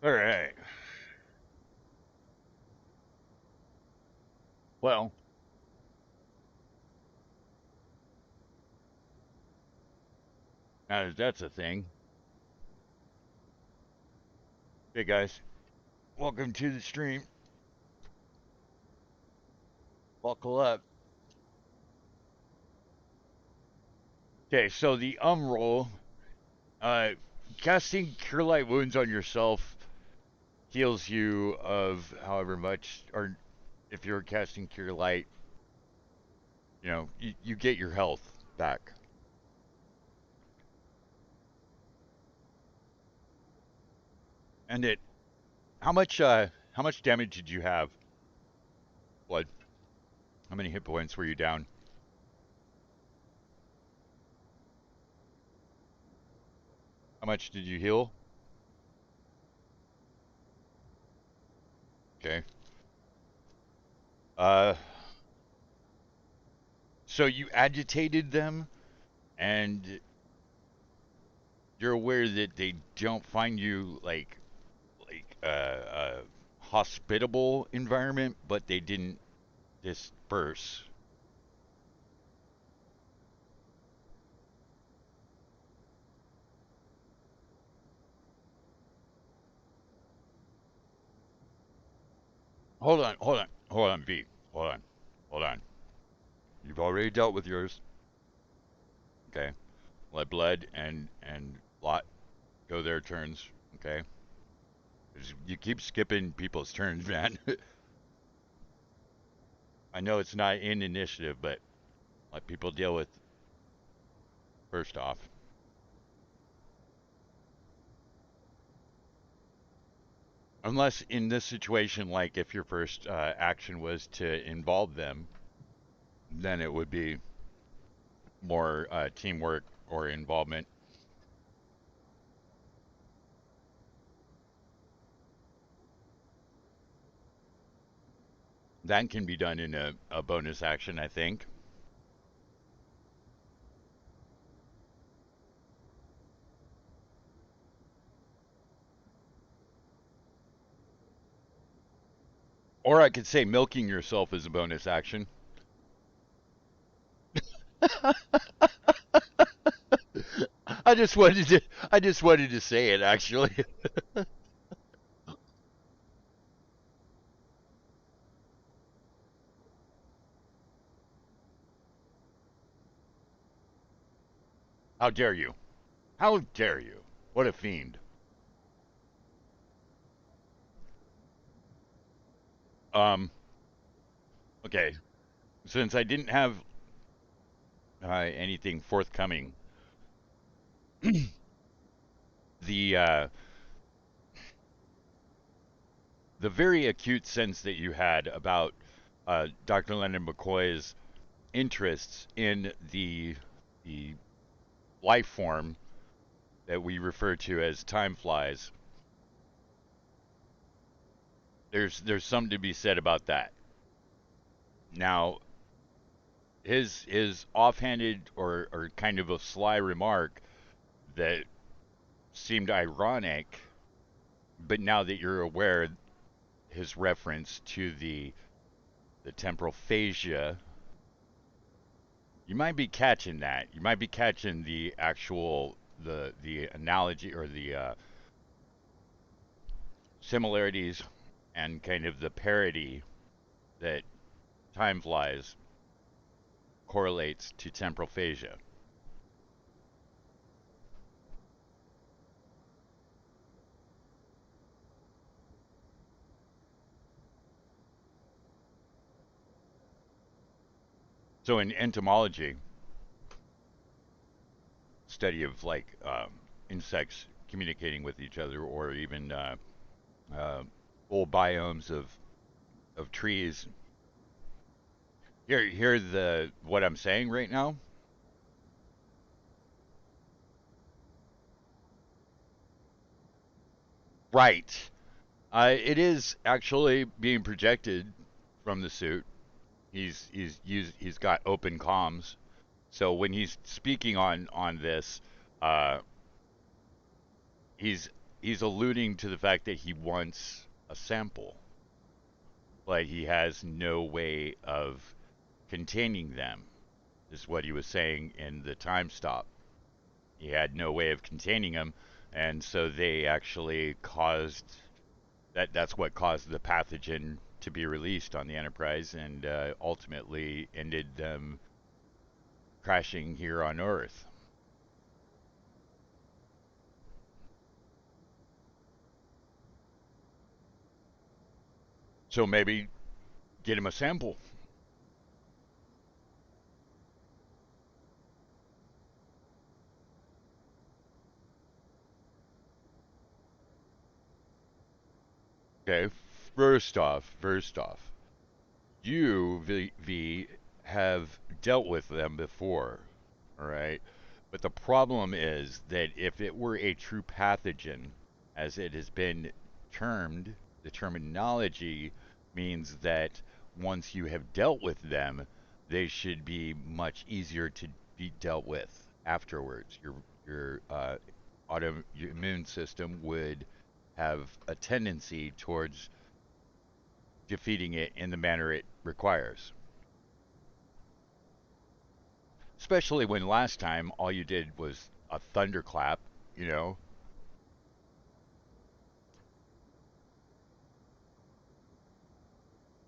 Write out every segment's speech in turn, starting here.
All right. Well, that's a thing. Hey guys, welcome to the stream. Buckle up. Okay, so the roll, uh, casting Cure Light Wounds on yourself heals you of however much, or if you're casting Cure Light, you get your health back. And how much damage did you have? Blood? How many hit points were you down? How much did you heal? Okay. Uh, so you agitated them, and you're aware that they don't find you a hospitable environment, but they didn't disperse. Hold on, V. Hold on, hold on. You've already dealt with yours. Okay, let Blood and Lot go their turns. Okay, you keep skipping people's turns, man. I know it's not in initiative, but let people deal with first off. Unless in this situation, like if your first action was to involve them, then it would be more teamwork or involvement. That can be done in a bonus action, I think. Or I could say milking yourself is a bonus action. I just wanted to say it actually. How dare you? How dare you? What a fiend. Um okay, since I didn't have anything forthcoming, the the very acute sense that you had about Dr. Leonard McCoy's interests in the life form that we refer to as time flies. There's something to be said about that. Now, his offhanded or kind of a sly remark that seemed ironic, but now that you're aware, his reference to the temporal phasia, you might be catching that. You might be catching the actual the analogy or the similarities and kind of the parody that time flies correlates to temporal phasia. So in entomology, study of insects communicating with each other, or even uh, whole biomes of trees. Hear the what I'm saying right now. Right. It is actually being projected from the suit. He's got open comms. So when he's speaking on this, uh, he's he's alluding to the fact that he wants a sample, but he has no way of containing them, is what he was saying in the time stop. He had no way of containing them, and so they actually caused that. That's what caused the pathogen to be released on the Enterprise, and ultimately ended them crashing here on Earth. So maybe get him a sample. Okay, first off, you, V, have dealt with them before, all right? But the problem is that if it were a true pathogen, as it has been termed, the terminology means that once you have dealt with them, they should be much easier to be dealt with afterwards. Your immune system would have a tendency towards defeating it in the manner it requires. Especially when last time all you did was a thunderclap, you know.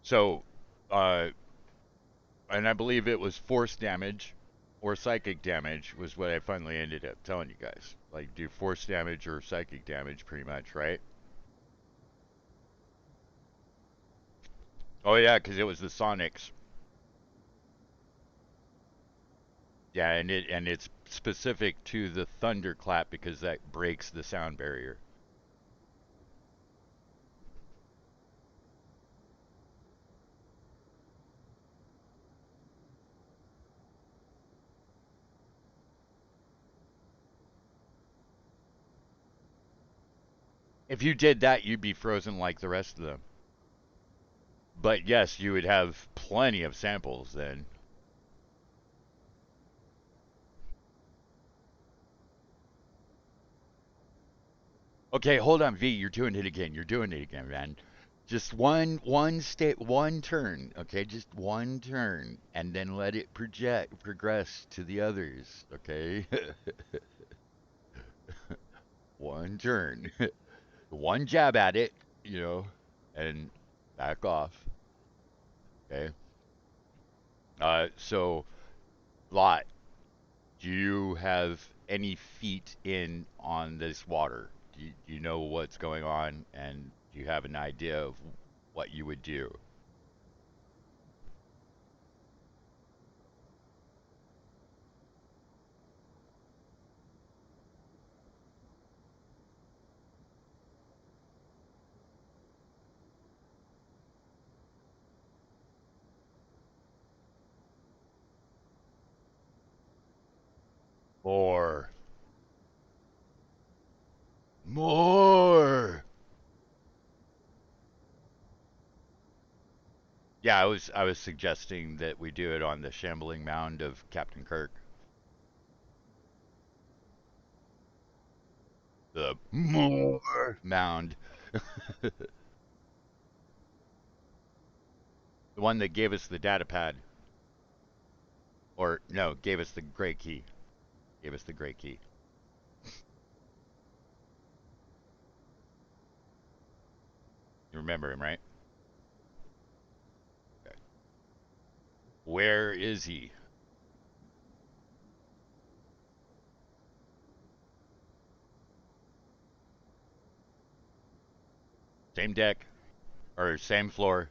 So, uh, and I believe it was force damage or psychic damage was what I finally ended up telling you guys. Like, do force damage or psychic damage, pretty much, right? Oh yeah, because it was the Sonics. Yeah, and it's specific to the thunderclap because that breaks the sound barrier. If you did that, you'd be frozen like the rest of them. But yes, you would have plenty of samples then. Okay, hold on, V. You're doing it again. You're doing it again, man. Just one turn. Okay, just one turn, and then let it progress to the others. Okay, one turn, one jab at it, you know, and back off. Okay. So Lot, do you have any feet in on this water? Do you know what's going on, and do you have an idea of what you would do? More. More. Yeah, I was suggesting that we do it on the shambling mound of Captain Kirk. The more mound. The one that gave us the data pad. Or no, gave us the gray key. Gave us the gray key. You remember him, right? Okay. Where is he? Same deck. Or same floor.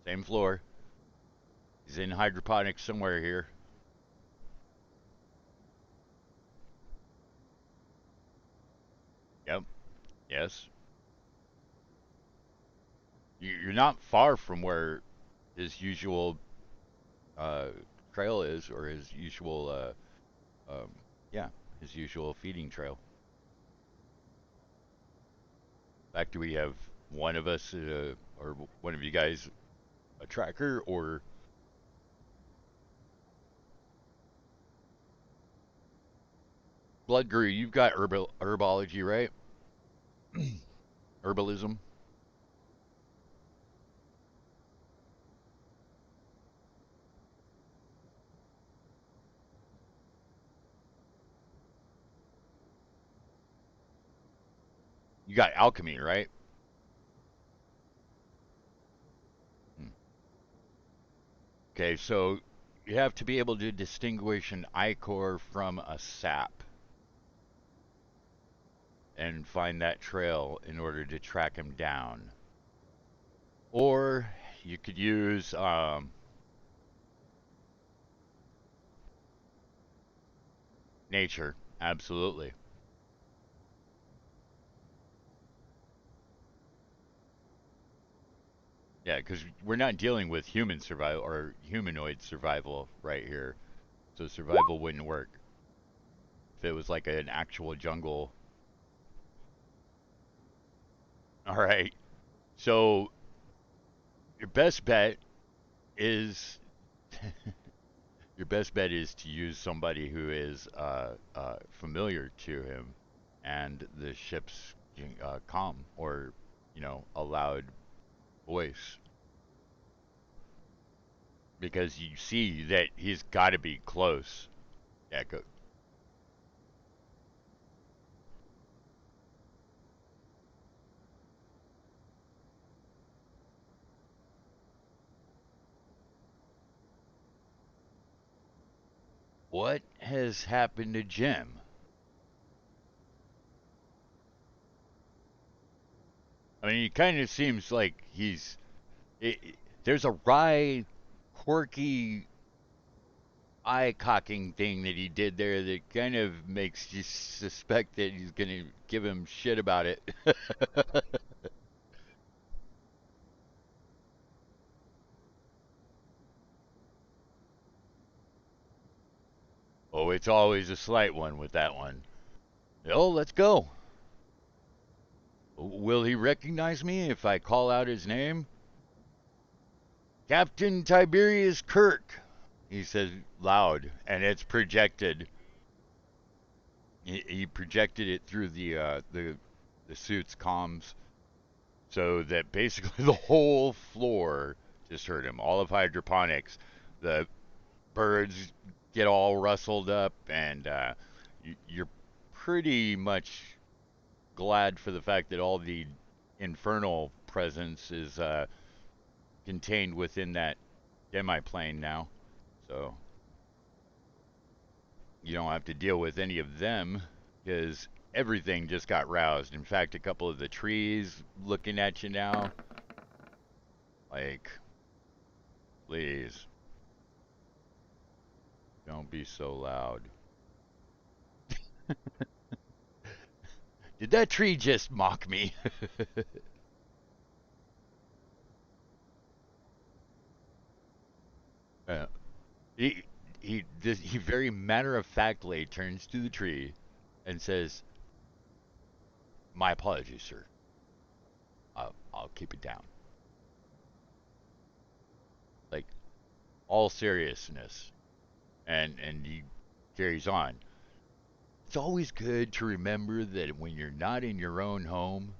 Same floor. He's in hydroponics somewhere here. Yep. Yes. You're not far from where his usual uh, trail is, or his usual, yeah, his usual feeding trail. In fact, do we have one of us, or one of you guys, a tracker, or Blood Grew? You've got herbology, right? Herbalism. You got alchemy, right? Hmm. Okay, so you have to be able to distinguish an ichor from a sap and find that trail in order to track him down. Or you could use nature. Absolutely. Yeah, because we're not dealing with human survival or humanoid survival right here. So survival wouldn't work if it was like an actual jungle. All right. So your best bet is your best bet is to use somebody who is familiar to him and the ship's comm or a loud voice because you see that he's got to be close. Yeah, go. What has happened to Jim? I mean, it kind of seems like there's a wry, quirky eye cocking thing that he did there that kind of makes you suspect that he's going to give him shit about it. Oh, it's always a slight one with that one. Oh, let's go. Will he recognize me if I call out his name? Captain Tiberius Kirk, he says loud, and it's projected. He projected it through the suit's comms, so that basically the whole floor just heard him. All of hydroponics, the birds get all rustled up, and you're pretty much glad for the fact that all the infernal presence is contained within that demi-plane now. So you don't have to deal with any of them because everything just got roused. In fact, a couple of the trees looking at you now, like, please don't be so loud. Did that tree just mock me? uh, he he very matter of factly turns to the tree and says, "My apologies, sir. I'll keep it down." Like all seriousness, and he carries on. It's always good to remember that when you're not in your own home,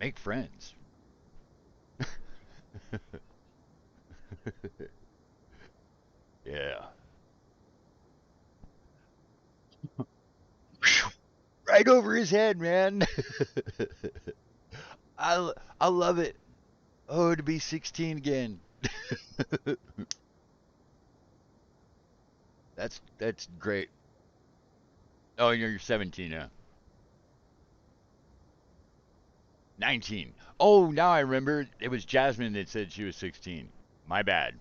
make friends. Yeah. Right over his head, man. I love it. Oh, to be 16 again. That's great. Oh, you're 17 now. 19. Oh, now I remember. It was Jasmine that said she was 16. My bad.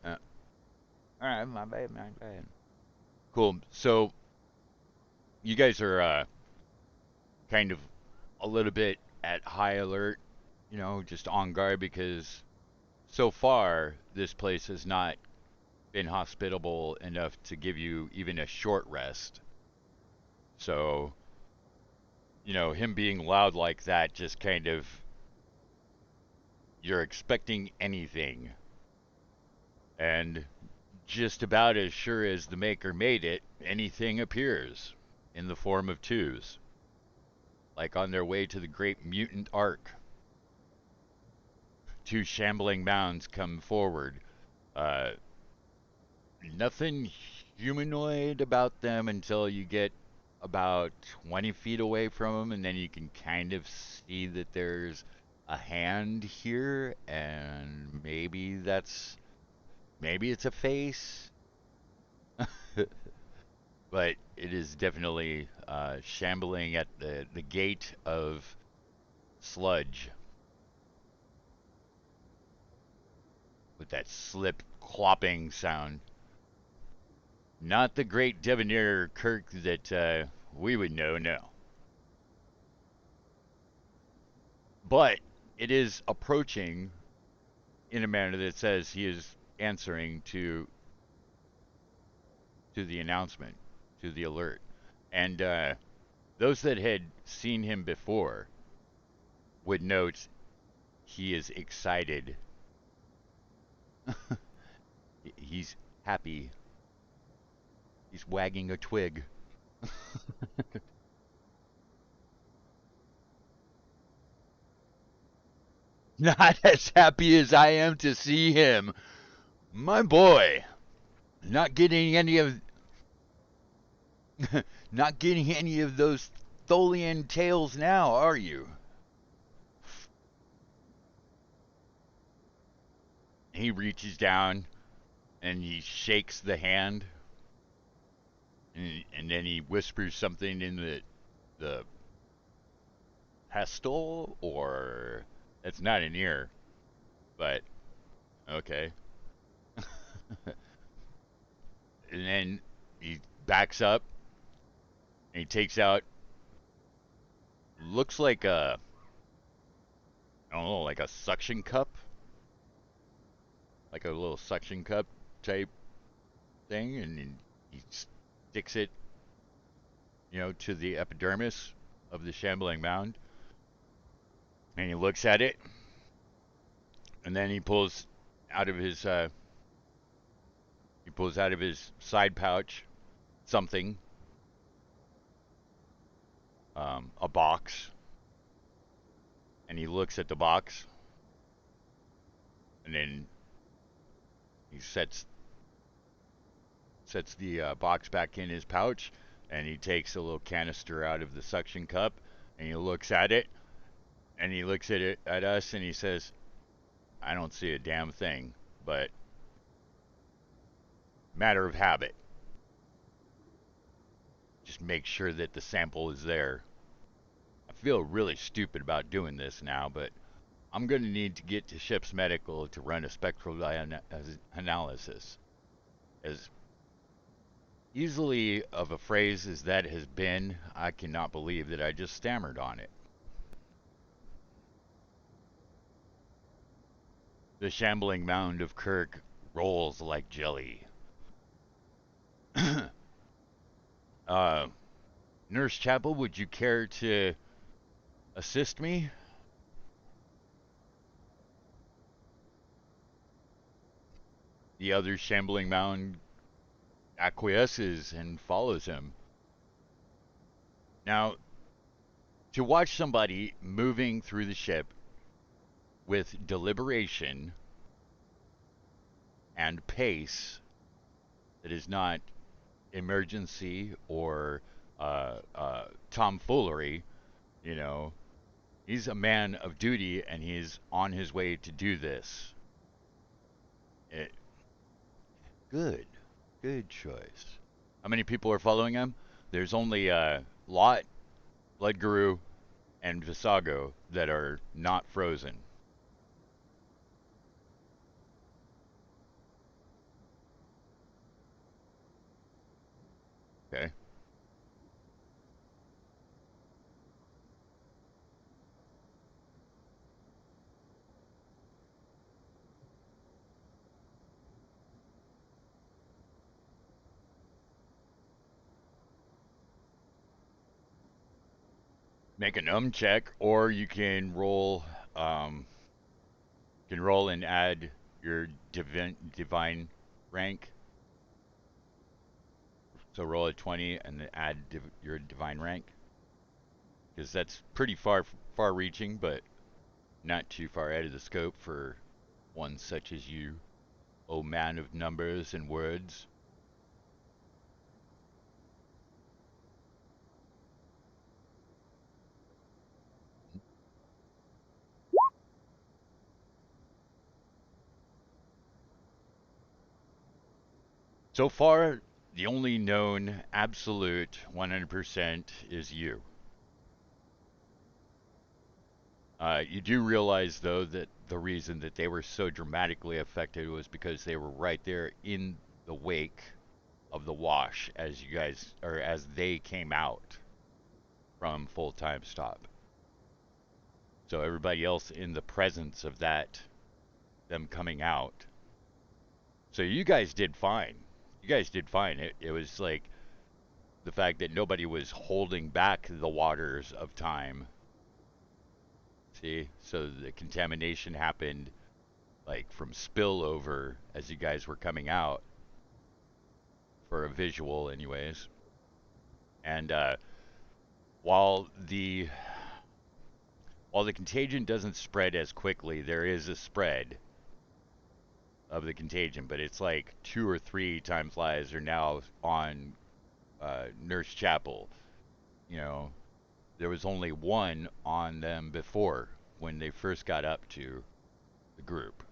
All right, my bad, my bad. Cool. So you guys are kind of a little bit at high alert, just on guard because so far this place has not been hospitable enough to give you even a short rest. So, him being loud like that just kind of, you're expecting anything. And just about as sure as the maker made it, anything appears. in the form of twos, like on their way to the great mutant arc. Two shambling mounds come forward. Uh, Nothing humanoid about them until you get about 20 feet away from them, and then you can kind of see that there's a hand here, and maybe it's a face, but it is definitely shambling at the gate of sludge with that slip clopping sound. Not the great debonair Kirk that we would know, no. But it is approaching in a manner that says he is answering to the announcement, to the alert. And those that had seen him before would note he is excited. He's happy. He's wagging a twig. Not as happy as I am to see him. My boy, not getting any of not getting any of those Tholian tales now, are you? He reaches down and he shakes the hand, and then he whispers something in the pestle, or it's not an ear, but okay. And then he backs up and he takes out, looks like I don't know, like a suction cup, like a little suction cup type thing, and he sticks it, to the epidermis of the shambling mound, and he looks at it, and then out of his uh, he pulls out of his side pouch something, a box, and he looks at the box, and then he sets the box back in his pouch, and he takes a little canister out of the suction cup, and he looks at it, and he looks at it at us, and he says, "I don't see a damn thing, but matter of habit. Just make sure that the sample is there." I feel really stupid about doing this now, but I'm going to need to get to ship's medical to run a spectral analysis. As easily of a phrase as that has been, I cannot believe that I just stammered on it. The shambling mound of Kirk rolls like jelly. uh, Nurse Chapel, would you care to assist me? The other shambling mound acquiesces and follows him. Now, to watch somebody moving through the ship with deliberation and pace that is not emergency or tomfoolery, you know, he's a man of duty and he's on his way to do this. It, good, good choice. How many people are following him? There's only Lot, Blood Guru, and Visago that are not frozen. Okay. Make an check, or you um, can roll and add your divine rank So roll a 20 and then add your divine rank, because that's pretty far-reaching, but not too far out of the scope for one such as you, O man of numbers and words. So far, the only known absolute 100% is you. You do realize, though, that the reason that they were so dramatically affected was because they were right there in the wake of the wash as you guys, or as they came out from full time stop. So everybody else in the presence of that, them coming out. So you guys did fine. You guys did fine. It was like the fact that nobody was holding back the waters of time. See? So the contamination happened like from spillover as you guys were coming out for a visual anyways. And while the while the contagion doesn't spread as quickly, there is a spread of the contagion, but it's like 2 or 3 time flies are now on Nurse Chapel. You know, there was only one on them before when they first got up to the group.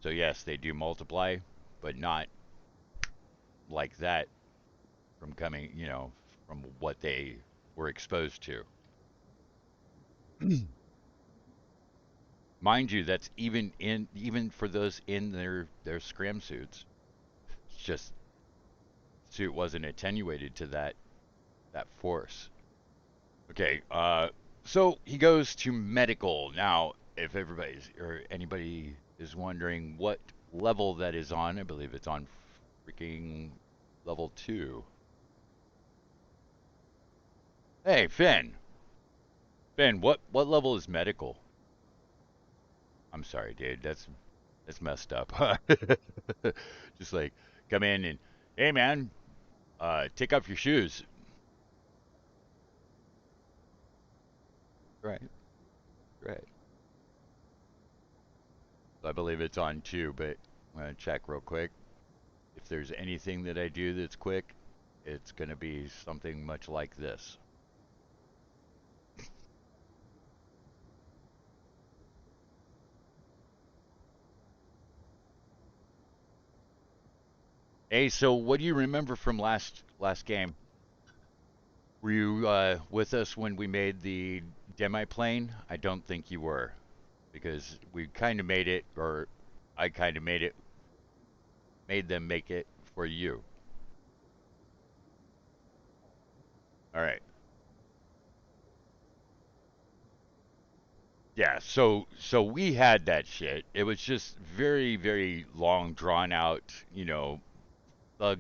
So yes, they do multiply, but not like that from coming, from what they were exposed to. Mind you, that's even for those in their scram suits. It's just suit wasn't attenuated to that force. Okay, so he goes to medical. Now, if everybody's or anybody is wondering what level that is on, I believe it's on freaking level 2. Hey, Finn. Finn, what level is medical? I'm sorry, dude. That's messed up. Just like come in and hey man, take off your shoes. Right, right. So I believe it's on 2, but I'm gonna check real quick. If there's anything that I do that's quick, it's gonna be something much like this. Hey, so what do you remember from last game? Were you with us when we made the demi plane? I don't think you were because we kind of made it, or I kind of made them make it for you. All right. Yeah, so we had that shit. It was just very, very long, drawn out, thug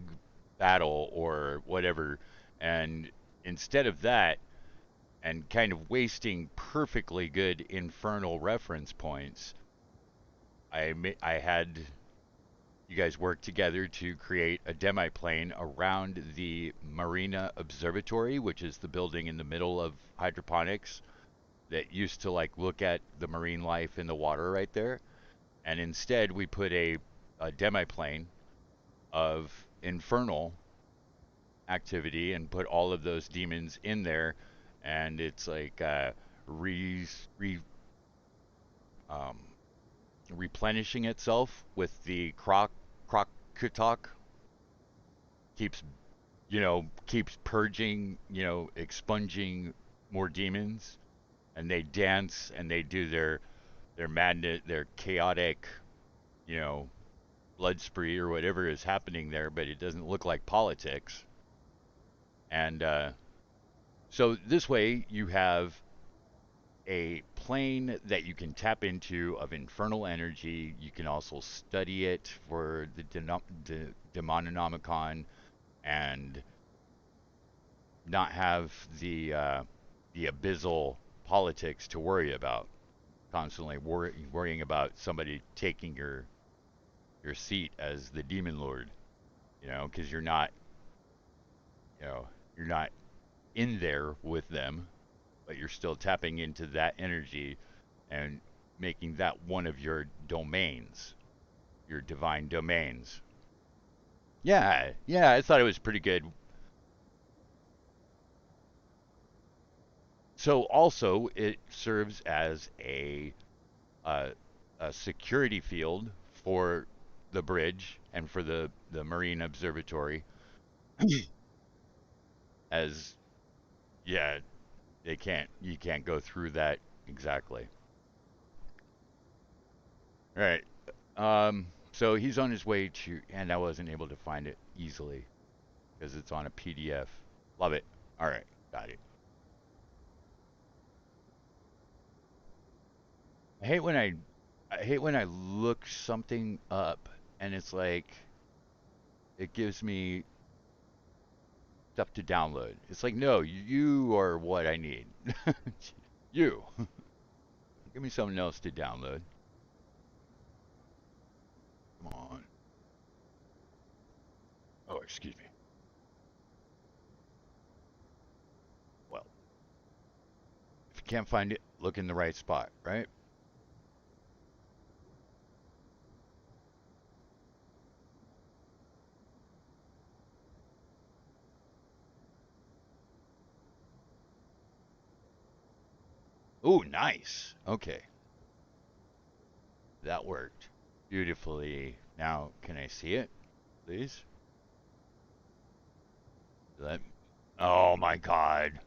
battle or whatever. And instead of that, and kind of wasting perfectly good infernal reference points, I had you guys work together to create a demi-plane around the Marina Observatory, which is the building in the middle of hydroponics that used to like look at the marine life in the water right there. And instead, we put a demi-plane of infernal activity and put all of those demons in there. And it's like re um, replenishing itself with the croc keeps keeps purging, expunging more demons, and they dance and they do their madness, their chaotic, you know, blood spree or whatever is happening there, but it doesn't look like politics. And so this way you have a plane that you can tap into of infernal energy. You can also study it for the Demononomicon and not have the abyssal politics to worry about. Constantly worrying about somebody taking your seat as the demon lord, because you're not, you know, you're not in there with them, but you're still tapping into that energy and making that one of your domains, your divine domains. Yeah, yeah, I thought it was pretty good. So also it serves as uh, a security field for the bridge and for the Marine Observatory. As yeah, you can't go through that exactly. All right. So he's on his way to, and I wasn't able to find it easily because it's on a PDF. Love it. All right, got it. I hate when I hate when I look something up and it's like it gives me stuff to download. It's like, no, you are what I need. You. Give me something else to download. Come on. Oh, excuse me. Well, if you can't find it, look in the right spot, right? Oh, nice. Okay, that worked beautifully. Now, can I see it, please? Let. Oh my God.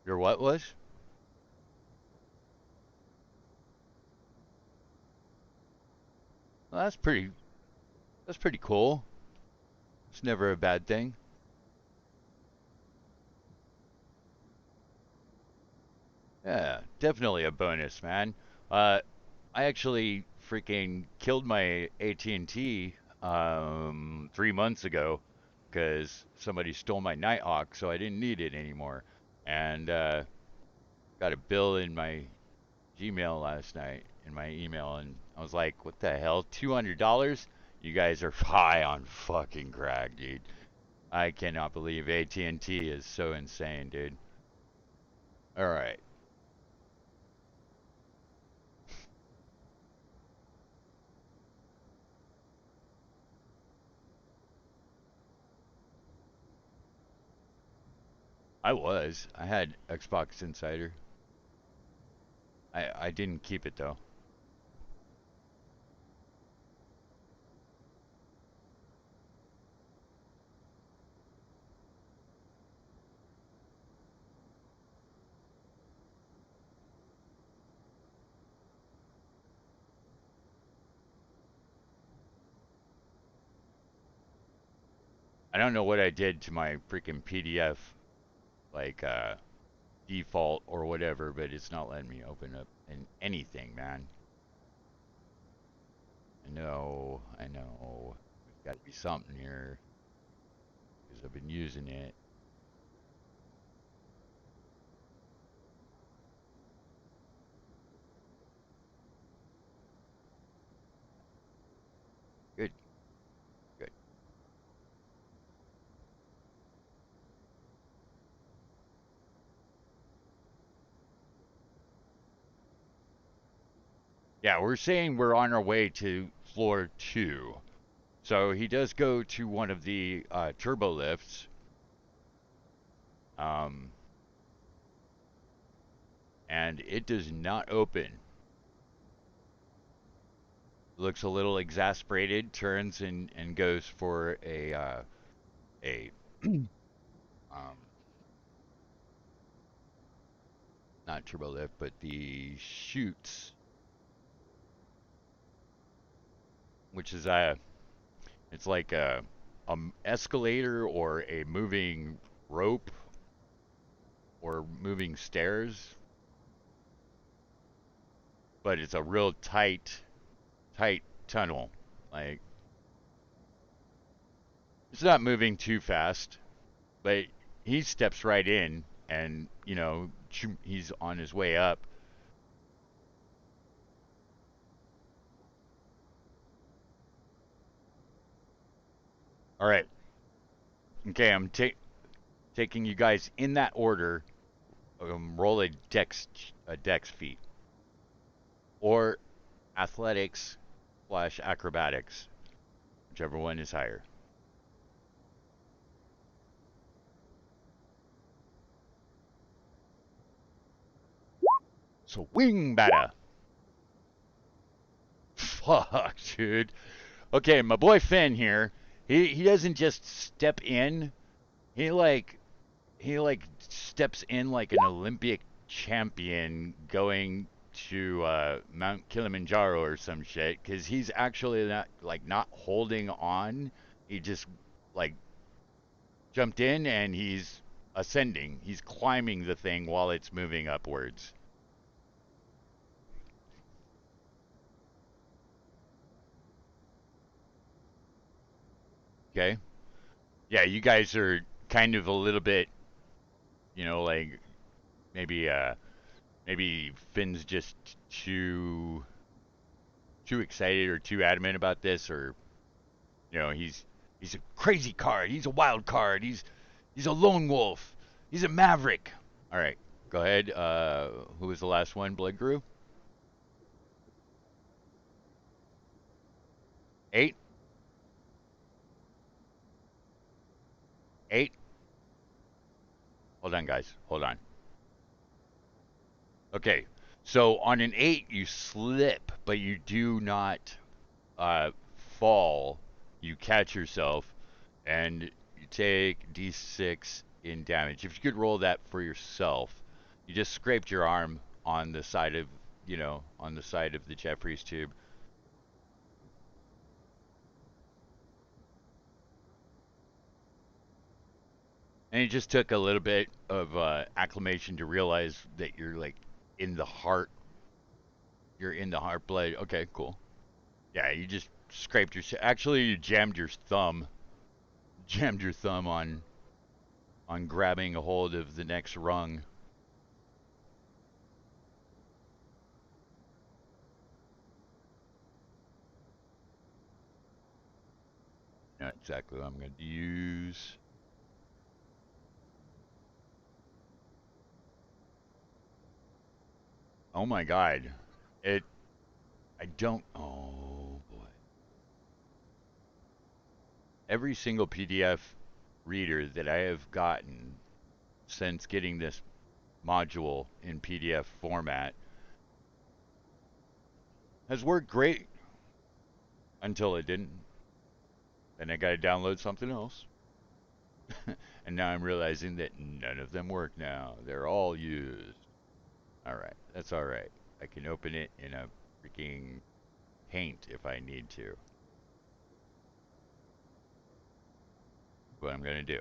Your what was? Well, that's pretty. That's pretty cool. It's never a bad thing. Yeah, definitely a bonus, man. Uh, I actually freaking killed my AT&T 3 months ago because somebody stole my Nighthawk, so I didn't need it anymore. And got a bill in my Gmail last night in my email, and I was like, "What the hell? $200? You guys are high on fucking crack, dude." I cannot believe AT&T is so insane, dude. All right, I had Xbox Insider. I didn't keep it though. I don't know what I did to my freaking PDF, like default or whatever, but it's not letting me open up anything, man. I know. There's got to be something here because I've been using it. Good, good. Yeah, we're saying we're on our way to floor two. So he does go to one of the turbo lifts, um, and it does not open. Looks a little exasperated, turns and goes for a um, not turbo lift, but the chutes, which is it's like a escalator or a moving rope or moving stairs, but it's a real tight tunnel. Like it's not moving too fast, but he steps right in, and he's on his way up, All right. Okay, taking you guys in that order. Roll a dex feat or athletics slash acrobatics, whichever one is higher. So wing batter. Fuck, dude. Okay, my boy Finn here. He doesn't just step in. He like he like steps in like an Olympic champion going to Mount Kilimanjaro or some shit because he's actually not holding on. He just like jumped in and he's ascending. He's climbing the thing while it's moving upwards. Okay. Yeah, you guys are kind of a little bit, like maybe maybe Finn's just too too excited or too adamant about this, or he's a crazy card. He's a wild card. He's a lone wolf. He's a maverick. All right, go ahead. Who was the last one? Blood Grew? 8? 8? Hold on, guys. Hold on. Okay, so on an 8, you slip, but you do not uh, fall. You catch yourself, and you take d6 in damage. If you could roll that for yourself, you just scraped your arm on the side of, on the side of the Jeffries tube. And it just took a little bit of acclimation to realize that you're like in the heart. You're in the heart blade. Okay, cool. Yeah, you just scraped your. Actually, you jammed your thumb. Jammed your thumb on grabbing a hold of the next rung. Not exactly what I'm going to use. Oh my god. It. I don't. Oh boy. Every single PDF reader that I have gotten since getting this module in PDF format has worked great until it didn't. Then I got to download something else. And now I'm realizing that none of them work now. They're all used. All right. That's all right. I can open it in a freaking paint if I need to. What I'm going to do.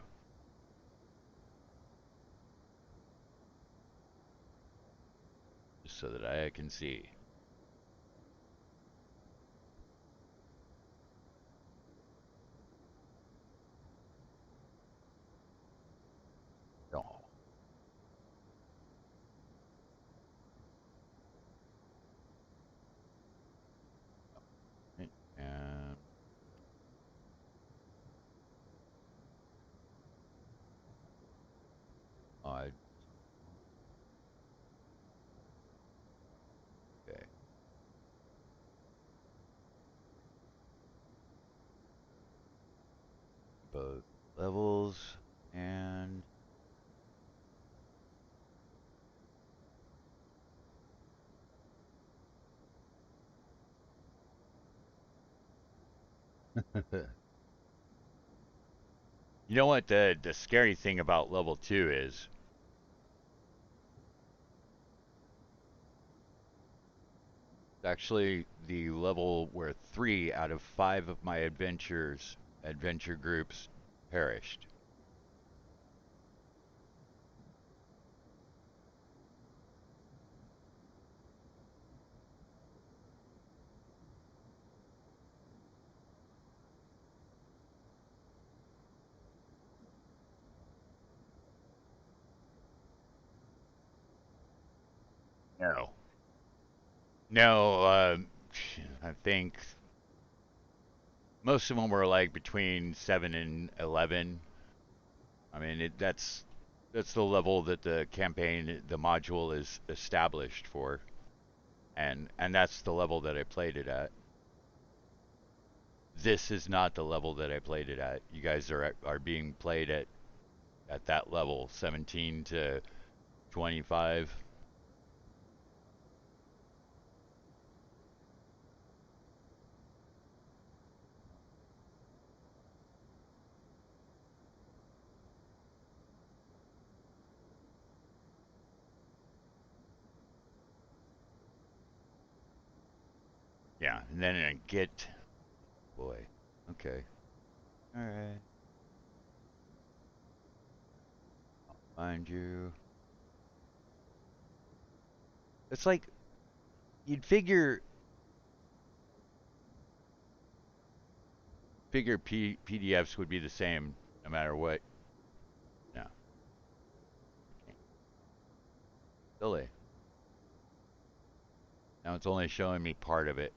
Just so that I can see. Oh. And I okay. Both levels and you know what the scary thing about level 2 is? It's actually the level where 3 out of 5 of my adventure groups perished. No. No, I think Most of them were like between 7 and 11. I mean, that's the level that the campaign, the module is established for, and that's the level that I played it at. This is not the level that I played it at. You guys are being played at that level, 17 to 25. Yeah, and then I get boy. Okay. All right. Find you. It's like you'd figure PDFs would be the same no matter what. No, silly. Now it's only showing me part of it.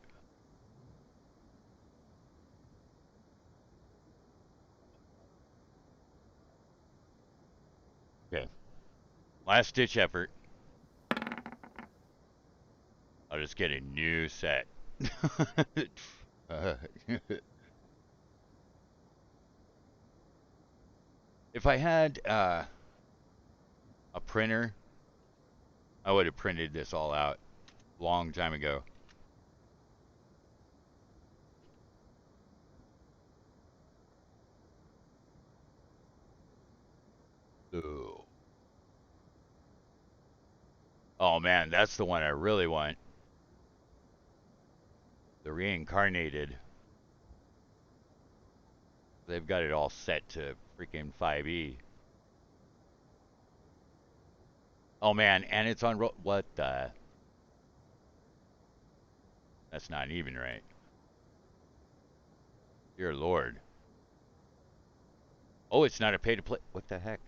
Okay. Last ditch effort. I'll just get a new set. Uh, if I had a printer, I would have printed this all out long time ago. Ooh. Oh man, that's the one I really want. The reincarnated. They've got it all set to freaking 5e. Oh man, and it's on what the? That's not even right. Dear Lord. Oh, it's not a pay to play. What the heck?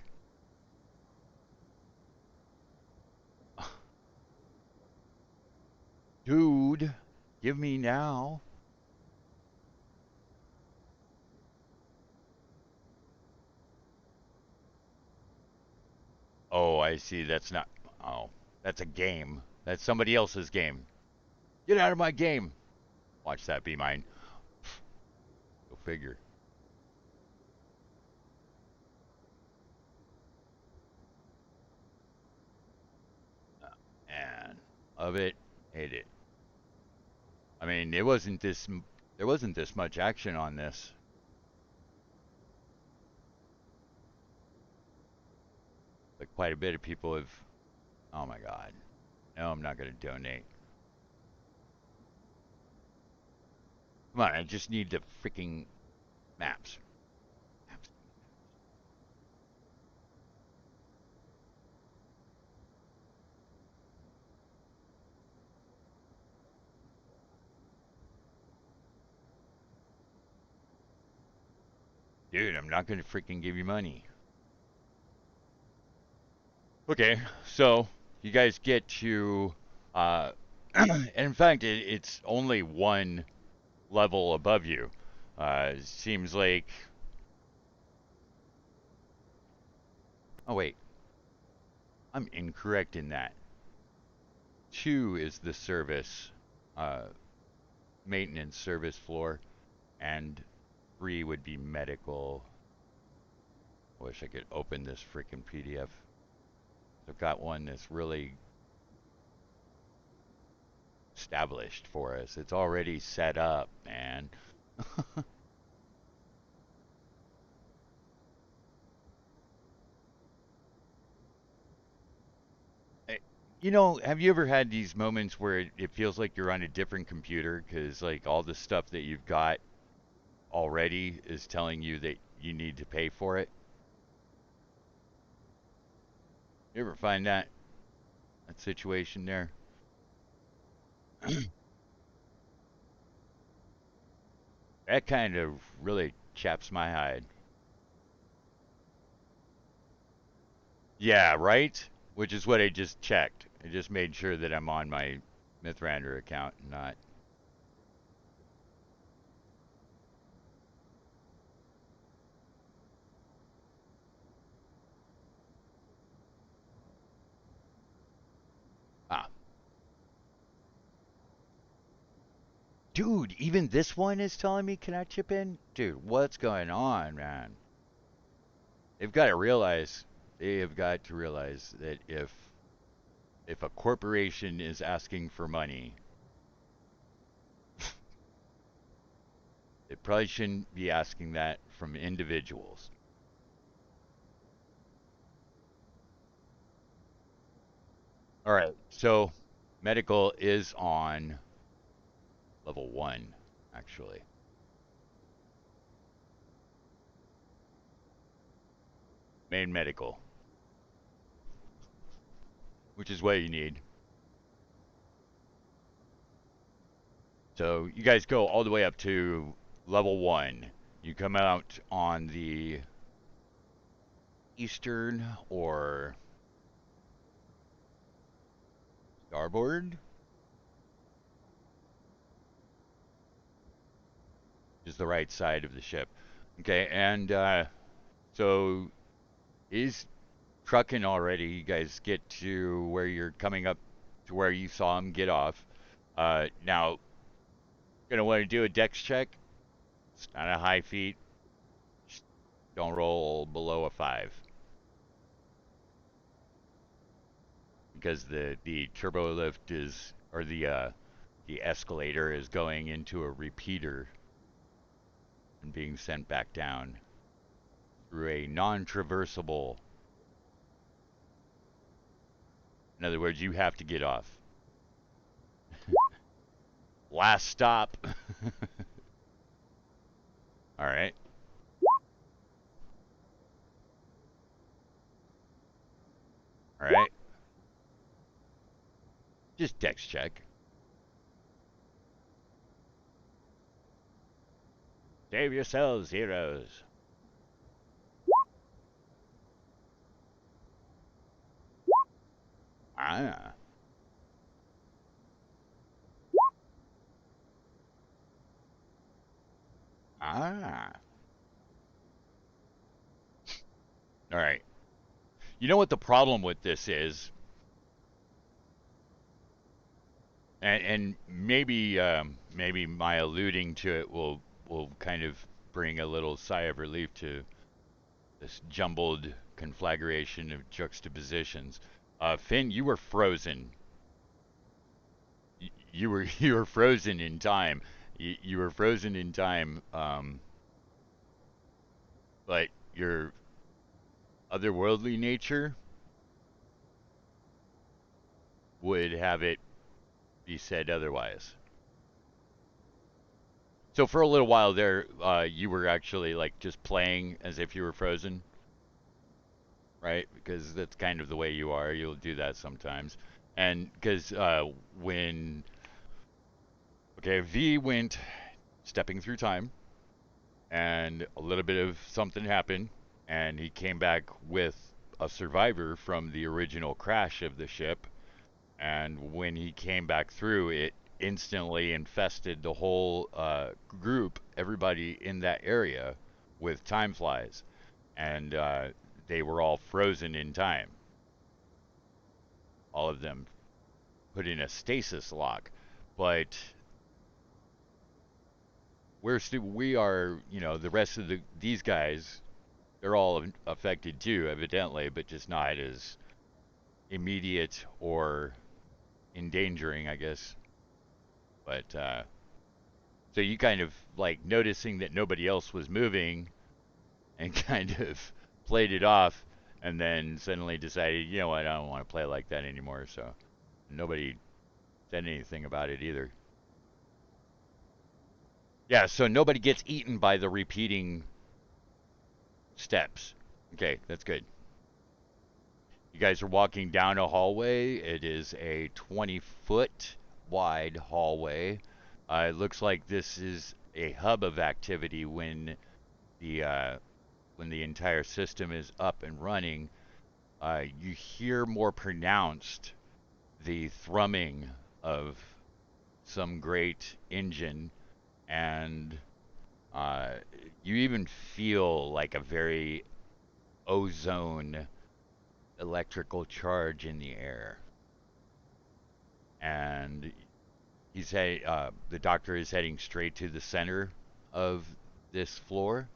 Dude, give me now. Oh, I see. That's not. Oh, that's a game. That's somebody else's game. Get out of my game. Watch that be mine. Go figure. And of it, hate it. I mean, it wasn't this. There wasn't this much action on this. But quite a bit of people have. Oh my God. No, I'm not gonna donate. Come on, I just need the freaking maps. Maps. Dude, I'm not gonna freaking give you money. Okay, so you guys get to, uh, in fact, it's only one level above you. Seems like, oh wait, I'm incorrect in that. Two is the service, uh, maintenance service floor, and three would be medical. I wish I could open this freaking PDF. I've got one that's really established for us. It's already set up, man. Eh, You know, have you ever had these moments where it feels like you're on a different computer because like all the stuff that you've got already is telling you that you need to pay for it? You ever find that situation there? That kind of really chaps my hide. Yeah, right? Which is what I just checked. I just made sure that I'm on my Mythrander account and not. Dude, even this one is telling me can I chip in? Dude, what's going on, man? They've got to realize they have got to realize that if a corporation is asking for money, they probably shouldn't be asking that from individuals. All right, so medical is on level 1 actually. Main medical, which is what you need. So you guys go all the way up to level 1. You come out on the eastern or starboard, is the right side of the ship. Okay, and so he's trucking already. You guys get to where you're coming up to where you saw him get off. Now, gonna want to do a dex check. It's not a high feat. Just don't roll below a 5 because the turbo lift is or the escalator is going into a repeater and being sent back down through a non-traversable. In other words, you have to get off. Last stop. All right. All right. Just dex check. Save yourselves, heroes. Ah. Ah. All right. You know what the problem with this is, and maybe my alluding to it will kind of bring a little sigh of relief to this jumbled conflagration of juxtapositions. Finn, you were frozen. You were you were frozen in time. You were frozen in time. But your otherworldly nature would have it be said otherwise. So for a little while there, you were actually like just playing as if you were frozen, right? Because that's kind of the way you are. You'll do that sometimes. And because when, okay, V went stepping through time and a little bit of something happened and he came back with a survivor from the original crash of the ship. And when he came back through, it instantly infested the whole group, everybody in that area, with time flies, and they were all frozen in time. All of them put in a stasis lock, but we are, the rest of these guys, they're all affected too, evidently, but just not as immediate or endangering, I guess. But so you kind of like noticing that nobody else was moving and kind of played it off and then suddenly decided, you know what, I don't want to play like that anymore. So nobody said anything about it either. Yeah, so nobody gets eaten by the repeating steps. Okay, that's good. You guys are walking down a hallway. It is a 20-foot wide hallway. It looks like this is a hub of activity the when the entire system is up and running. You hear more pronounced the thrumming of some great engine, and uh, you even feel like a very ozone electrical charge in the air. And the doctor is heading straight to the center of this floor.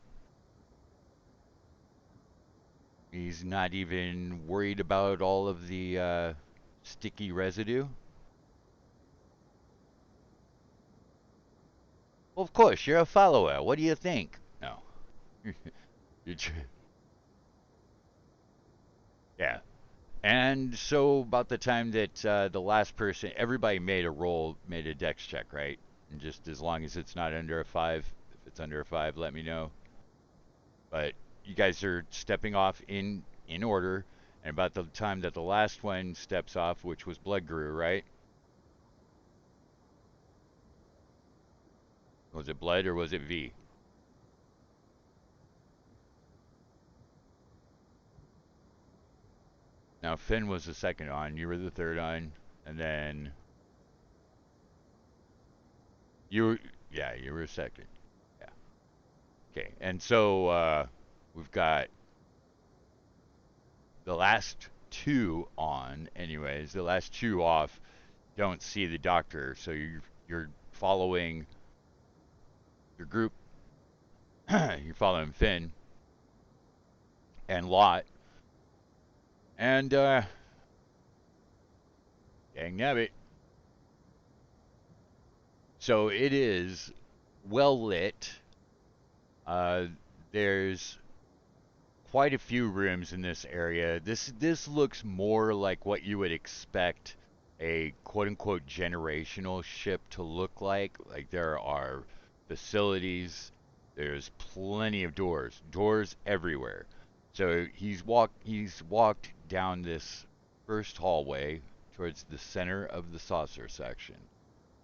He's not even worried about all of the sticky residue. Well, of course, you're a follower. What do you think? No. You're yeah. And so about the time that the last person, everybody made a dex check, right? And just as long as it's not under a five, if it's under a five, let me know. But you guys are stepping off in order, and about the time that the last one steps off, which was Blood Guru, right? Was it Blood or was it V? Now Finn was the second on, you were the third on, and then you were yeah, you were second. Yeah. Okay. And so we've got the last two on anyways. The last two off don't see the doctor, so you're following your group. You're following Finn and Lot and dang nabbit. So it is well lit. Uh, there's quite a few rooms in this area. This looks more like what you would expect a quote unquote generational ship to look like. Like there are facilities, there's plenty of doors everywhere. So he's walked down this first hallway towards the center of the saucer section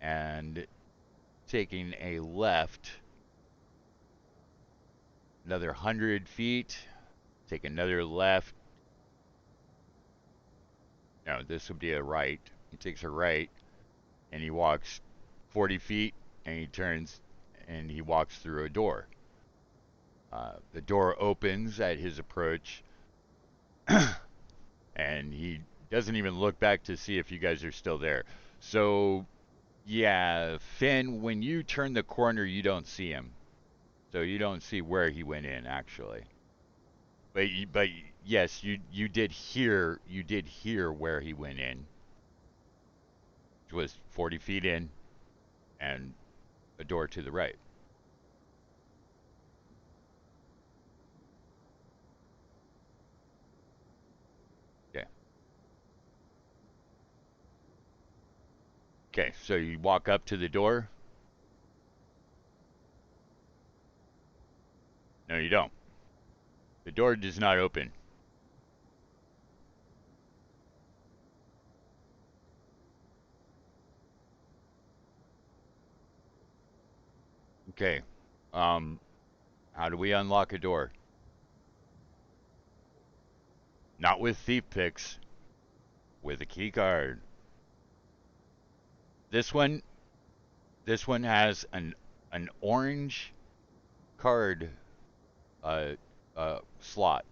and taking a left another 100 feet, take another left. No, this would be a right. He takes a right and he walks 40 feet and he turns and he walks through a door. The door opens at his approach and he doesn't even look back to see if you guys are still there. So, yeah, Finn, when you turn the corner, you don't see him. So you don't see where he went in actually. But yes, you did hear where he went in, which was 40 feet in and a door to the right. Okay. Okay, so you walk up to the door. No, you don't. The door does not open. Okay. Um, how do we unlock a door? Not with thief picks, with a key card. This one, this one has an orange card uh, slot.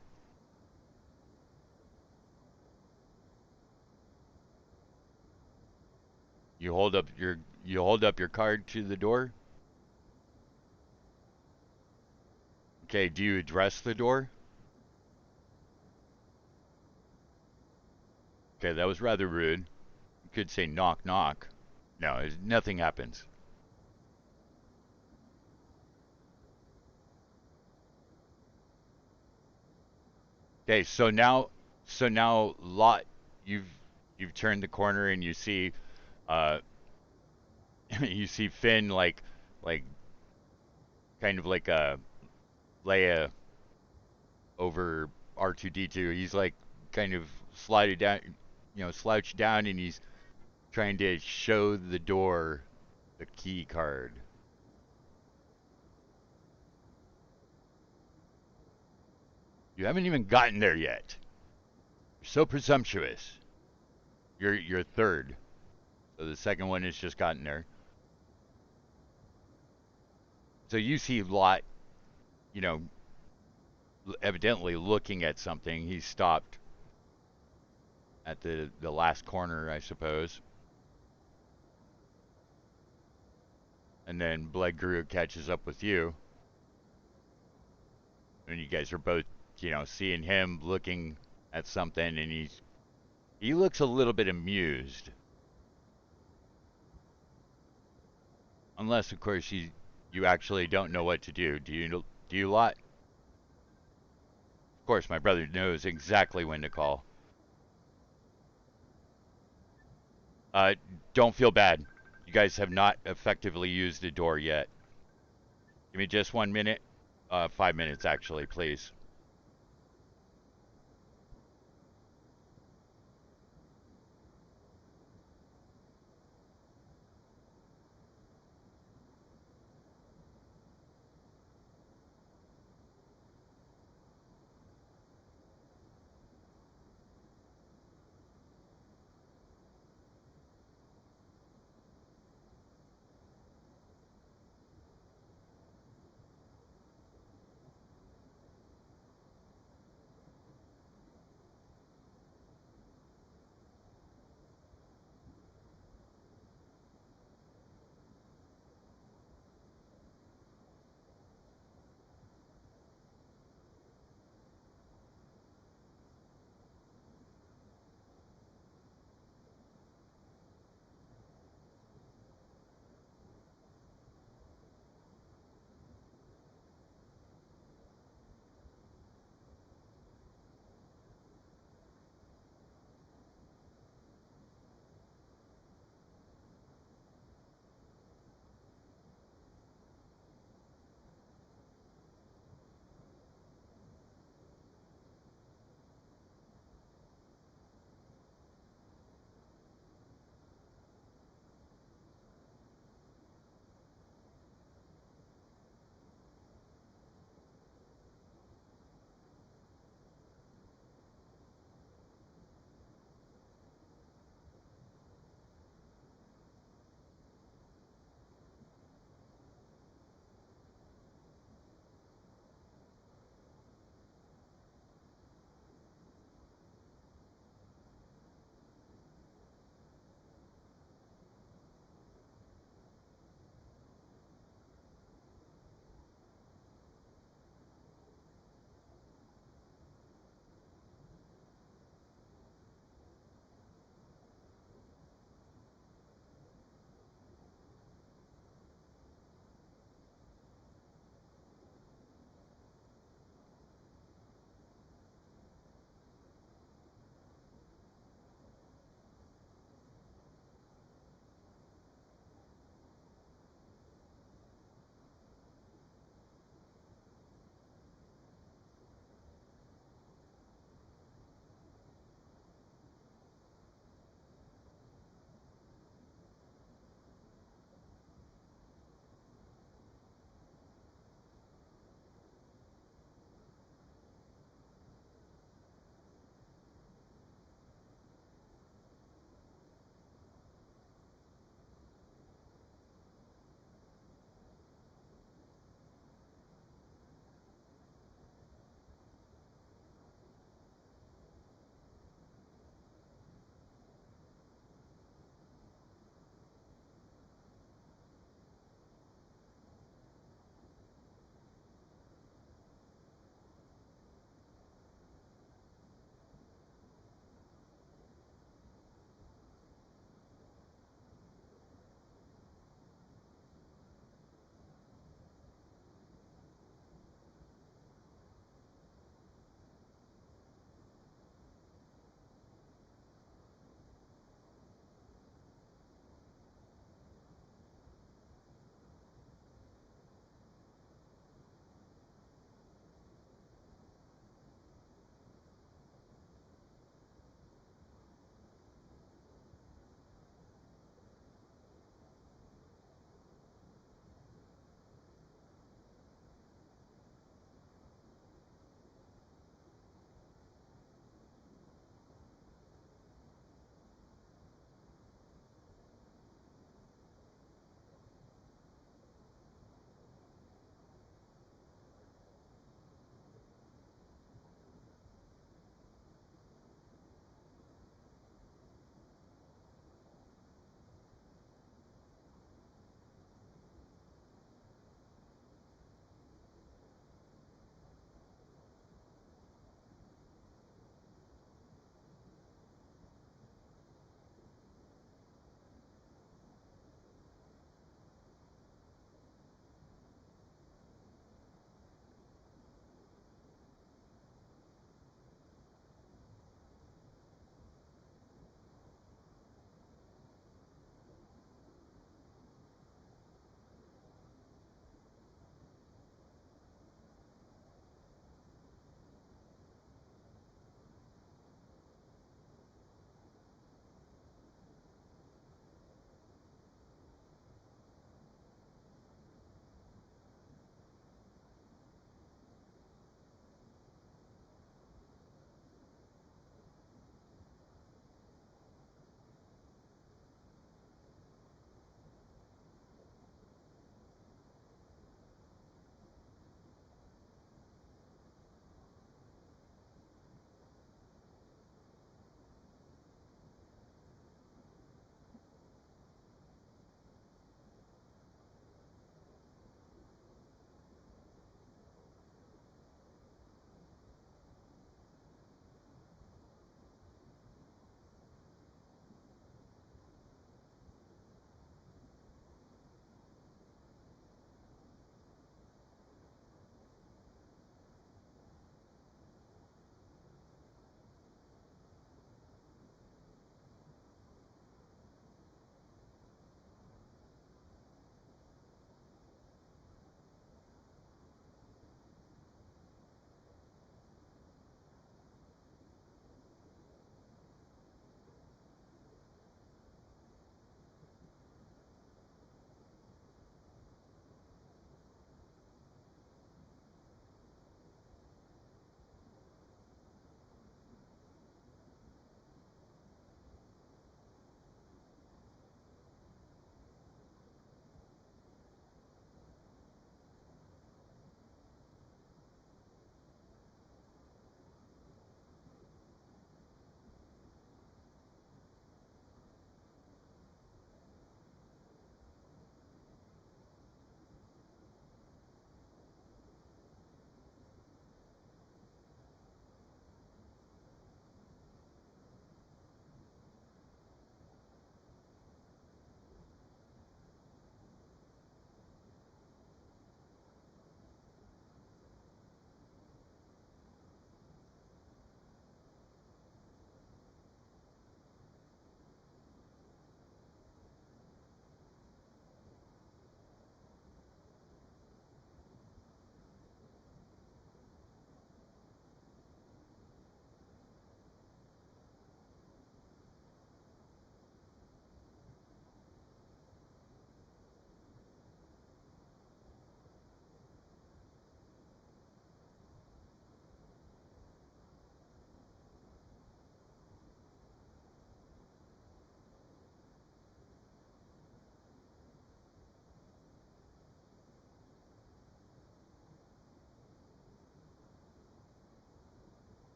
You hold up your card to the door. Okay, do you address the door? Okay, that was rather rude. You could say knock knock. No, nothing happens. Okay, so now, Lot, you've you've turned the corner and you see, uh, you see Finn like kind of like a Leia over R2D2. He's like kind of slided down, slouched down, and he's trying to show the door the key card. You haven't even gotten there yet. You're so presumptuous. You're third, so the second one has just gotten there. So you see Lot, you know, evidently looking at something. He stopped at the last corner, I suppose. and then Blood Guru catches up with you, and you guys are both, seeing him looking at something, and he looks a little bit amused, unless of course you actually don't know what to do. Do you lot? Of course, my brother knows exactly when to call. Uh, don't feel bad. You guys have not effectively used the door yet. Give me just 1 minute. 5 minutes actually, please.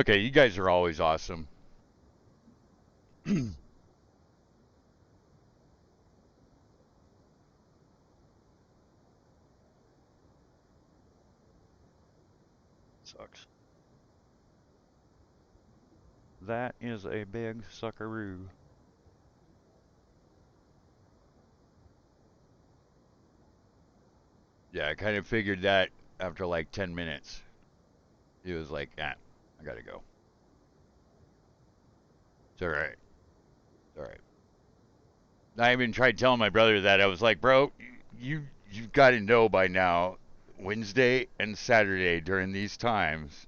Okay, you guys are always awesome. Sucks. That is a big suckaroo. Yeah, I kind of figured that after like 10 minutes. He was like, ah, I gotta go. It's all right. It's all right. I even tried telling my brother that. I was like, bro, you've got to know by now, Wednesday and Saturday during these times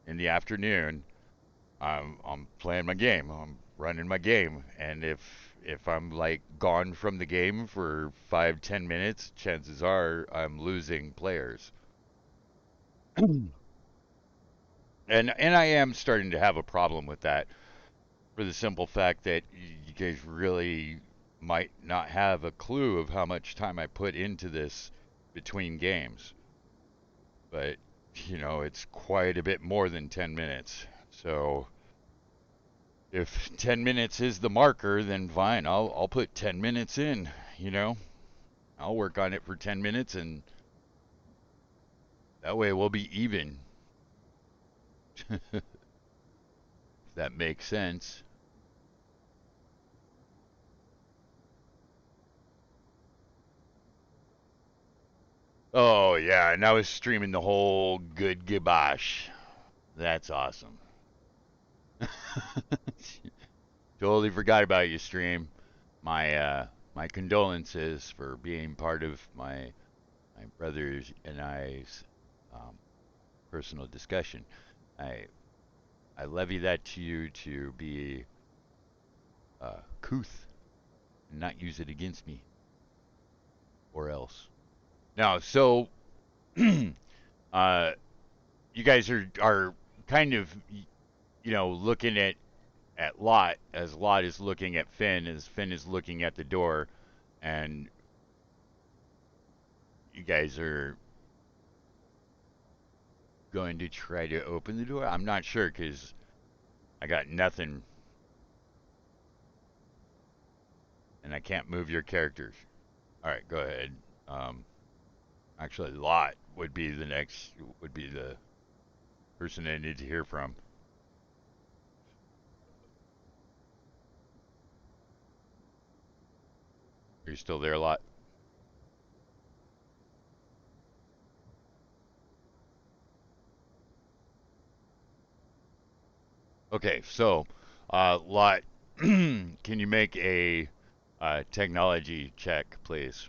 in the afternoon, I'm playing my game. I'm running my game, and if I'm like gone from the game for 5-10 minutes, chances are I'm losing players. And I am starting to have a problem with that for the simple fact that you guys really might not have a clue of how much time I put into this between games. But, it's quite a bit more than 10 minutes. So if 10 minutes is the marker, then fine, I'll put 10 minutes in, you know. I'll work on it for 10 minutes and that way we'll be even. If that makes sense. Oh yeah, and I was streaming the whole good gibosh. That's awesome. Totally forgot about you, stream. My condolences for being part of my brother's and I's um, personal discussion. I I levy that to you to be couth and not use it against me or else. Now, so uh, you guys are kind of looking at Lot as Lot is looking at Finn as Finn is looking at the door, and you guys are going to try to open the door. I'm not sure because I got nothing and I can't move your characters. All right, go ahead. Um, Actually, Lot would be the person I need to hear from. Are you still there, Lot? Okay, so Lot, can you make a technology check, please?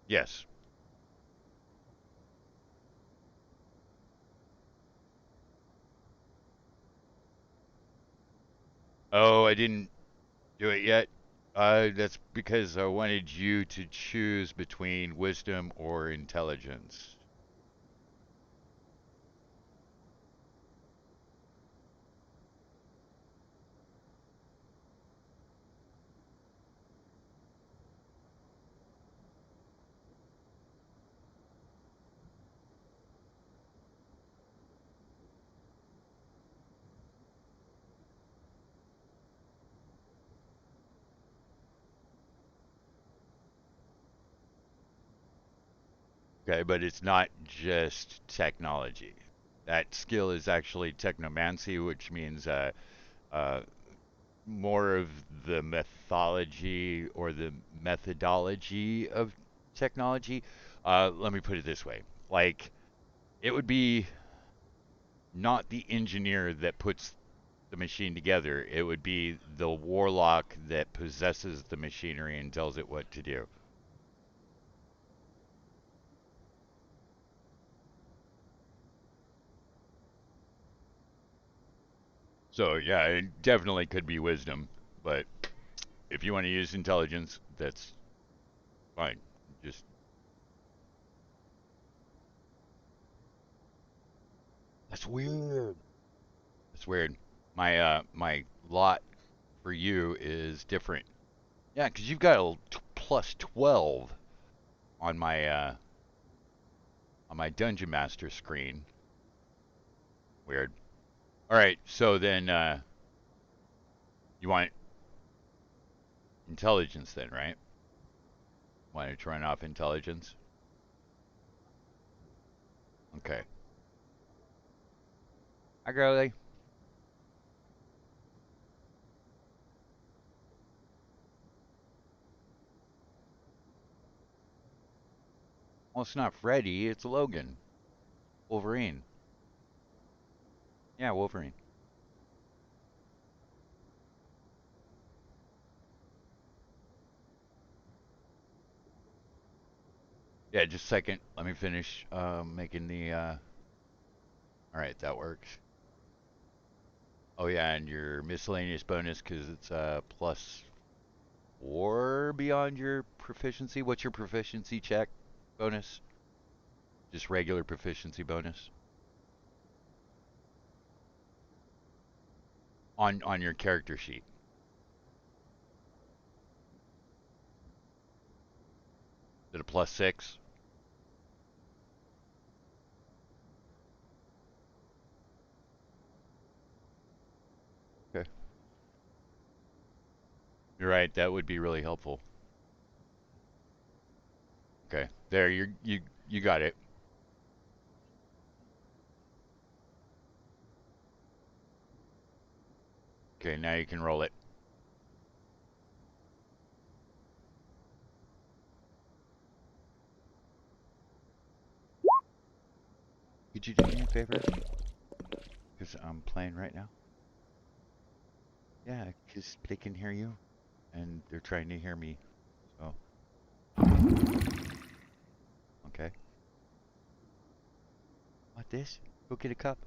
Yes. Oh, I didn't do it yet. That's because I wanted you to choose between wisdom or intelligence. Okay, but it's not just technology. That skill is actually technomancy, which means uh, more of the mythology or the methodology of technology. Let me put it this way: like it would be not the engineer that puts the machine together; it would be the warlock that possesses the machinery and tells it what to do. So yeah, it definitely could be wisdom, but if you want to use intelligence, that's fine. Just that's weird. That's weird. My lot for you is different. Yeah, because you've got a plus 12 on my Dungeon Master screen. Weird. All right, so then you want intelligence then, right? Want to turn off intelligence? Okay. Hi, girlie. Well, it's not Freddy. It's Logan. Wolverine. Yeah, Wolverine. Yeah, just a second. Let me finish making the. All right, that works. Oh yeah, and your miscellaneous bonus because it's plus 4 beyond your proficiency. What's your proficiency check bonus? Just regular proficiency bonus on your character sheet. Is it a plus 6? Okay. You're right. That would be really helpful. Okay. There, you got it. Okay, now you can roll it. Could you do me a favor? Because I'm playing right now. Yeah, because they can hear you, and they're trying to hear me. So, okay. Want this? Go get a cup.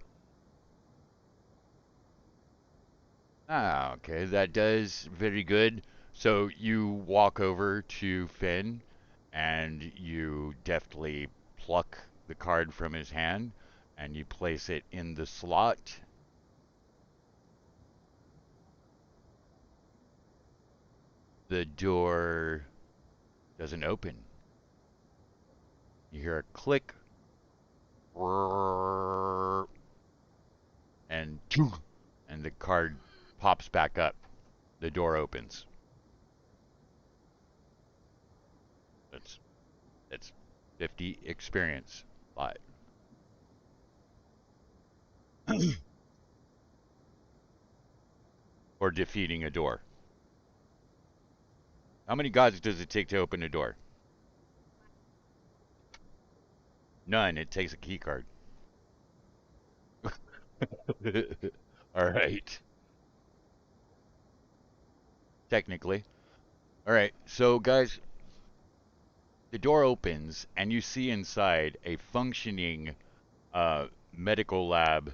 Ah, okay. That does very good. So you walk over to Finn, and you deftly pluck the card from his hand, and you place it in the slot. The door doesn't open. You hear a click, and and the card pops back up. The door opens. That's that's 50 experience lot. Or defeating a door. How many gods does it take to open a door? None. It takes a key card. All right. Technically. All right. So, guys, the door opens and you see inside a functioning medical lab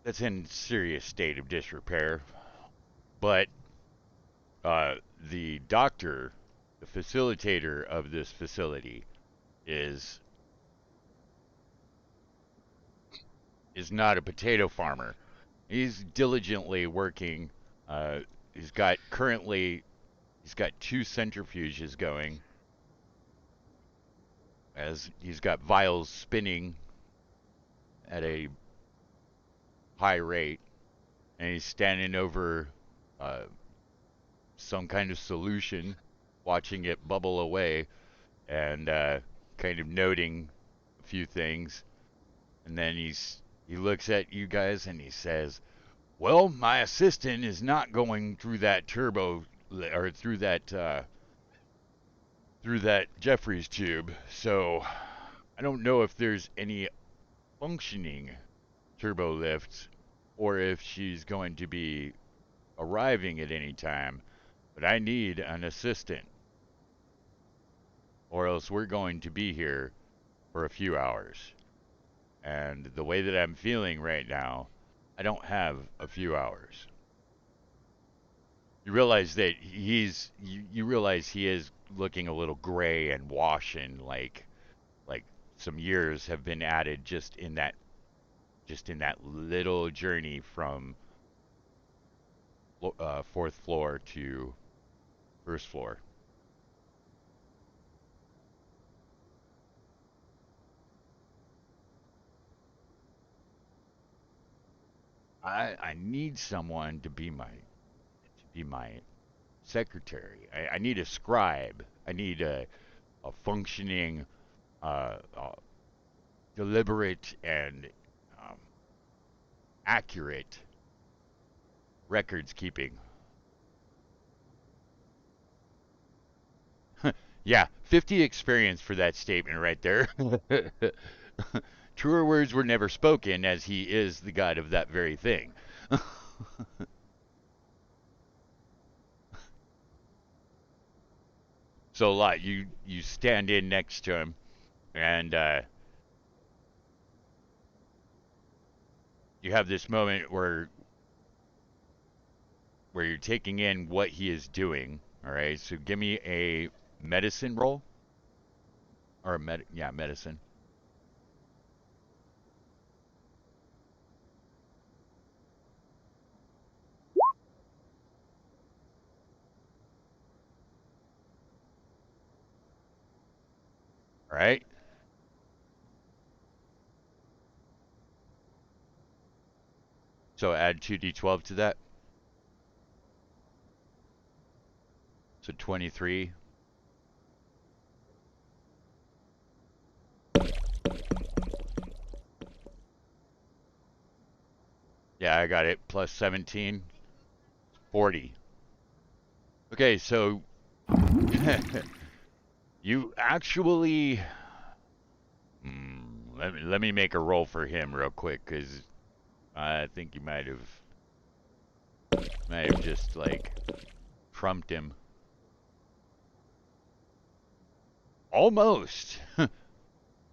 that's in serious state of disrepair. But the doctor, the facilitator of this facility, is is not a potato farmer. He's diligently working. Uh, he's got currently he's got two centrifuges going as he's got vials spinning at a high rate, and he's standing over uh, some kind of solution, watching it bubble away, and kind of noting a few things. And then he looks at you guys and he says, "Well, my assistant is not going through that turbo or through that Jeffries tube, so I don't know if there's any functioning turbo lifts or if she's going to be arriving at any time. But I need an assistant, or else we're going to be here for a few hours. And the way that I'm feeling right now, I don't have a few hours." You realize that you realize he is looking a little gray and washen, like some years have been added just in that just in that little journey from fourth floor to first floor. I need someone to be my secretary. I need a scribe. I need a functioning, deliberate, and um, accurate records keeping. Yeah, 50 experience for that statement right there. Truer words were never spoken, as he is the god of that very thing. So, a lot. You stand in next to him, and you have this moment where you're taking in what he is doing. All right. So, give me a medicine roll, or yeah, medicine. All right. So add 2d12 to that. So 23. Yeah, I got it. Plus 17, 40. Okay, so you actually. Let me make a roll for him real quick, because I think you might have just like trumped him. Almost.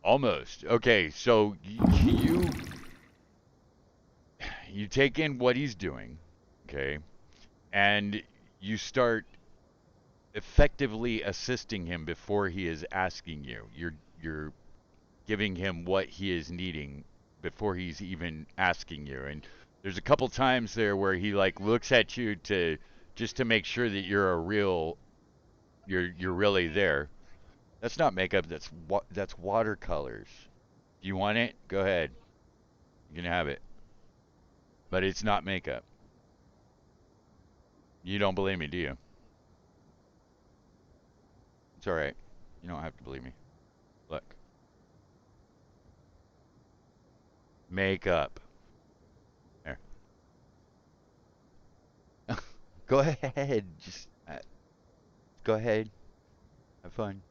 Almost. Okay, so you take in what he's doing, okay, and you start effectively assisting him before he is asking you. You're giving him what he is needing before he's even asking you. And there's a couple times there where he like looks at you to just to make sure that you're really there. That's not makeup. That's watercolors. Do you want it? Go ahead. You can have it. But it's not makeup. You don't believe me, do you? It's all right. You don't have to believe me. Look, makeup. There. Go ahead. Just go ahead. Have fun.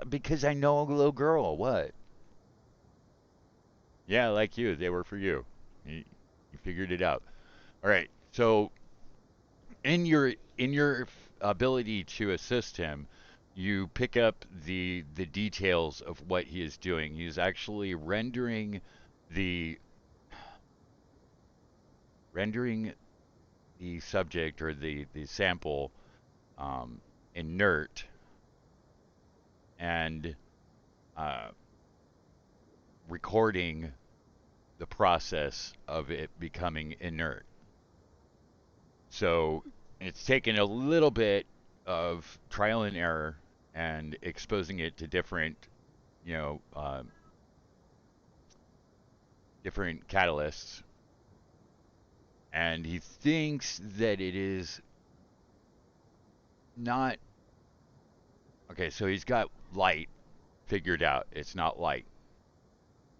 Because I know a little girl. What? Yeah, like you. They were for you. You figured it out. All right. So in your ability to assist him, you pick up the details of what he is doing. He's actually the rendering the subject, or the sample, um, inert, and uh, recording the process of it becoming inert. So it's taken a little bit of trial and error and exposing it to you know, um, different catalysts, and he thinks that it is not okay. So he's got light figured out. It's not light,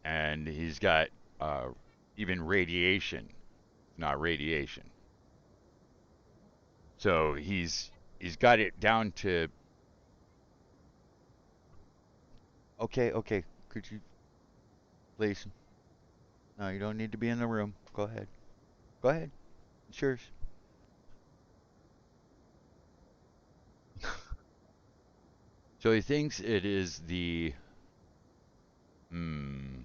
and he's got uh, even radiation. It's not radiation. So he's got it down to okay. Okay, could you please? No, you don't need to be in the room. Go ahead. Go ahead. It's yours. So he thinks it is Hmm.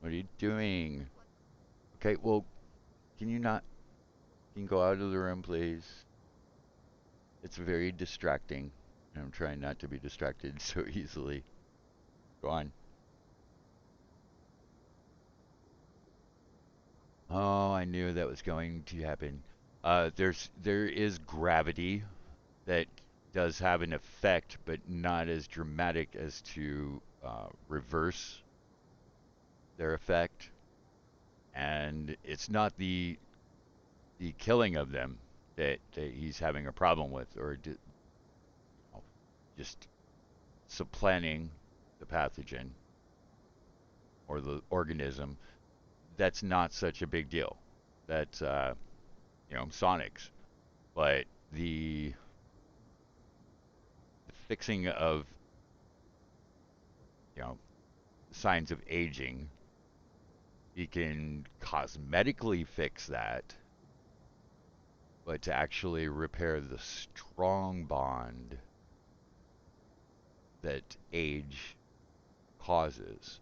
What are you doing? Okay, well, can you not? Can you go out of the room, please? It's very distracting, and I'm trying not to be distracted so easily. Go on. Oh, I knew that was going to happen. There is gravity that does have an effect, but not as dramatic as to reverse their effect. And it's not the killing of them that he's having a problem with, or just supplanting the pathogen or the organism. That's not such a big deal. That's Sonics, but the fixing of you know signs of aging, he can cosmetically fix that, but to actually repair the strong bond that age causes,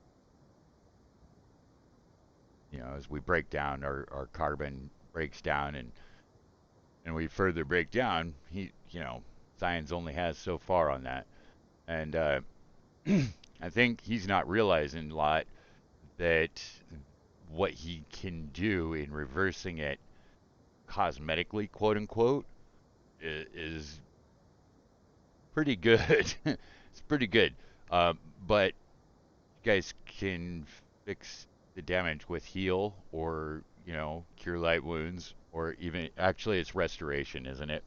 as we break down, our carbon breaks down, and we further break down, science only has so far on that. And I think he's not realizing a lot that what he can do in reversing it cosmetically, quote unquote, is pretty good. It's pretty good. But you guys can fix the damage with heal, or cure light wounds, or even actually it's restoration, isn't it?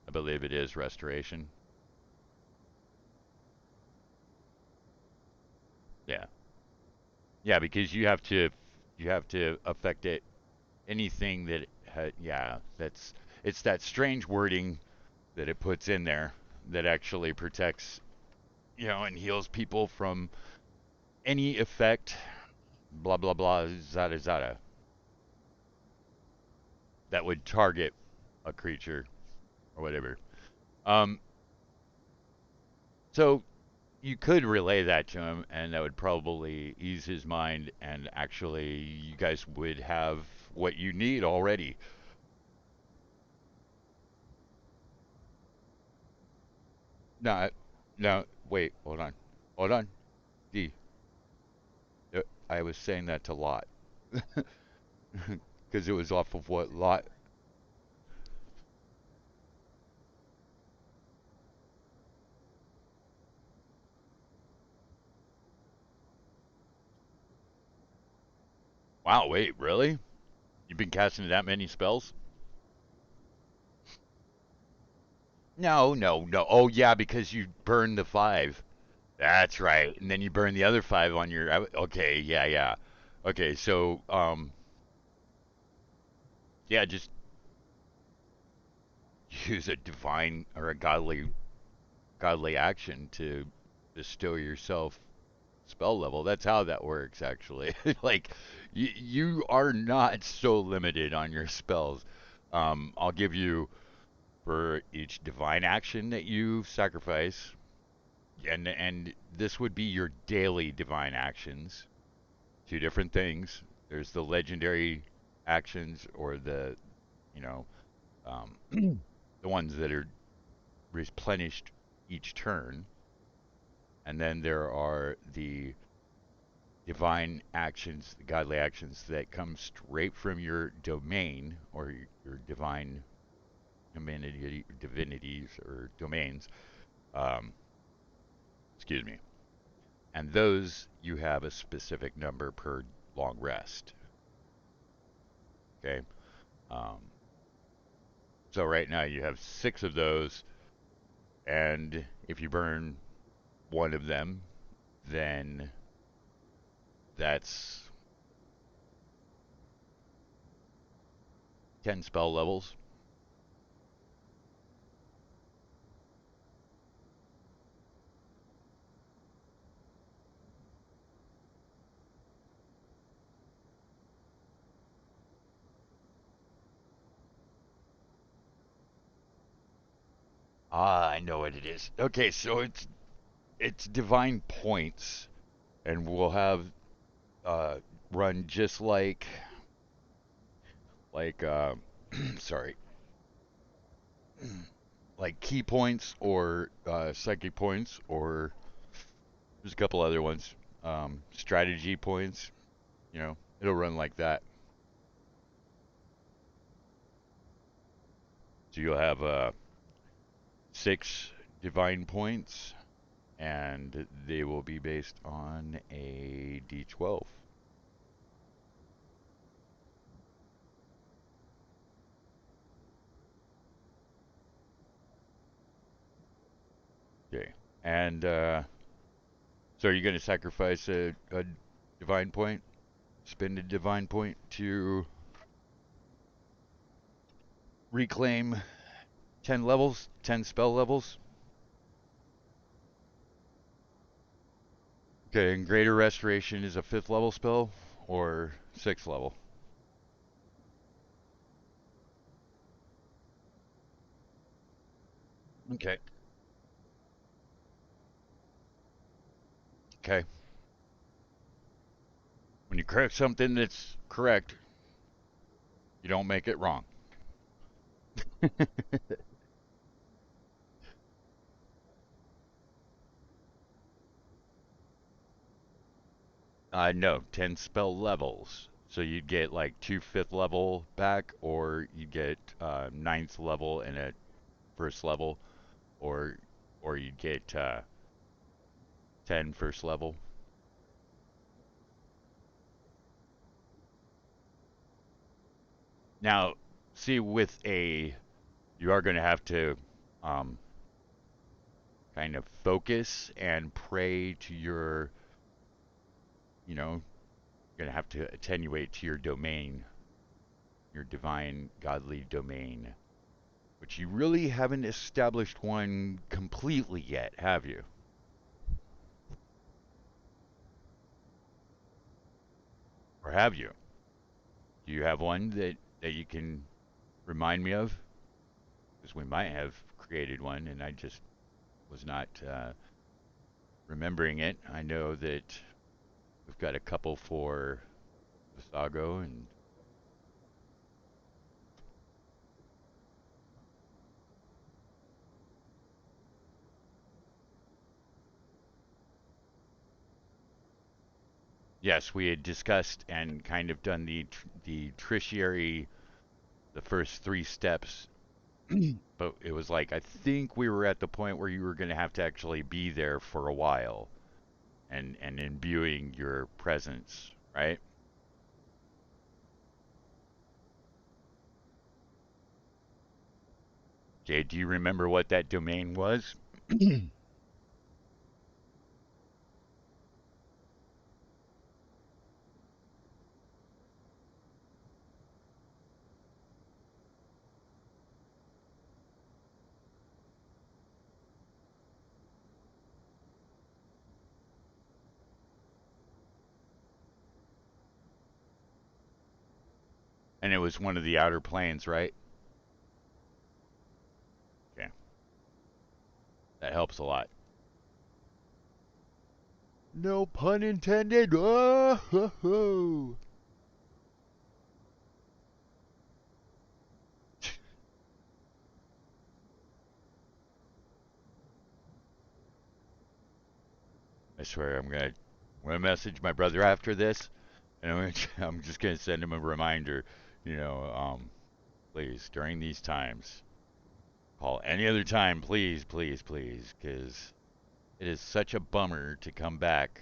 I believe it is restoration. Yeah. Yeah, because you have to affect it, anything that yeah, it's that strange wording that it puts in there that actually protects, and heals people from any effect, blah blah blah, zada zada, that would target a creature or whatever. Um, so you could relay that to him, and that would probably ease his mind, and actually, you guys would have what you need already. No, no, wait, hold on, D. I was saying that to Lot because it was off of what Lot. Wow, wait, really? You've been casting that many spells? No, no, no. Oh, yeah, because you burned the five. That's right. And then you burn the other five on your. Okay, yeah, yeah. Okay, so yeah, just use a divine or a godly action to bestow yourself spell level. That's how that works, actually. Like, you are not so limited on your spells. I'll give you, for each divine action that you sacrifice, and this would be your daily divine actions. Two different things. There's the legendary actions, or you know um, the ones that are replenished each turn, and then there are the divine actions, the godly actions that come straight from your domain, or your divine divinities or domains. Um, excuse me. And those, you have a specific number per long rest. Okay. Um, so right now you have six of those, and if you burn one of them, then that's 10 spell levels. Ah, I know what it is. Okay, so it's divine points, and we'll have uh, run just like sorry, like key points, or psychic points, or there's a couple other ones. Strategy points, you know. It'll run like that. So you'll have 6 divine points, and they will be based on a D12. Okay. And so are you going to sacrifice a divine point? Spend a divine point to reclaim 10 levels, 10 spell levels? Okay, and Greater Restoration is a 5th level spell or 6th level? Okay. Okay. When you correct something that's correct, you don't make it wrong. No, 10 spell levels. So you'd get like 2 5th level back, or you get 9th level and a 1st level, or you'd get 10 first level. Now, see, with you are going to have to um, kind of focus and pray to you're going to have to attenuate to your domain, your divine godly domain, which you really haven't established one completely yet, have you? Or have you? Do you have one that you can remind me of? Because we might have created one and I just was not remembering it. I know that we've got a couple for Visago, and yes, we had discussed and kind of done the tertiary, the first 3 steps, but it was like I think we were at the point where you were going to have to actually be there for a while and imbuing your presence, right? Okay, do you remember what that domain was? And it was one of the outer planes, right? Okay, that helps a lot. No pun intended. Oh, ho, ho. I swear I'm gonna message my brother after this, and I'm just gonna send him a reminder. Please during these times, call any other time, please, please, please, because it is such a bummer to come back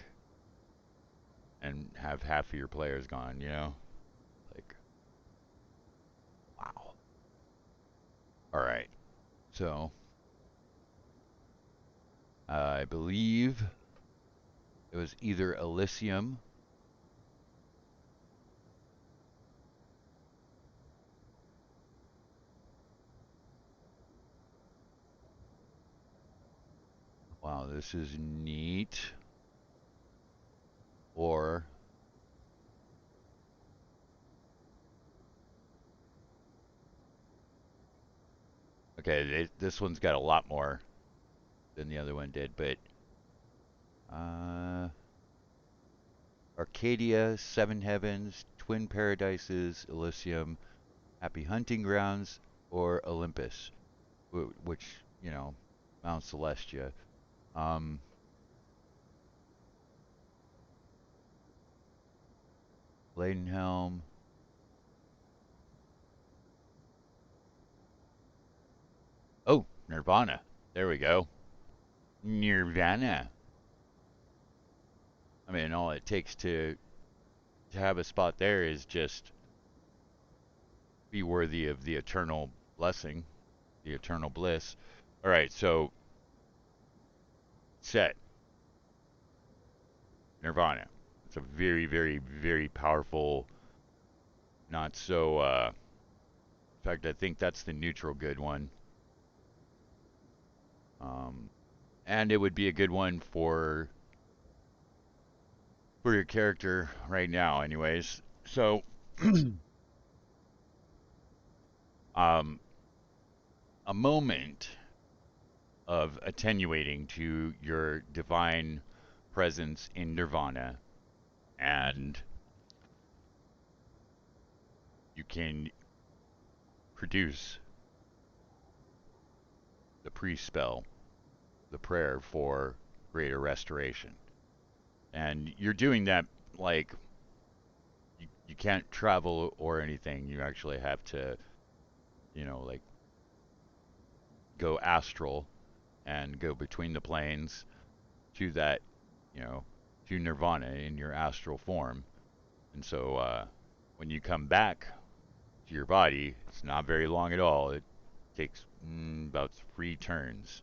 and have half of your players gone. Like, wow. All right, so I believe it was either Elysium. Wow, this is neat. Or okay, this one's got a lot more than the other one did, but uh, Arcadia, Seven Heavens, Twin Paradises, Elysium, Happy Hunting Grounds, or Olympus, which, Mount Celestia. Um, Bladenhelm. Oh, Nirvana. There we go. Nirvana. I mean, all it takes to have a spot there is just be worthy of the eternal blessing, the eternal bliss. All right, so set Nirvana. It's a very, very, very powerful. Not so. In fact, I think that's the neutral good one. Um, and it would be a good one for your character right now, anyways. So, um, a moment of attenuating to your divine presence in Nirvana, and you can produce the pre spell, the prayer for greater restoration. And you're doing that like you can't travel or anything. You actually have to, like go astral and go between the planes to that, you know, to nirvana in your astral form. And so when you come back to your body, it's not very long at all. It takes about 3 turns.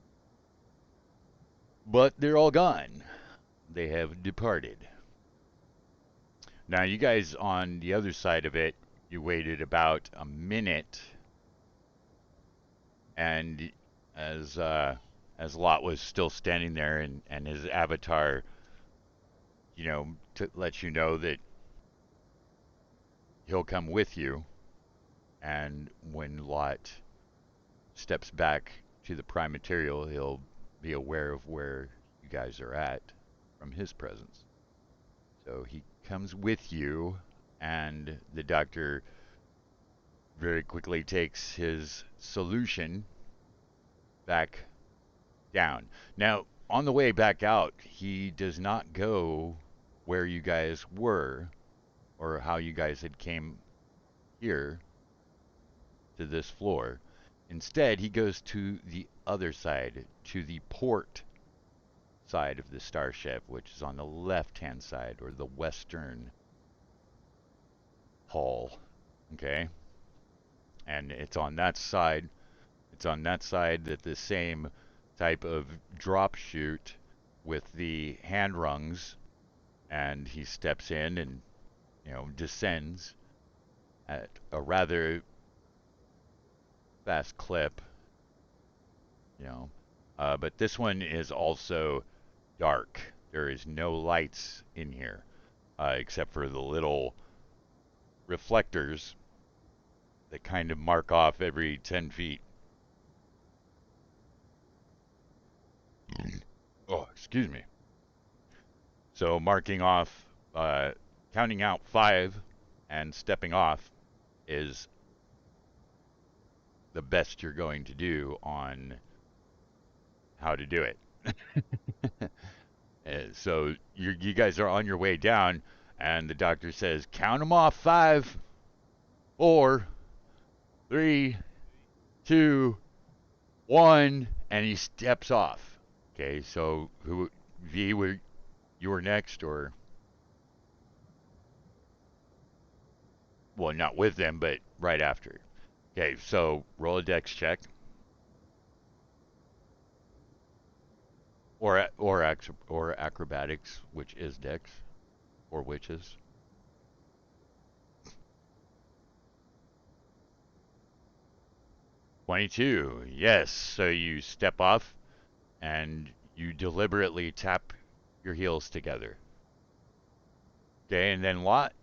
But they're all gone. They have departed. Now, you guys on the other side of it, you waited about a minute, and as as Lot was still standing there, and his avatar, to let you know that he'll come with you, and when Lot steps back to the prime material, he'll be aware of where you guys are at from his presence. So he comes with you, and the doctor very quickly takes his solution back down. Now, on the way back out, he does not go where you guys were or how you guys had came here to this floor. Instead, he goes to the other side, to the port side of the starship, which is on the left-hand side or the western hull. Okay? And it's on that side that the same type of drop chute with the hand rungs, and he steps in and descends at a rather fast clip. you know but this one is also dark. There is no lights in here, except for the little reflectors that kind of mark off every 10 feet. Oh, excuse me. So marking off, counting out 5 and stepping off is the best you're going to do on how to do it. So you guys are on your way down, and the doctor says, "Count them off: 5, 4, 3, 2, 1," and he steps off. Okay, so who V were you were next, or well, not with them, but right after. Okay, so roll a dex check, or acrobatics, which is dex, or witches. 22. Yes. So you step off and you deliberately tap your heels together. Okay, and then lot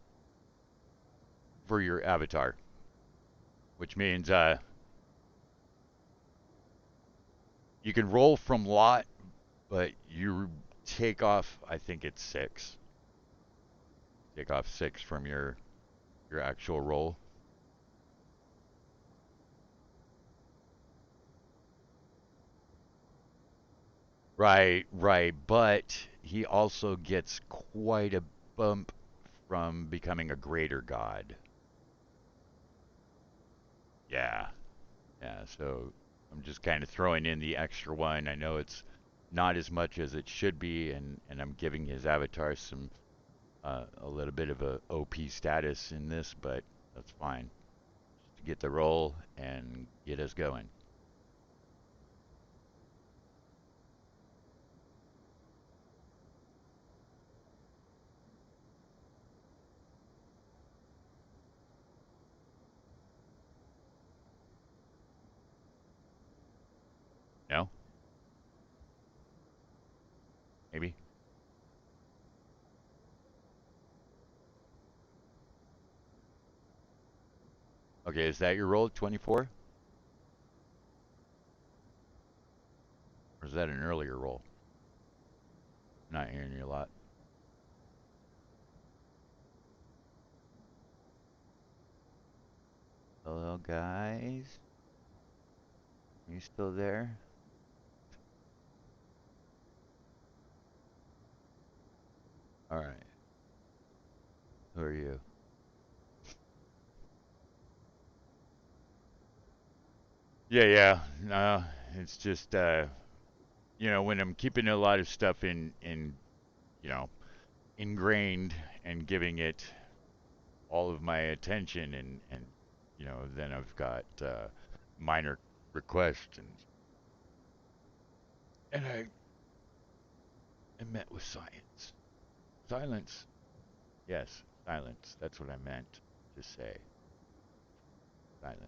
for your avatar, which means you can roll from lot, but you take off. I think it's 6. Take off 6 from your actual roll. Right, right. But he also gets quite a bump from becoming a greater god. Yeah, yeah. So I'm just kind of throwing in the extra one. I know it's not as much as it should be, and I'm giving his avatar some a little bit of a OP status in this, but that's fine. Just to get the roll and get us going. No? Maybe? Okay, is that your roll, 24? Or is that an earlier roll? I'm not hearing you a lot. Hello, guys. Are you still there? All right. Who are you? Yeah, yeah. No, it's just when I'm keeping a lot of stuff in you know, ingrained and giving it all of my attention and then I've got minor requests and I met with science. Silence. Yes, silence. That's what I meant to say. Silence.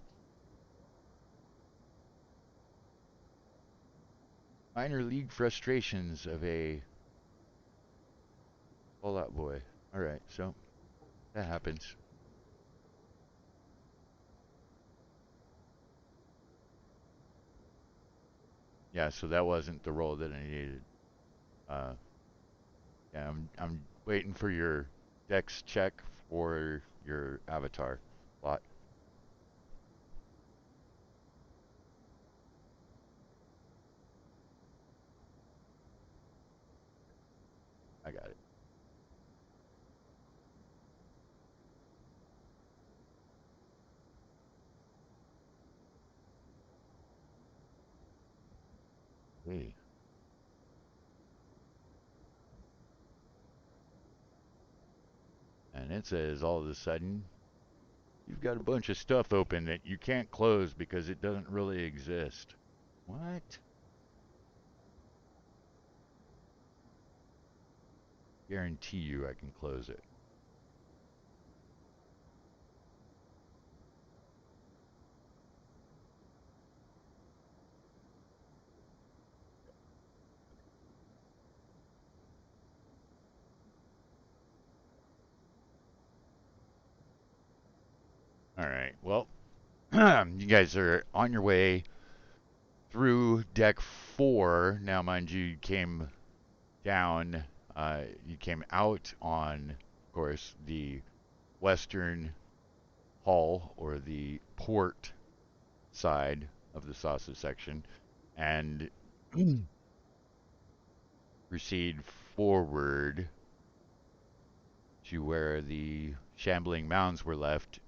Minor league frustrations of a Fallout boy. All right, so that happens. Yeah, so that wasn't the role that I needed. Uh, yeah, I'm waiting for your dex check for your avatar lot. I got it. Hey, and it says all of a sudden you've got a bunch of stuff open that you can't close because it doesn't really exist. What? Guarantee you I can close it. All right. Well, you guys are on your way through deck 4. Now, mind you, you came down, you came out on, of course, the western hull or the port side of the sausage section and proceed forward to where the shambling mounds were left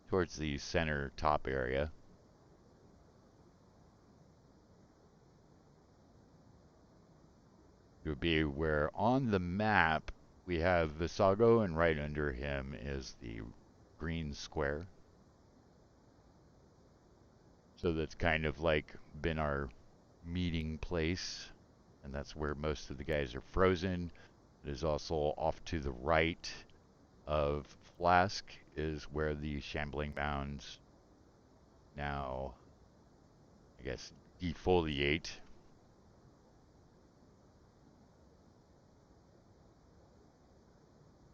towards the center top area. It would be where on the map we have Visago, and right under him is the green square. So that's kind of like been our meeting place, and that's where most of the guys are frozen. It is also off to the right of Flask is where the shambling mounds now, I guess, defoliate.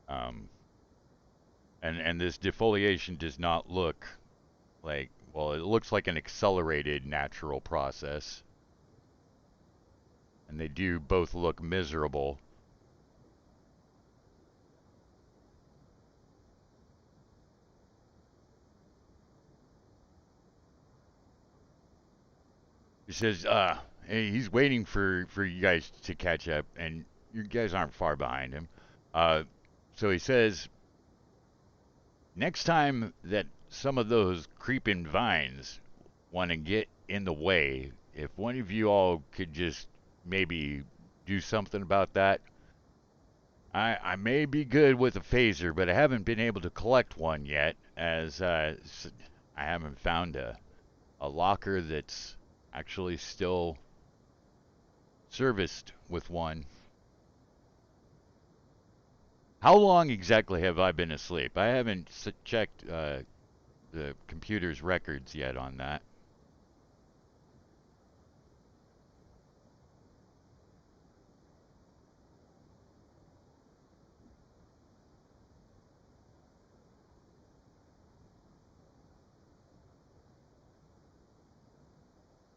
Um, and this defoliation does not look like, well, it looks like an accelerated natural process, and they do both look miserable. He says, hey, he's waiting for you guys to catch up, and you guys aren't far behind him. Uh, So he says, next time that some of those creeping vines want to get in the way, if one of you all could just maybe do something about that. I may be good with a phaser, but I haven't been able to collect one yet, as I haven't found a locker that's actually still serviced with one. How long exactly have I been asleep? I haven't checked the computer's records yet on that.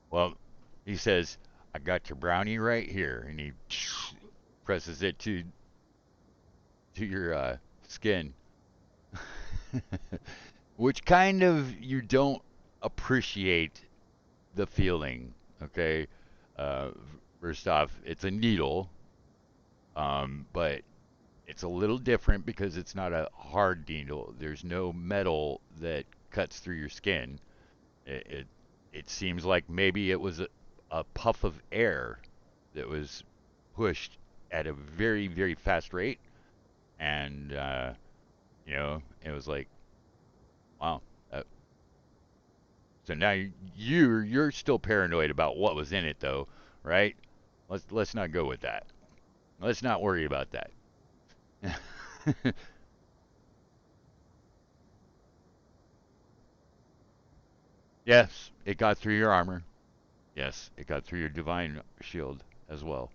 Well, he says, I got your brownie right here. And he presses it to your skin, which kind of you don't appreciate the feeling. Okay. Uh, First off, it's a needle, but it's a little different because it's not a hard needle. There's no metal that cuts through your skin. It it seems like maybe it was a puff of air that was pushed at a very fast rate, and it was like, wow. Uh, so now you're still paranoid about what was in it, though, right? Let's not go with that. Let's not worry about that. Yes, it got through your armor. Yes, it got through your divine shield as well.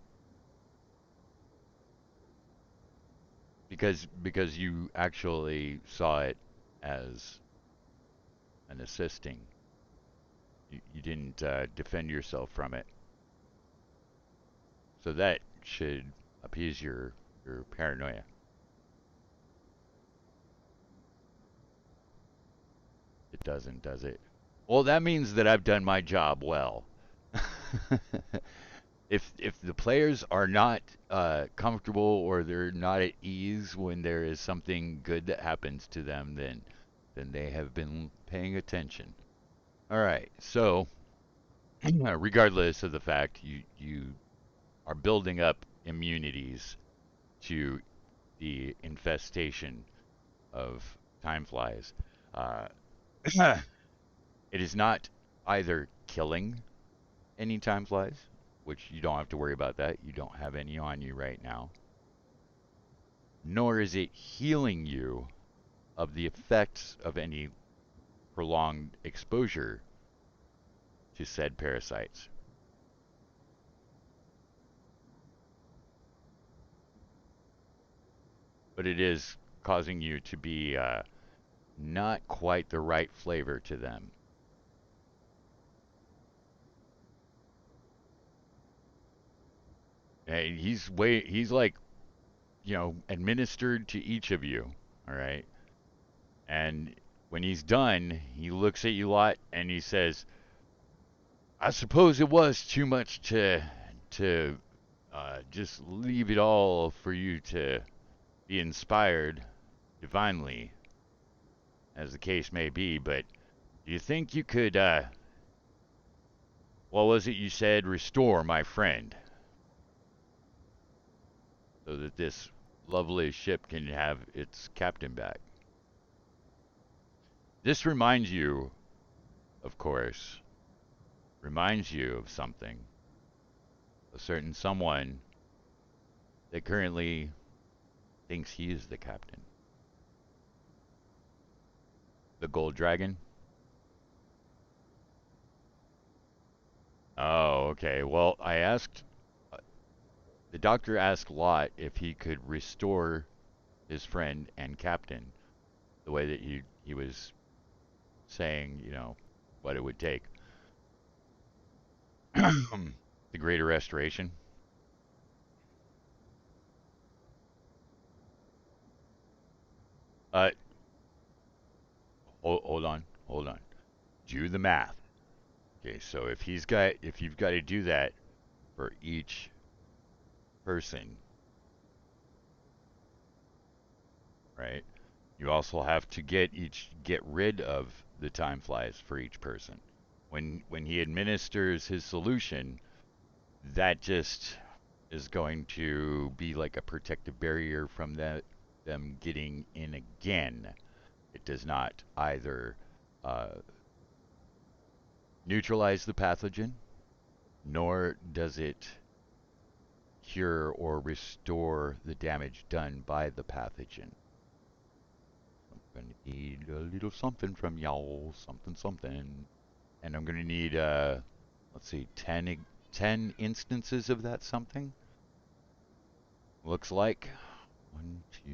Because you actually saw it as an assisting. You didn't defend yourself from it. So that should appease your paranoia. It doesn't, does it? Well, that means that I've done my job well. If the players are not comfortable or they're not at ease when there is something good that happens to them, then they have been paying attention. All right. So, regardless of the fact you are building up immunities to the infestation of time flies, uh, it is not either killing any time flies, which you don't have to worry about that. You don't have any on you right now. Nor is it healing you of the effects of any prolonged exposure to said parasites. But it is causing you to be not quite the right flavor to them. And he's like, administered to each of you. All right. And when he's done, he looks at you lot and he says, I suppose it was too much to just leave it all for you to be inspired divinely, as the case may be. But do you think you could, what was it you said, restore my friend so that this lovely ship can have its captain back? This reminds you, of course, reminds you of something. A certain someone that currently thinks he is the captain. The gold dragon? Oh, okay. Well, uh, the doctor asked Lot if he could restore his friend and captain the way that he was saying, what it would take. The greater restoration. Uh, hold on. Do the math. Okay, so if you've got to do that for each person, right? You also have to get rid of the time flies for each person. When he administers his solution, that just is going to be like a protective barrier from them getting in again. It does not either uh, neutralize the pathogen, nor does it cure or restore the damage done by the pathogen. I'm going to need a little something from y'all, something, something. And I'm going to need, let's see, 10 instances of that something. Looks like 1, 2,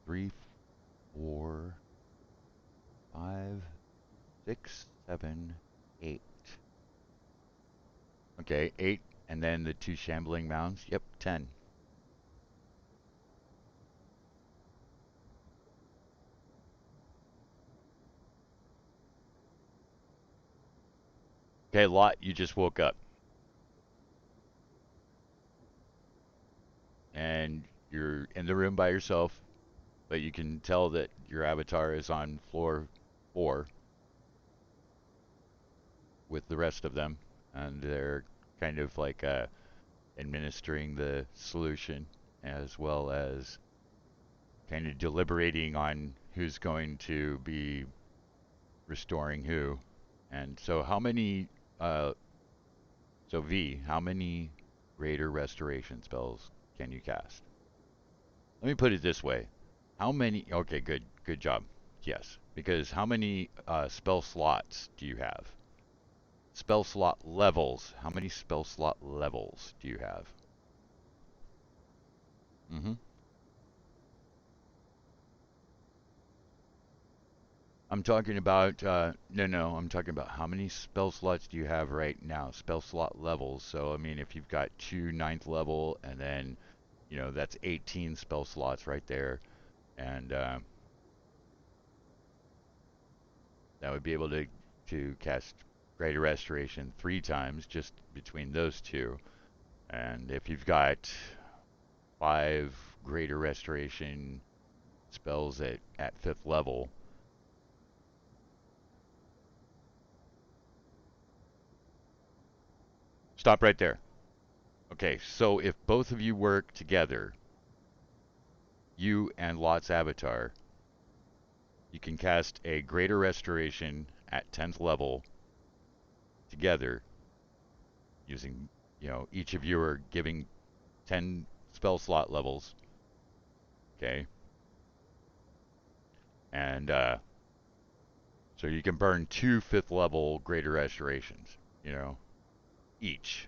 3, 4, 5, 6, 7, 8. Okay, 8, and then the 2 shambling mounds. Yep, 10. Okay, Lot, you just woke up, and you're in the room by yourself, but you can tell that your avatar is on floor 4 with the rest of them, and they're kind of like administering the solution as well as kind of deliberating on who's going to be restoring who. And so, how many? Uh, so V, how many greater restoration spells can you cast? Let me put it this way: how many? Okay, good job. Yes, because how many spell slots do you have? Spell slot levels. How many spell slot levels do you have? Mm-hmm. I'm talking about no, I'm talking about how many spell slots do you have right now? Spell slot levels. So I mean, if you've got 2 ninth level, and then that's 18 spell slots right there, and that would be able to cast Greater Restoration 3 times just between those two. And if you've got 5 Greater Restoration spells at 5th level, stop right there. Okay, so if both of you work together, you and Lot's avatar, you can cast a Greater Restoration at 10th level together using, each of you are giving 10 spell slot levels, okay? And so you can burn 2 5th level Greater Restorations, each.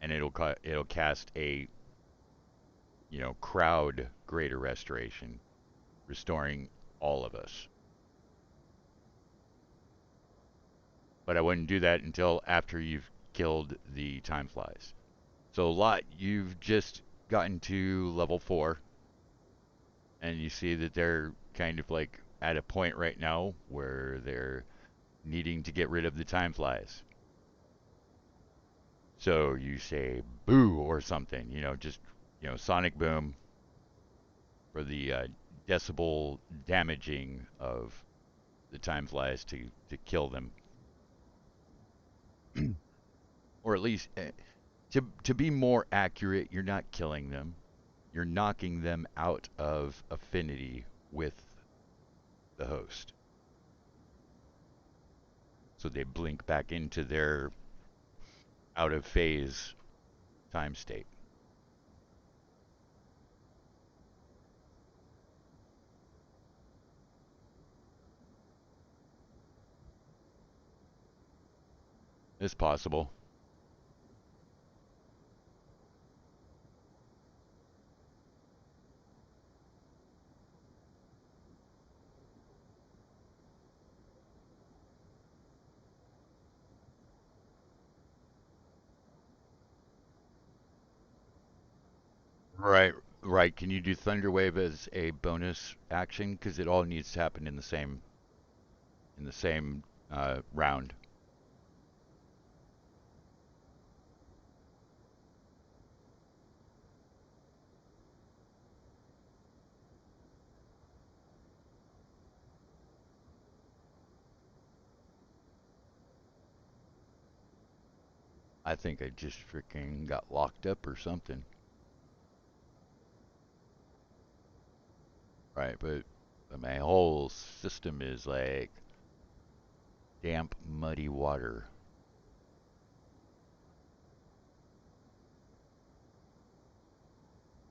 And it'll cast a, crowd Greater Restoration, restoring all of us. But I wouldn't do that until after you've killed the time flies. So Lot, you've just gotten to level 4, and you see that they're kind of like at a point right now where they're needing to get rid of the time flies. So you say boo or something, just sonic boom for the decibel damaging of the time flies to kill them, or at least to be more accurate, you're not killing them. You're knocking them out of affinity with the host. So they blink back into their out of phase time state. It's possible. Right, right. Can you do Thunder Wave as a bonus action? Because it all needs to happen in the same round. I think I just freaking got locked up or something. Right, but my whole system is like damp, muddy water.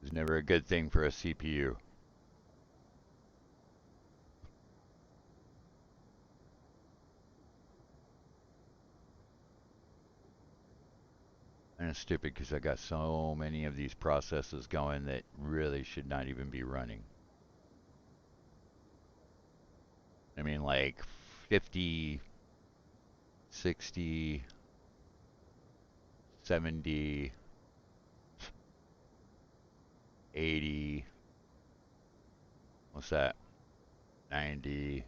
It's never a good thing for a CPU. And it's stupid because I got so many of these processes going that really should not even be running. I mean, like 50, 60, 70, 80, what's that? 90.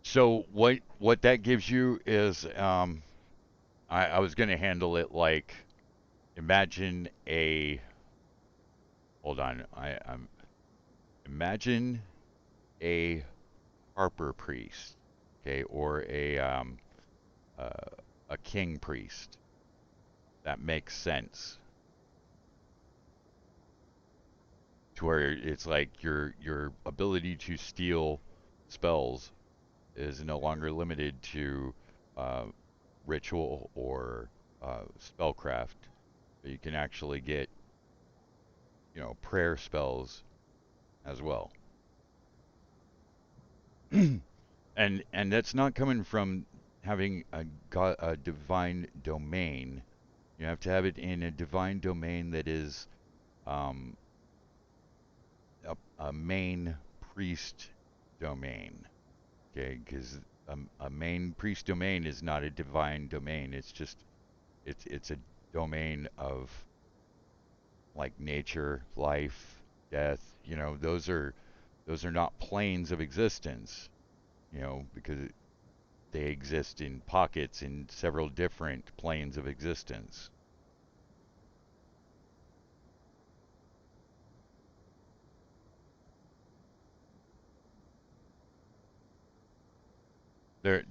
So what that gives you is I was gonna handle it like imagine a hold on I'm imagine a harper priest, okay, or uh, a king priest. That makes sense. To where it's like your ability to steal spells is no longer limited to uh, ritual or spellcraft. You can actually get prayer spells as well, and that's not coming from having a divine domain. You have to have it in a divine domain that is um, a main priest domain. Okay, because a main priest domain is not a divine domain. It's just it's a domain of like nature, life, death. Those are not planes of existence. Because they exist in pockets in several different planes of existence.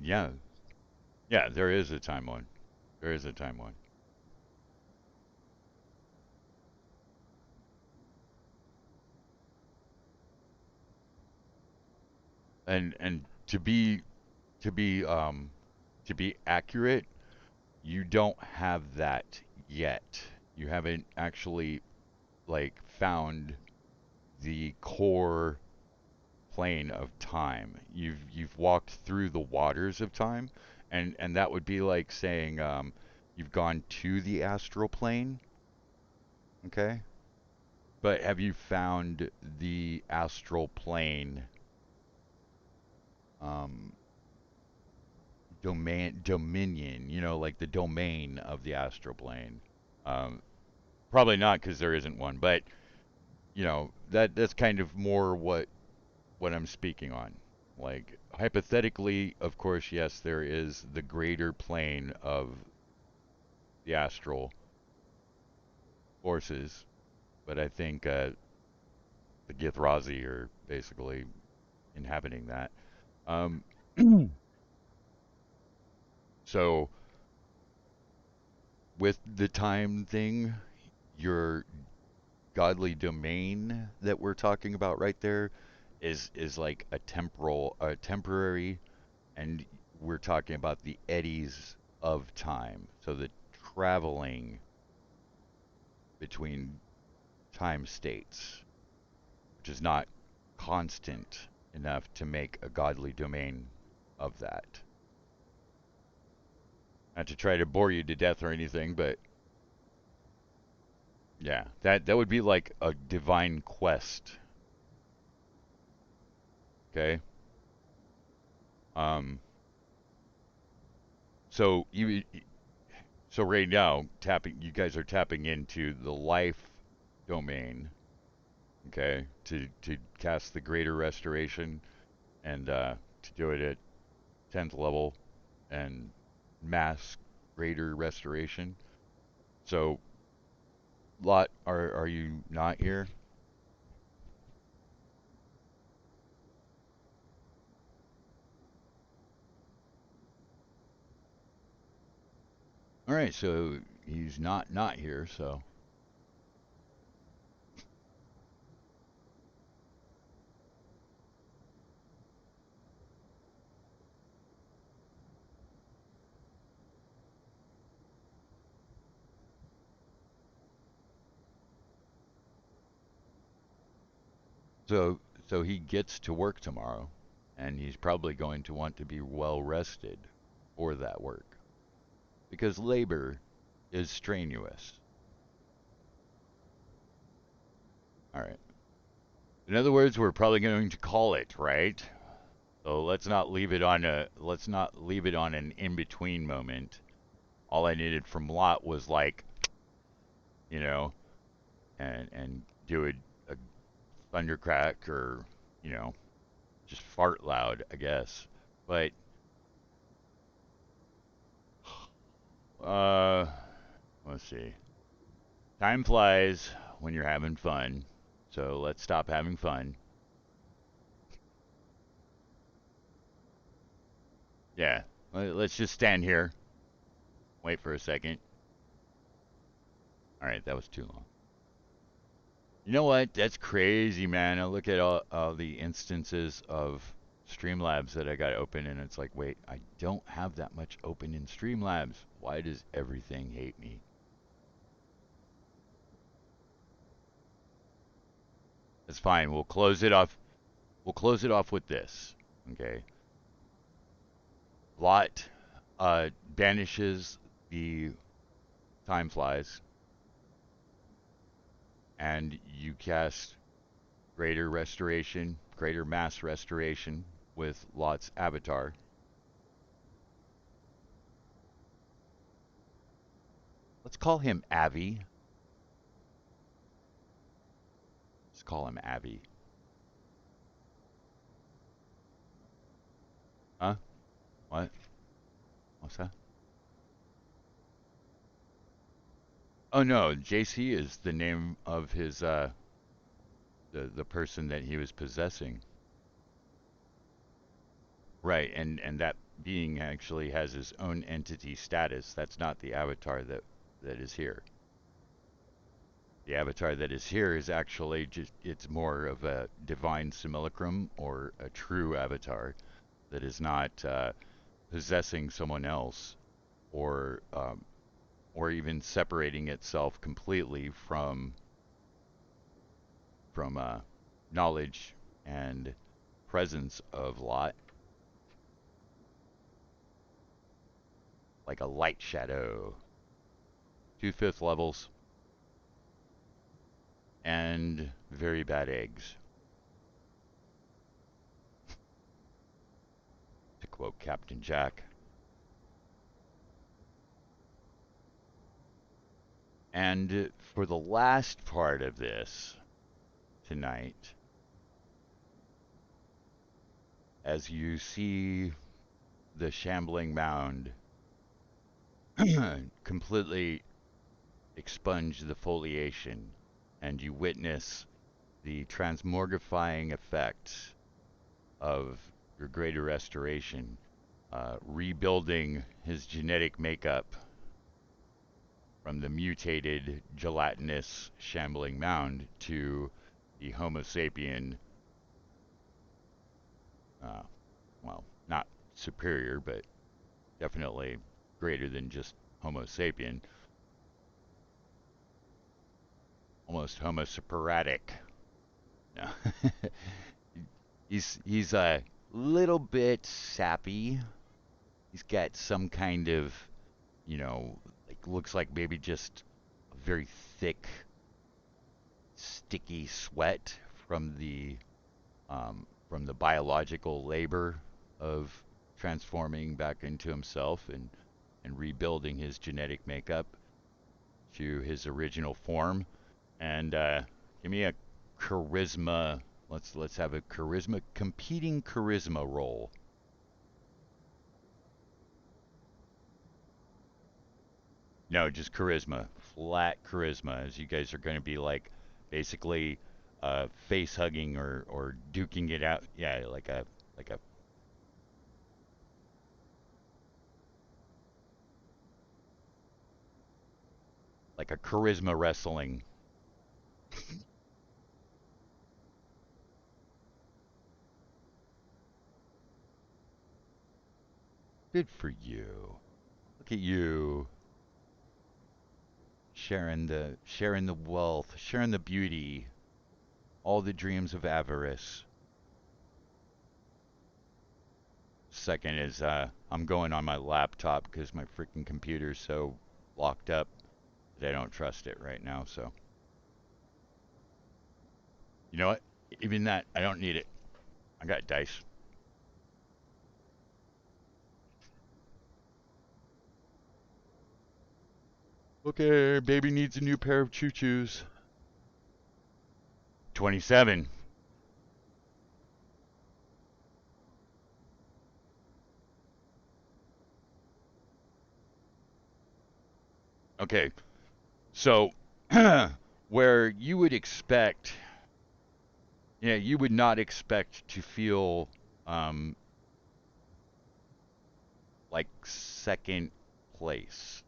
Yeah, yeah, there is a time one. There is a time one. And to be to be accurate, you don't have that yet. You haven't actually like found the core plane of time. You've walked through the waters of time, and that would be like saying you've gone to the astral plane, okay? But have you found the astral plane um, dominion? Like the domain of the astral plane. Um, Probably not because there isn't one, but that's kind of more what I'm speaking on. Like hypothetically, of course, yes, there is the greater plane of the astral forces, but I think the Githrazi are basically inhabiting that. Um, so with the time thing, your godly domain that we're talking about right there is like a temporary, and we're talking about the eddies of time. So the traveling between time states, which is not constant enough to make a godly domain of that. Not to try to bore you to death or anything, but yeah, that would be like a divine quest. Okay. Um. So right now you guys are tapping into the life domain. Okay. To cast the greater restoration and to do it at 10th level and mass greater restoration. So Lot, are you not here? All right, so he's not here, so so he gets to work tomorrow, and he's probably going to want to be well rested for that work because labor is strenuous. All right. In other words, we're probably going to call it, right? So let's not leave it on an in between moment. All I needed from Lot was like, you know, and do a thundercrack or, you know, just fart loud, I guess. But uh let's see. Time flies when you're having fun. So let's stop having fun. Yeah. Let's just stand here. Wait for a second. All right, that was too long. You know what? That's crazy, man. I look at all the instances of Streamlabs that I got open, and it's like, wait, I don't have that much open in Streamlabs. Why does everything hate me? That's fine. We'll close it off. We'll close it off with this. Okay. Lot banishes the time flies, and you cast greater restoration, greater mass restoration with Lot's avatar. Let's call him Avi. Let's call him Avi. Huh? What? What's that? Oh no, JC is the name of his the person that he was possessing. Right, and that being actually has his own entity status. That's not the avatar that is here. The avatar that is here is actually just it's more of a divine simulacrum or a true avatar that is not possessing someone else or or even separating itself completely from knowledge and presence of Lot, like a light shadow. Two fifth levels and very bad eggs, to quote Captain Jack. And for the last part of this tonight, as you see the shambling mound completely expunge the foliation, and you witness the transmogrifying effect of your greater restoration, rebuilding his genetic makeup from the mutated gelatinous shambling mound to the Homo sapien, uh, well, not superior, but definitely greater than just Homo sapien, almost Homo saparatic. No. he's a little bit sappy. He's got some kind of, you know, like looks like maybe just a very thick, sticky sweat from the biological labor of transforming back into himself and rebuilding his genetic makeup to his original form. And give me a charisma. Let's have a charisma competing charisma roll. No, just charisma, flat charisma, as you guys are going to be like basically face hugging or duking it out. Yeah, like a like a charisma wrestling. Good for you. Look at you sharing the wealth, sharing the beauty, all the dreams of avarice. Second is I'm going on my laptop because my freaking computer's so locked up that I don't trust it right now. So you know what? Even that, I don't need it. I got dice. Okay, baby needs a new pair of choo-choos. 27. Okay, so where you would expect, yeah, you would not expect to feel um, like second place,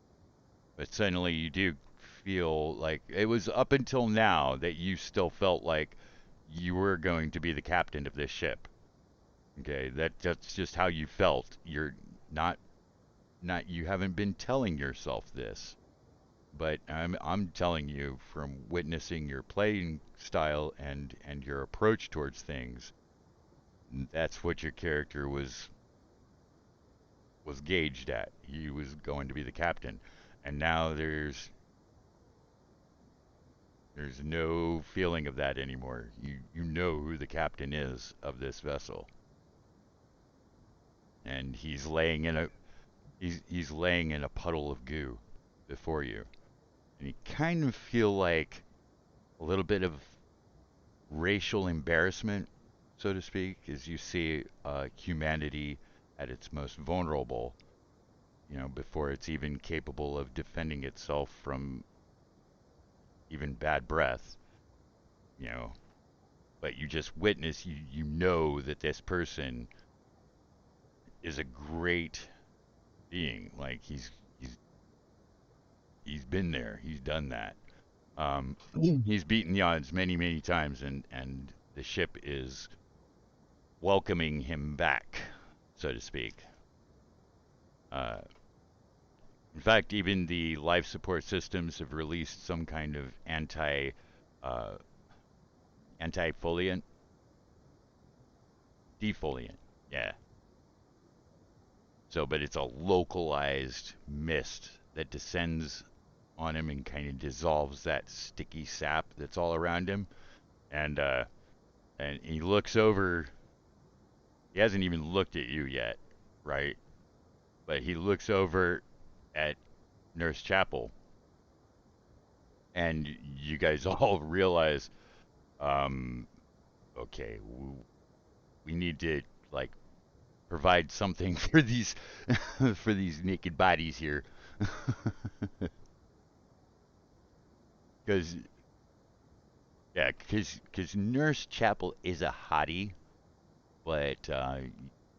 but suddenly you do feel like it was up until now that you still felt like you were going to be the captain of this ship. Okay, that's just how you felt. You're not not you haven't been telling yourself this, but I'm telling you from witnessing your playing style and your approach towards things, that's what your character was gauged at. He was going to be the captain, and now there's no feeling of that anymore. You know who the captain is of this vessel, and he's laying in a puddle of goo before you, and you kind of feel like a little bit of racial embarrassment, so to speak, as you see humanity at its most vulnerable, before it's even capable of defending itself from even bad breath, you know. But you just witness, you know that this person is a great being. Like he's he's been there, he's done that. He's beaten the odds many times, and the ship is welcoming him back, so to speak. Uh, In fact, even the life support systems have released some kind of uh, anti-foliant, defoliant. Yeah. So, but it's a localized mist that descends on him and kind of dissolves that sticky sap that's all around him. And he looks over. He hasn't even looked at you yet, right? But he looks over at Nurse Chapel, and you guys all realize, um, okay, we need to like provide something for these for these naked bodies here, because yeah, because Nurse Chapel is a hottie, but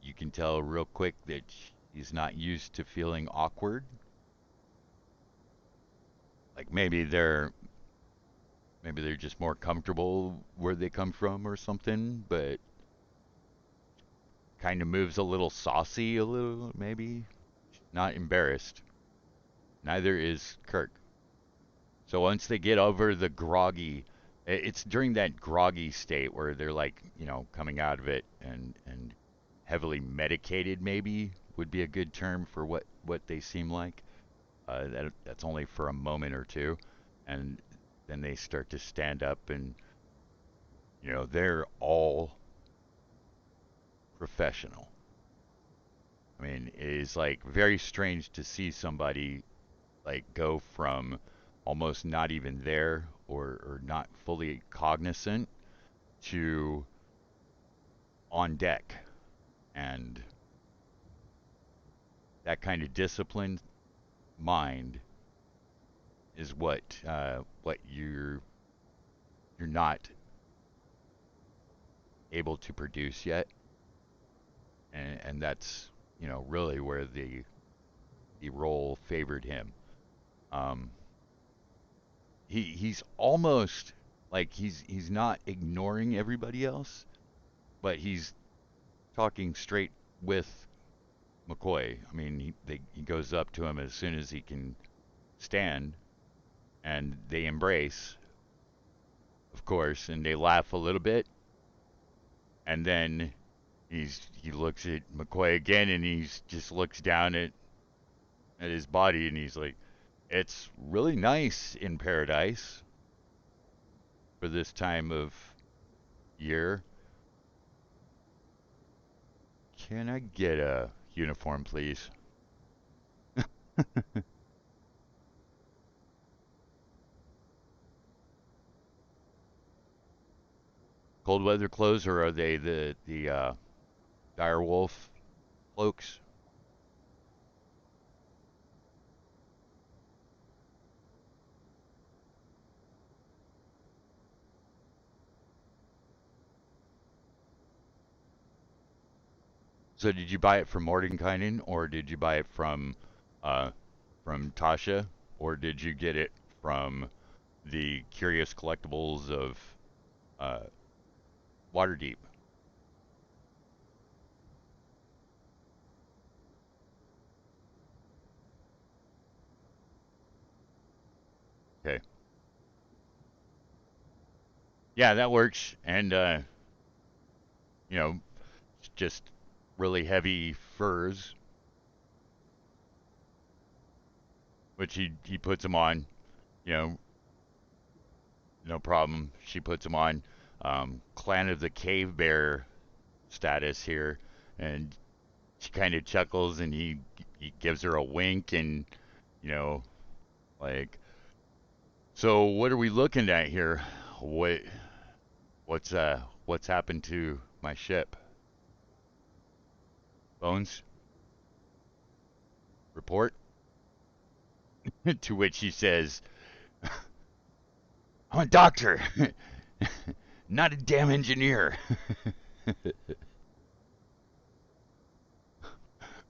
you can tell real quick that she's not used to feeling awkward. Like maybe they're just more comfortable where they come from or something, but kind of moves a little saucy, a little maybe not embarrassed. Neither is Kirk. So once they get over the groggy, it's during that groggy state where they're like, coming out of it and heavily medicated maybe would be a good term for what they seem like. That's only for a moment or two, and then they start to stand up and they're all professional. I mean, it is like very strange to see somebody like go from almost not even there or not fully cognizant to on deck. And that kind of disciplined mind is what you're not able to produce yet, and that's really where the role favored him. Um, he's almost like he's not ignoring everybody else, but he's talking straight with McCoy. I mean, he goes up to him as soon as he can stand, and they embrace, of course, and they laugh a little bit, and then he looks at McCoy again, and he's just looks down at his body, and he's like, "It's really nice in paradise for this time of year. Can I get a uniform, please?" Cold weather clothes, or are they the dire wolf cloaks? So did you buy it from Mordenkainen, or did you buy it uh, from Tasha, or did you get it from the Curious Collectibles of uh, Waterdeep? Okay, yeah, that works. And you know, just really heavy furs, which he puts them on. You know, no problem. She puts them on. Clan of the Cave Bear status here, and she kind of chuckles, and he gives her a wink, and you know, like, so what are we looking at here? What what's happened to my ship? Bones, report. To which he says, "I'm a doctor, not a damn engineer."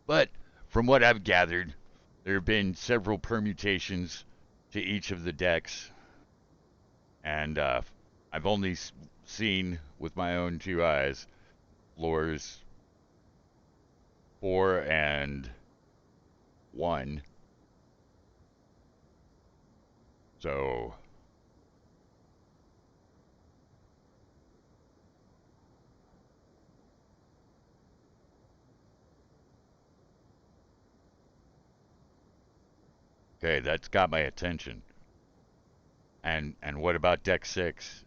But from what I've gathered, there have been several permutations to each of the decks, and I've only seen with my own two eyes floors 4 and 1. So, okay, that's got my attention. And what about deck 6?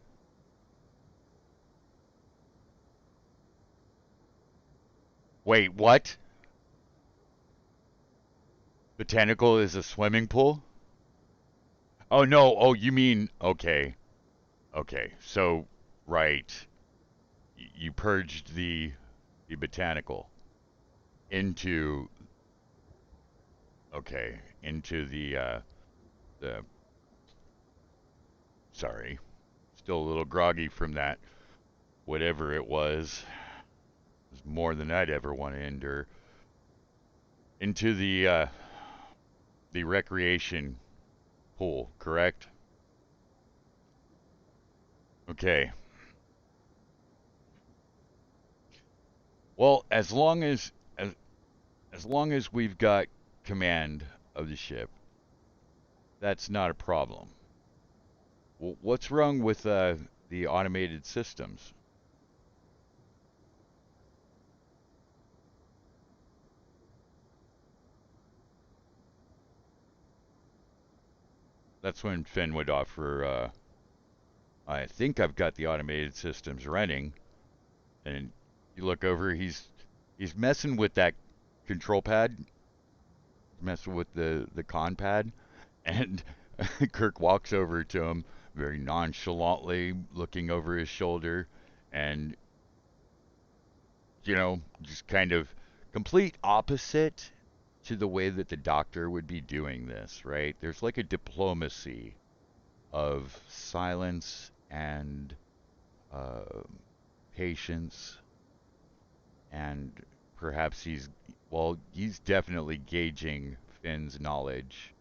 Wait, what? Botanical is a swimming pool? Oh no, oh you mean okay. Okay. So, right. You purged the botanical into okay, into the sorry. Still a little groggy from that whatever it was. It was more than I'd ever want to endure. Into the recreation pool, correct? Okay. Well, as long as we've got command of the ship, that's not a problem. What's wrong with the automated systems? That's when Finn would offer. I think I've got the automated systems running, and you look over. He's messing with that control pad, messing with the con pad, and Kirk walks over to him very nonchalantly, looking over his shoulder, and just kind of complete opposite to the way that the doctor would be doing this, right? There's like a diplomacy of silence and uh, patience, and perhaps he's definitely gauging Finn's knowledge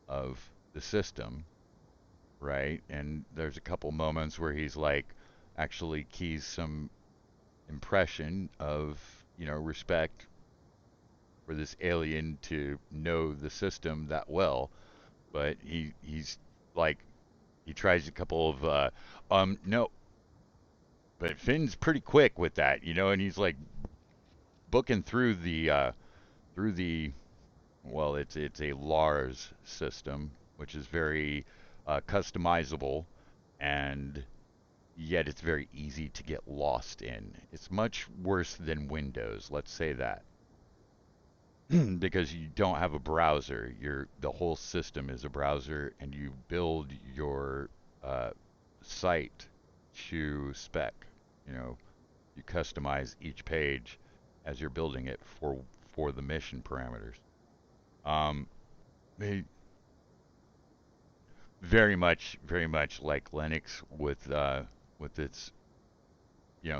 of the system, right? And there's a couple moments where he's like actually keys some impression of, respect for this alien to know the system that well, but he's like he tries a couple of no, but Finn's pretty quick with that, and he's like booking through the well, it's a Lars system, which is very customizable, and yet it's very easy to get lost in. It's much worse than Windows, let's say that. Because you don't have a browser. The whole system is a browser, and you build your uh, site to spec. You know, you customize each page as you're building it for the mission parameters. Um, they very much like Linux with its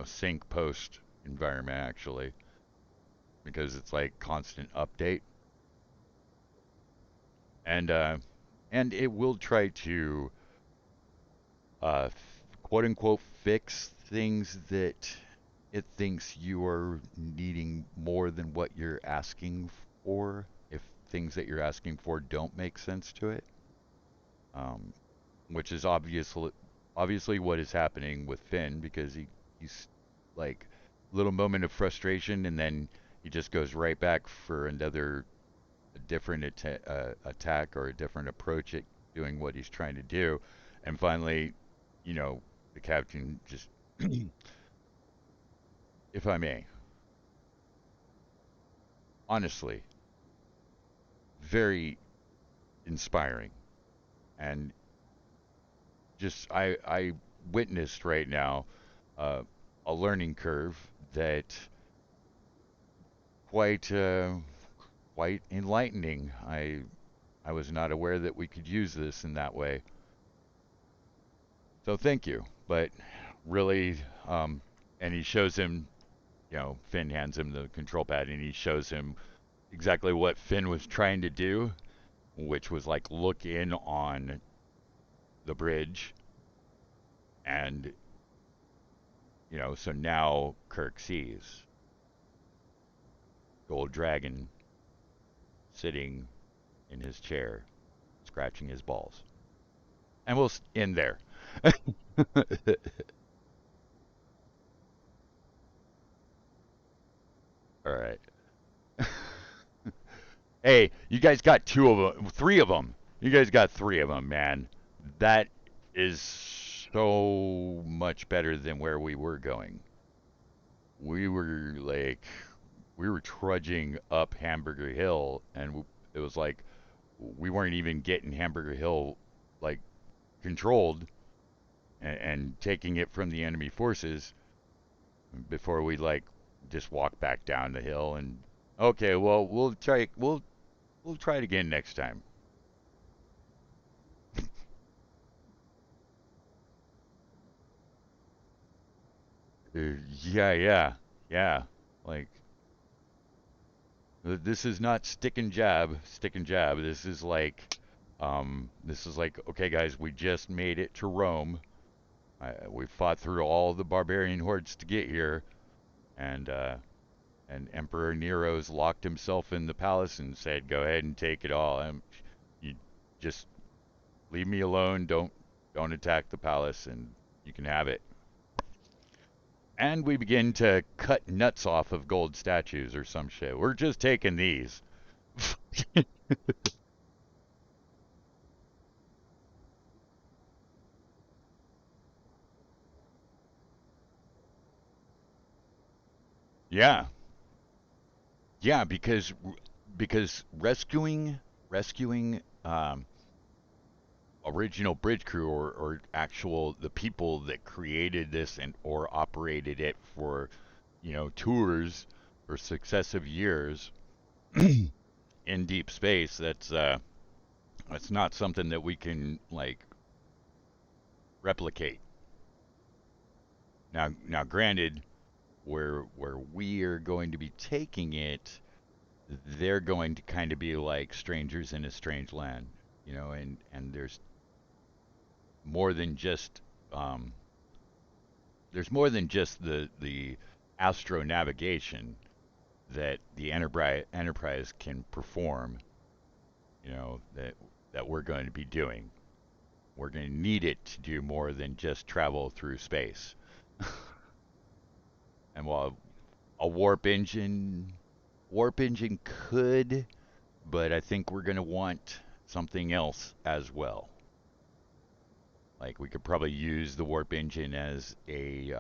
sync post environment actually, because it's like constant update, and uh, and it will try to quote unquote fix things that it thinks you are needing more than what you're asking for. If things that you're asking for don't make sense to it, um, which is obviously what is happening with Finn, because he's like little moment of frustration, and then he just goes right back for another a different attack or a different approach at doing what he's trying to do, and finally, you know, the captain just, if I may, honestly, very inspiring, and just I witnessed right now uh, a learning curve that quite quite enlightening. I was not aware that we could use this in that way. So thank you. But really, and he shows him, Finn hands him the control pad, and he shows him exactly what Finn was trying to do, which was like look in on the bridge, and so now Kirk sees Gold Dragon sitting in his chair, scratching his balls, and we'll end there. All right. Hey, you guys got two of them, three of them. You guys got three of them, man. That is so much better than where we were going. We were like, we were trudging up Hamburger Hill, and it was like we weren't even getting Hamburger Hill like controlled and taking it from the enemy forces before we like just walk back down the hill and okay, well we'll try it again next time. Yeah, yeah, yeah. Like this is not stick and jab. This is like, okay, guys, we just made it to Rome. We fought through all the barbarian hordes to get here, and Emperor Nero's locked himself in the palace and said, "Go ahead and take it all. You just leave me alone. Don't attack the palace, and you can have it." And we begin to cut nuts off of gold statues or some shit. We're just taking these. Yeah, yeah, because rescuing original bridge crew or actual the people that created this and or operated it for tours or successive years in deep space, that's not something that we can like replicate. Now, granted, where we are going to be taking it, they're going to kind of be like strangers in a strange land, and more than just um, there's more than just the astro navigation that the enterprise can perform, that we're going to be doing. We're going to need it to do more than just travel through space. And while a warp engine could, but I think we're going to want something else as well. Like we could probably use the warp engine as a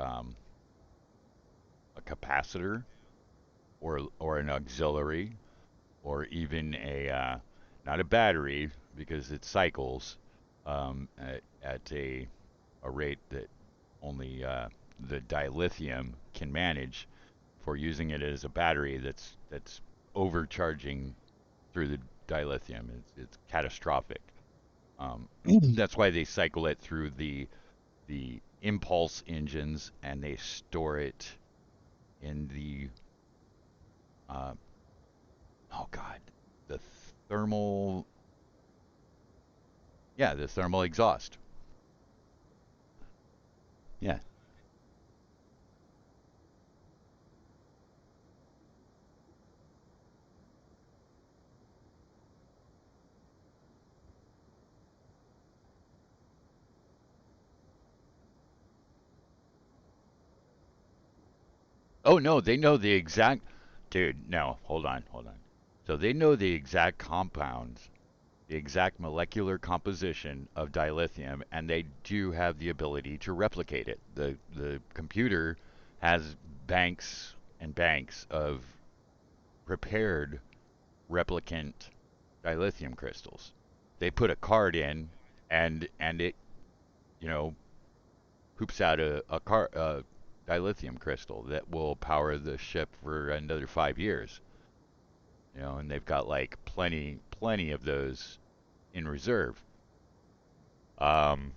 capacitor or an auxiliary or even a not a battery because it cycles at a rate that only the dilithium can manage. For using it as a battery that's overcharging through the dilithium, it's catastrophic. That's why they cycle it through the impulse engines and they store it in the uh, oh god, the thermal, yeah, the thermal exhaust. Yeah. Oh no, they know the exact. Dude, no, hold on. So they know the exact compounds, the exact molecular composition of dilithium, and they do have the ability to replicate it. The computer has banks and banks of prepared replicant dilithium crystals. They put a card in, and it you know poops out a dilithium crystal that will power the ship for another 5 years. And they've got like plenty of those in reserve. Um,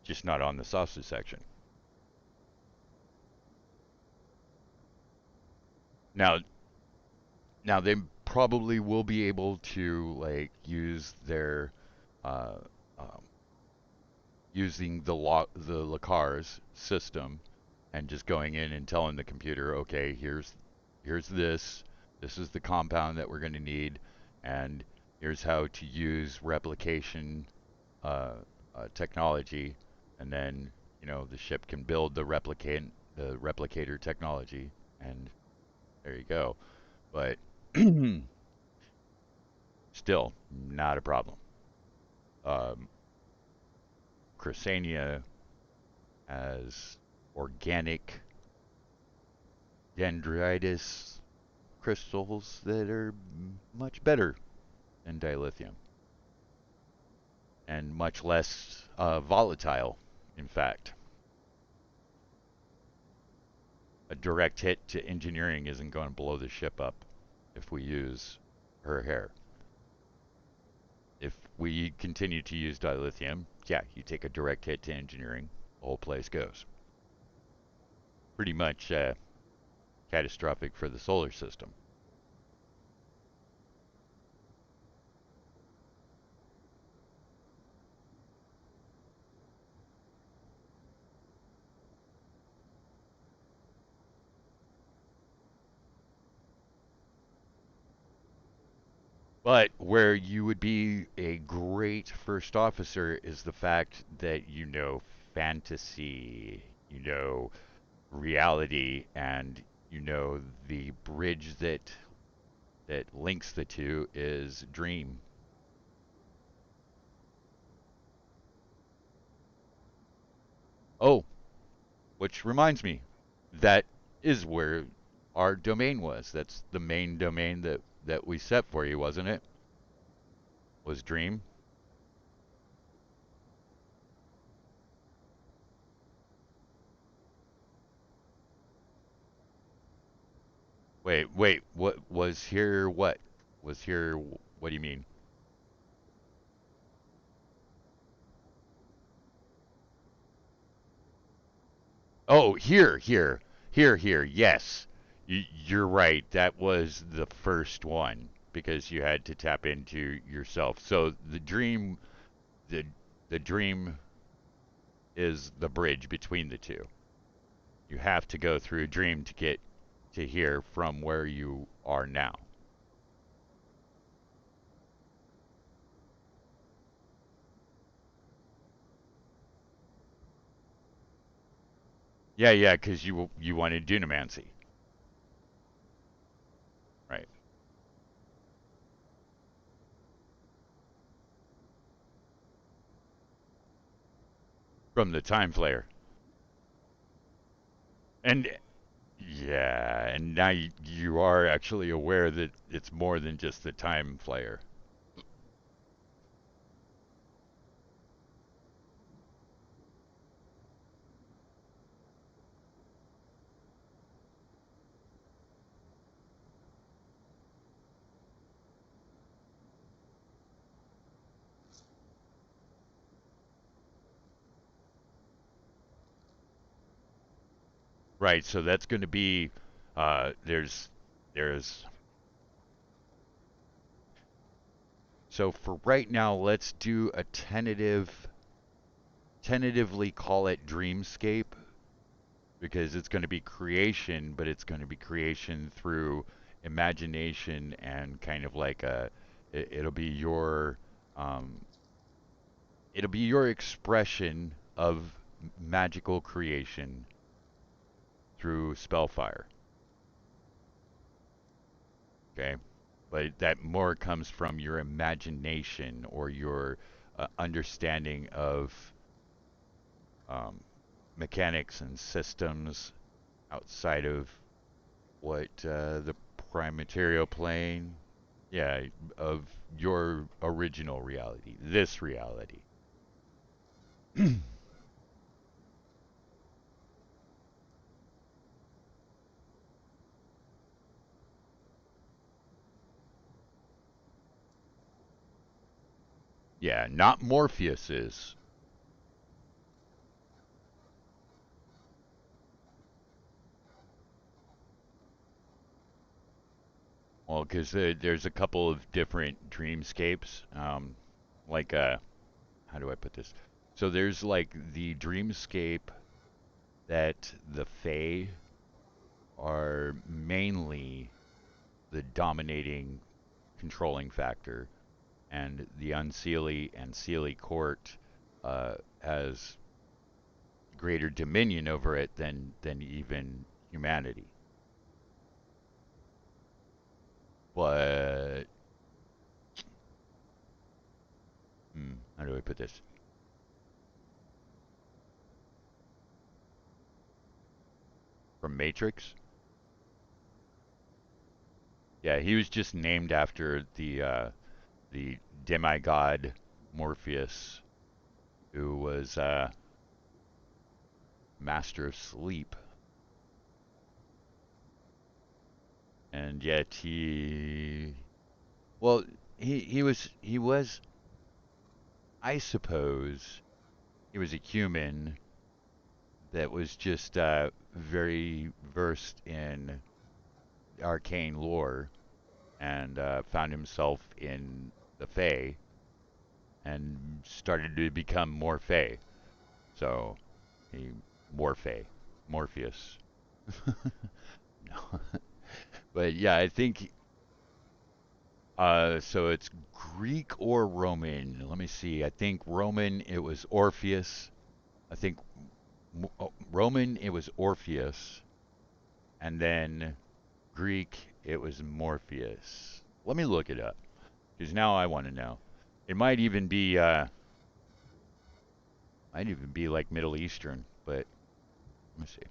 just not on the sausage section. Now, now they probably will be able to like use their uh, um, using the Lacar's system and just going in and telling the computer, okay, here's this. This is the compound that we're going to need, and here's how to use replication uh, technology, and then the ship can build the replicator technology, and there you go. But still, not a problem. Um, Chrysania has organic dendritis crystals that are much better than dilithium and much less volatile. In fact, a direct hit to engineering isn't going to blow the ship up if we use her hair. If we continue to use dilithium, yeah, you take a direct hit to engineering, the whole place goes. Pretty much catastrophic for the solar system. But where you would be a great first officer is the fact that you know fantasy, you know reality, and the bridge that links the two is dream. Oh, which reminds me, that is where our domain was. That's the main domain that we set for you, wasn't it? Was dream. Wait. What was here? What was here? What do you mean? Oh, here. Yes, you're right. That was the first one because you had to tap into yourself. So the the dream is the bridge between the two. You have to go through a dream to get to here from where you are now. Yeah, because you wanted dunamancy, right? From the time flare, and yeah, and now you are actually aware that it's more than just the time flare. Right, so that's going to be there's so for right now, let's do a tentatively call it dreamscape because it's going to be creation, but it's going to be creation through imagination and kind of like it'll be um it'll be your expression of magical creation through spellfire. Okay, but that more comes from your imagination or your understanding of um, mechanics and systems outside of what the prime material plane, yeah, of your original reality, this reality. Yeah, not Morpheus is. Well, because there's a couple of different dreamscapes. Like, how do I put this? So there's like the dreamscape that the Fae are mainly the dominating, controlling factor, and the Unseelie and Seelie court has greater dominion over it than even humanity. But how do I put this? From Matrix? Yeah, he was just named after the demigod Morpheus, who was master of sleep, and yet well, he was I suppose he was a human that was just very versed in arcane lore and found himself in the Fae and started to become more Fae. So he Morphe, Morpheus. No. But yeah, I think so it's Greek or Roman. Let me see. I think Roman it was Orpheus. I think Roman it was Orpheus, and then Greek it was Morpheus. Let me look it up because now I want to know. It might even be like Middle Eastern, but let me see.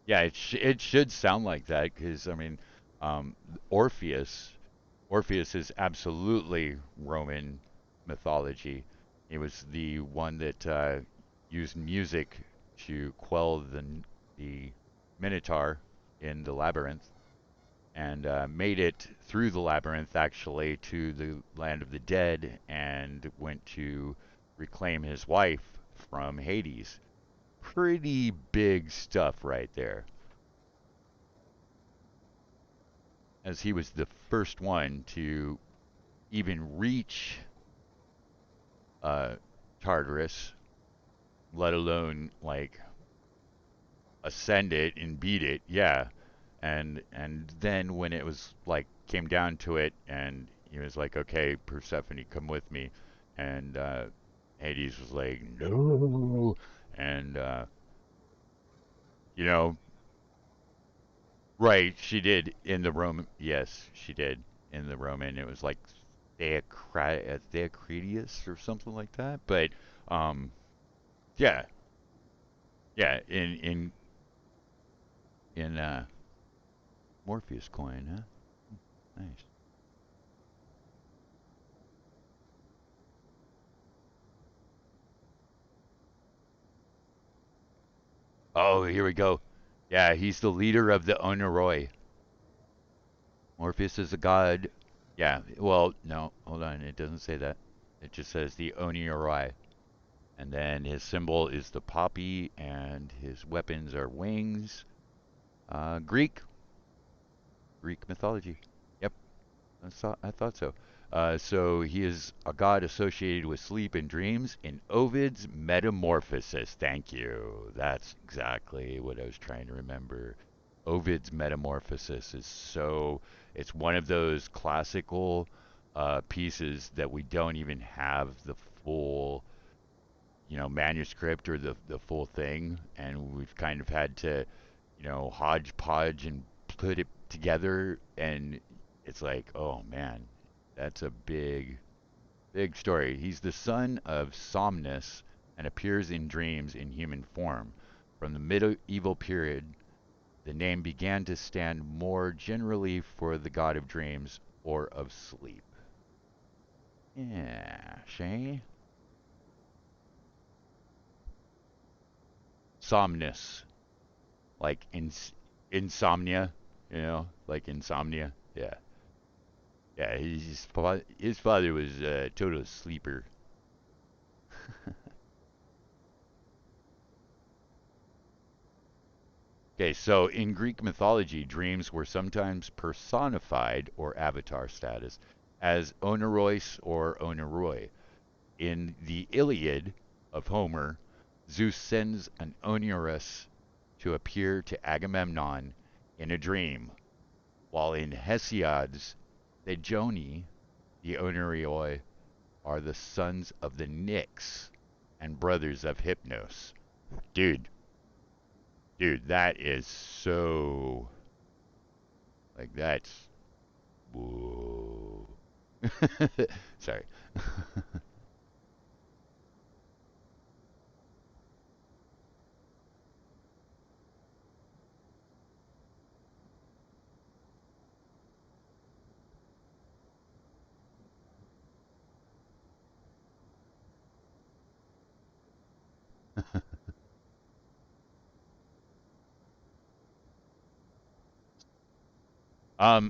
Yeah, it should sound like that because I mean, um, Orpheus Orpheus is absolutely Roman mythology. He was the one that used music to quell the Minotaur in the labyrinth and made it through the labyrinth actually to the land of the dead and went to reclaim his wife from Hades. Pretty big stuff right there, as he was the first one to even reach uh, Tartarus, let alone like ascend it and beat it. Yeah, and then when it was like came down to it, and he was like, "Okay, Persephone, come with me," and Hades was like, "No," and you know, right? She did in the Roman. Yes, she did in the Roman. It was like Theocritus or something like that. But um, yeah, yeah, in Morpheus coin, huh? Nice. Oh, here we go. Yeah, he's the leader of the Onoroi. Morpheus is a god. Yeah, well, no, hold on. It doesn't say that. It just says the Onoroi. And then his symbol is the poppy, and his weapons are wings. Greek, Greek mythology. Yep. I thought so. So he is a god associated with sleep and dreams in Ovid's Metamorphosis. Thank you. That's exactly what I was trying to remember. Ovid's Metamorphosis is so, it's one of those classical pieces that we don't even have the full, manuscript or the full thing. And we've kind of had to, hodgepodge and put it together, and it's like, oh man, that's a big story. He's the son of Somnus and appears in dreams in human form. From the medieval period, the name began to stand more generally for the god of dreams or of sleep. Yeah, Shay? Somnus, like insomnia, like insomnia. Yeah. Yeah, his father was a total sleeper. Okay, so in Greek mythology, dreams were sometimes personified or avatar status as Onerois or Oneroi. In the Iliad of Homer, Zeus sends an Oneirus to appear to Agamemnon in a dream, while in Hesiod's Thejoni, the Oneiroi are the sons of the Nyx and brothers of Hypnos. Dude, dude, that is so like that's whoa. Sorry.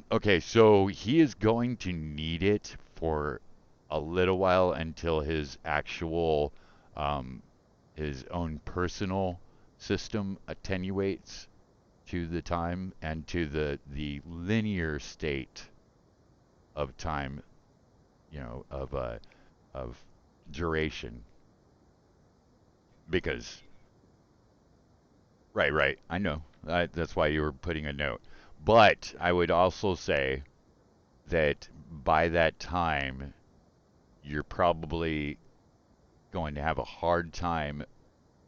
Okay, so he is going to need it for a little while until his actual um his own personal system attenuates to the time and to the linear state of time, of duration, because right, right. I know. That's why you were putting a note. But I would also say that by that time, you're probably going to have a hard time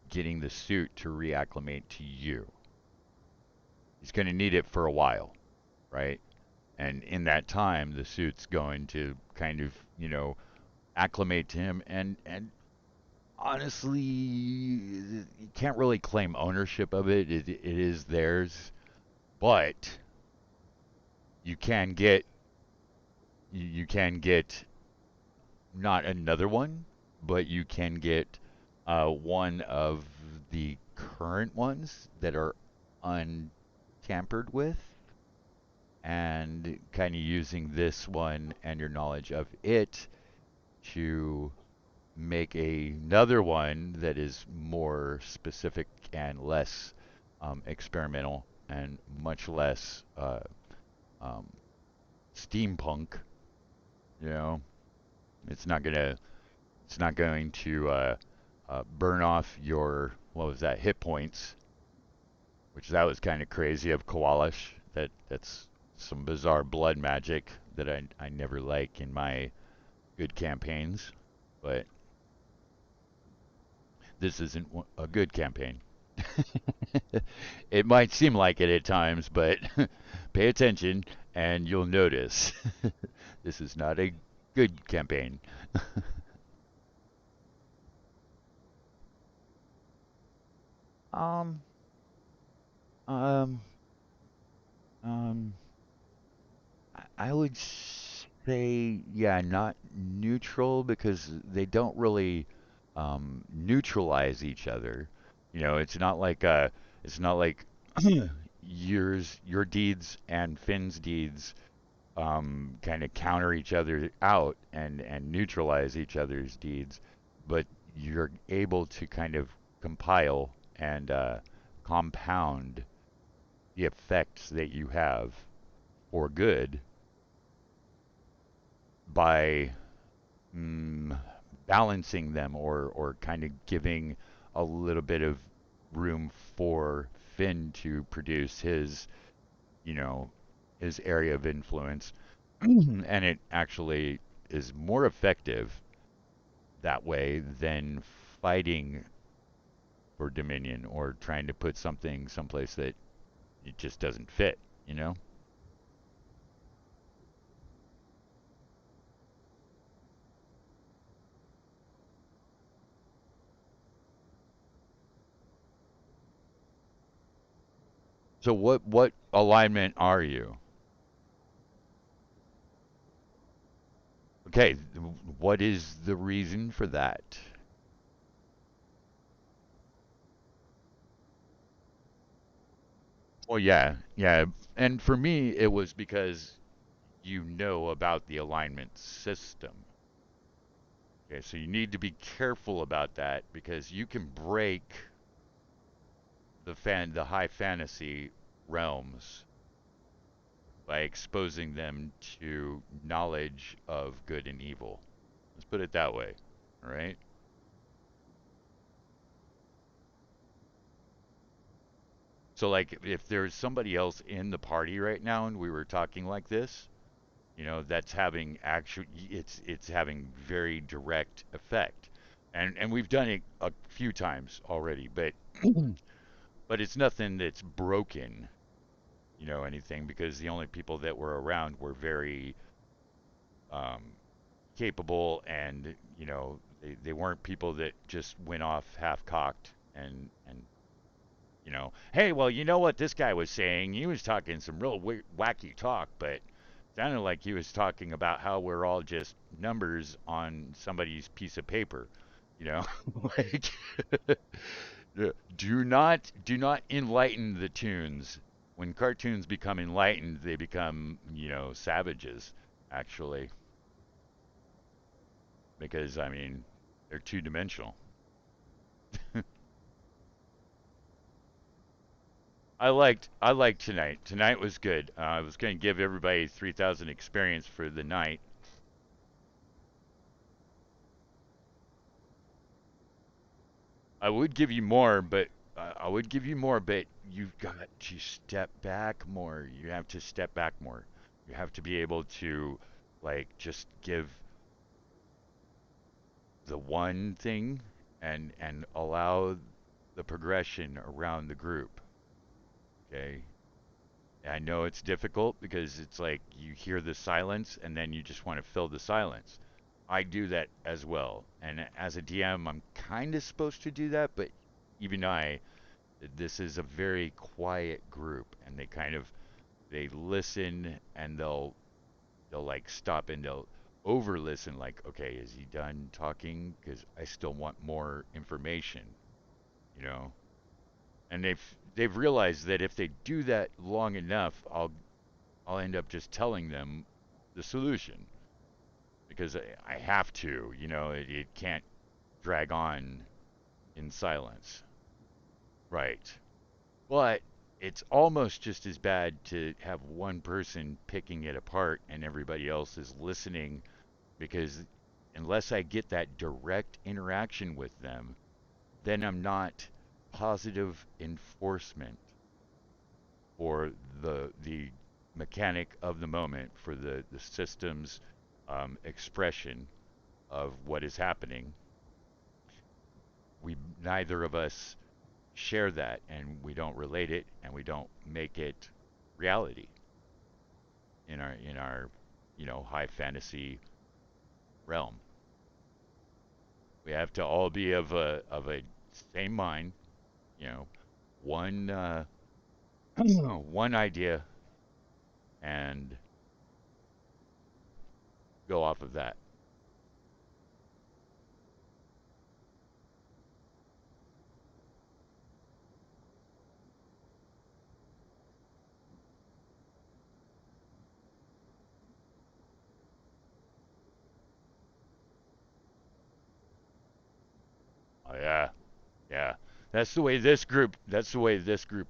getting the suit to reacclimate to you. He's going to need it for a while, right? And in that time, the suit's going to kind of, acclimate to him. And Honestly, you can't really claim ownership of it. It is theirs, but you can get you can get not another one, but you can get one of the current ones that are untampered with, and kind of using this one and your knowledge of it to make another one that is more specific and less experimental and much less um, steampunk. You know, it's not gonna it's not going to burn off your what was that hit points, which that was kind of crazy of Koalish. That's some bizarre blood magic that I never like in my good campaigns, but this isn't a good campaign. It might seem like it at times, but pay attention and you'll notice this is not a good campaign. Um, um, um, I would say, yeah, not neutral because they don't really neutralize each other. You know, it's not like your deeds and Finn's deeds kind of counter each other out and neutralize each other's deeds, but you're able to kind of compile and compound the effects that you have for good by mm, balancing them or kind of giving a little bit of room for Finn to produce his, you know, his area of influence. And it actually is more effective that way than fighting for dominion or trying to put something someplace that it just doesn't fit, you know? So what alignment are you? Okay, what is the reason for that? Well, yeah, yeah. And for me, it was because you know about the alignment system. Okay, so you need to be careful about that because you can break the high fantasy realms by exposing them to knowledge of good and evil. Let's put it that way. All right. So like if there's somebody else in the party right now and we were talking like this, you know, that's having actual it's having very direct effect. And we've done it a few times already, but it's nothing that's broken, you know, anything because the only people that were around were very um capable and, you know, they weren't people that just went off half cocked and you know, hey, well, you know what this guy was saying? He was talking some real wacky talk, but sounded like he was talking about how we're all just numbers on somebody's piece of paper. You know, like do not enlighten the tunes. When cartoons become enlightened, they become, you know, savages actually because I mean, they're two-dimensional. I liked tonight. Tonight was good. I was going to give everybody 3,000 experience for the night. I would give you more, but you've got to step back more. You have to step back more. You have to be able to like just give the one thing and allow the progression around the group. Okay? I know it's difficult because it's like you hear the silence and then you just want to fill the silence. I do that as well. And as a DM, I'm kind of supposed to do that, but even this is a very quiet group, and they listen, and they'll like stop and they'll over listen, like, okay, is he done talking? Because I still want more information, you know. And they've realized that if they do that long enough, I'll end up just telling them the solution because I have to, you know. It can't drag on in silence. Right. But it's almost just as bad to have one person picking it apart and everybody else is listening because unless I get that direct interaction with them, then I'm not positive enforcement for the mechanic of the moment for the system's expression of what is happening. We neither of us share that and we don't relate it and we don't make it reality in our high fantasy realm. We have to all be of a same mind, you know, one one idea and go off of that. Oh yeah, yeah. That's the way this group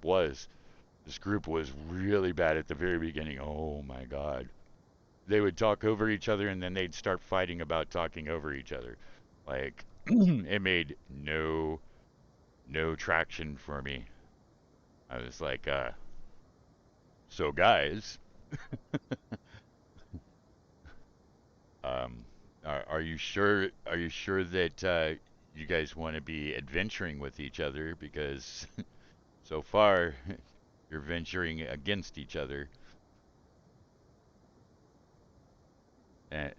was. This group was really bad at the very beginning. Oh my god. They would talk over each other and then they'd start fighting about talking over each other. Like it made no traction for me. I was like, so guys, um, are you sure? Are you sure that you guys want to be adventuring with each other? Because so far you're venturing against each other. Uh,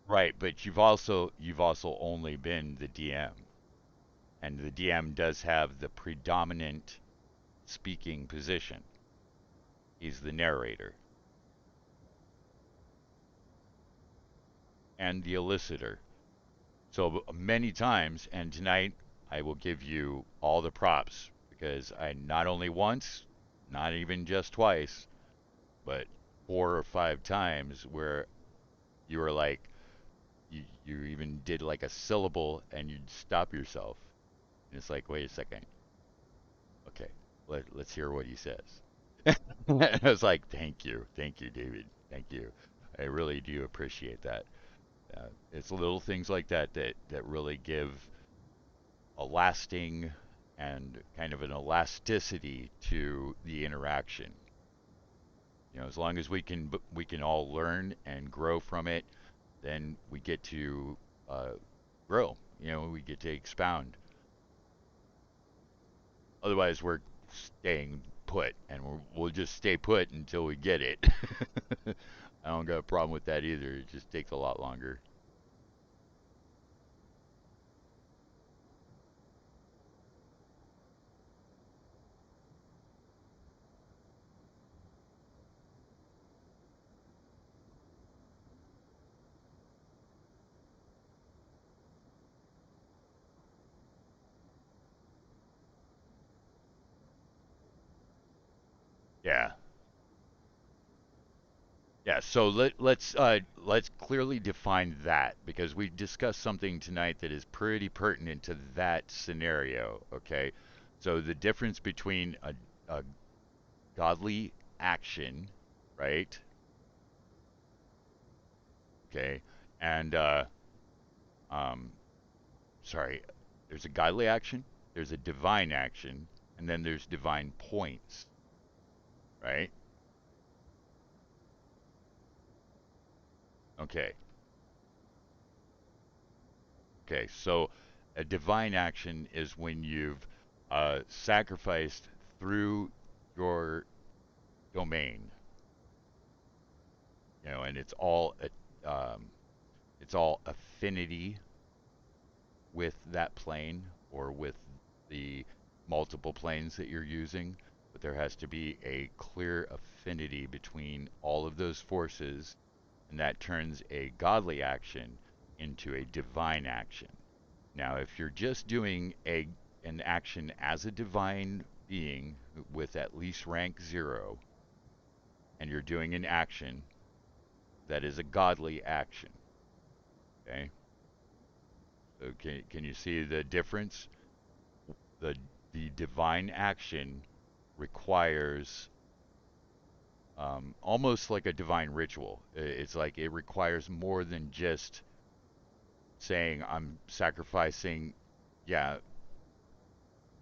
right, but you've also only been the DM, and the DM does have the predominant speaking position. He's the narrator and the elicitor. So many times, and tonight I will give you all the props because I not only once, not even just twice, but 4 or 5 times where you were like, you even did like a syllable and you'd stop yourself. And it's like, wait a second. Okay, let's hear what he says. I was like, thank you, David. Thank you. I really do appreciate that. It's little things like that really give a lasting and kind of an elasticity to the interaction. As long as we can all learn and grow from it, then we get to uh, grow. We get to expound. Otherwise, we're staying put, and we'll just stay put until we get it. I don't got a problem with that either. It just takes a lot longer. Yeah. Yeah, so let's clearly define that because we discussed something tonight that is pretty pertinent to that scenario, okay? So the difference between a godly action, right? Okay, and um, sorry, there's a godly action, there's a divine action, and then there's divine points, right? Okay, okay, so a divine action is when you've sacrificed through your domain, and um, it's all affinity with that plane or with the multiple planes that you're using, but there has to be a clear affinity between all of those forces, and that turns a godly action into a divine action. Now, if you're just doing an action as a divine being with at least rank 0, and you're doing an action that is a godly action, okay? So can you see the difference? The the divine action requires almost like a divine ritual. It's like it requires more than just saying I'm sacrificing. Yeah,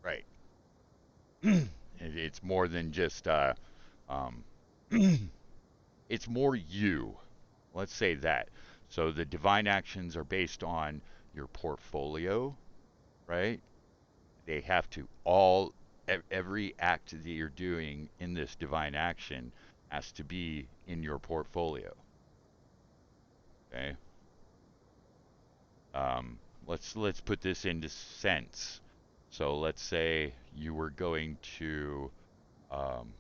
right. It's more than just um, it's more you. Let's say that. So the divine actions are based on your portfolio, right? They have to all every act that you're doing in this divine action has to be in your portfolio. Okay. Let's put this into sense. So let's say you were going to um,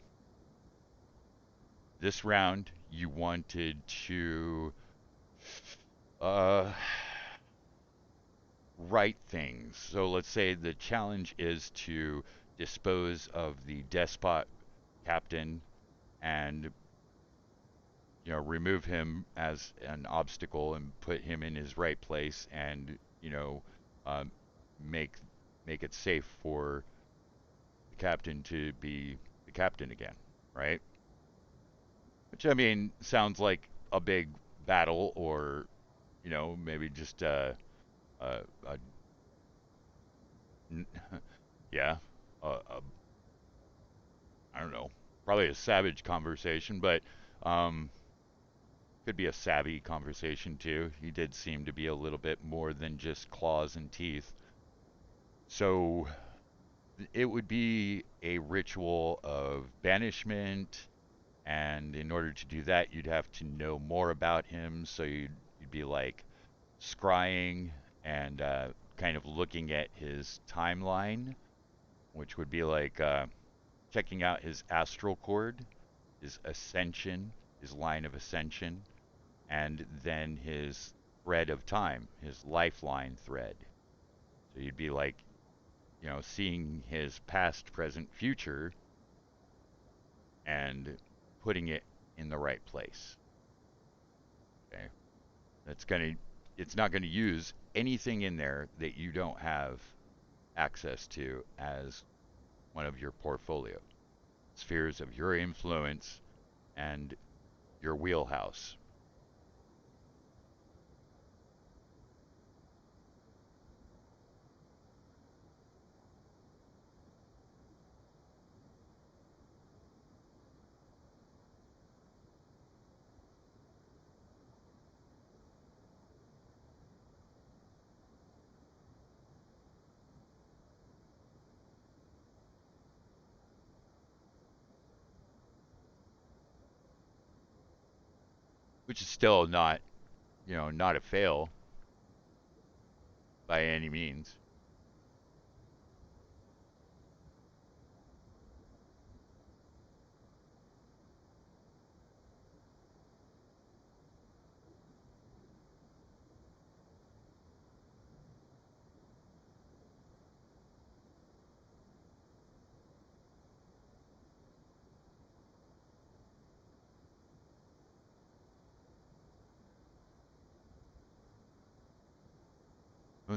this round. You wanted to uh, write things. So let's say the challenge is to dispose of the despot captain and remove him as an obstacle and put him in his right place and, um, make make it safe for the captain to be the captain again, right? Which I mean sounds like a big battle, or maybe just a yeah, I don't know, probably a savage conversation, but um, could be a savvy conversation too. He did seem to be a little bit more than just claws and teeth. So it would be a ritual of banishment, and in order to do that, you'd have to know more about him. So you'd be like scrying and kind of looking at his timeline, which would be like checking out his astral cord, his ascension, his line of ascension, and then his thread of time, his lifeline thread. So you'd be like, seeing his past, present, future, and putting it in the right place. Okay, that's gonna, it's not gonna use anything in there that you don't have access to as one of your portfolio spheres of your influence and your wheelhouse. Which is still not, not a fail by any means.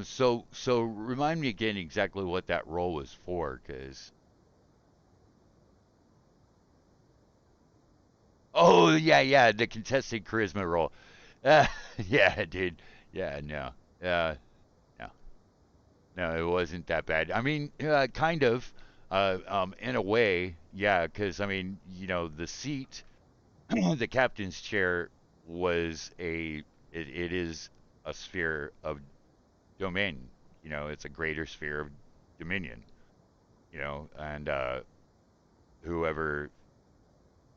So remind me again exactly what that role was for, because oh yeah, yeah, the contested charisma role. Uh, yeah, dude. Yeah, no, no, no, it wasn't that bad. I mean, kind of, in a way, yeah, because I mean, the seat, the captain's chair was it is a sphere of domain. It's a greater sphere of dominion. And whoever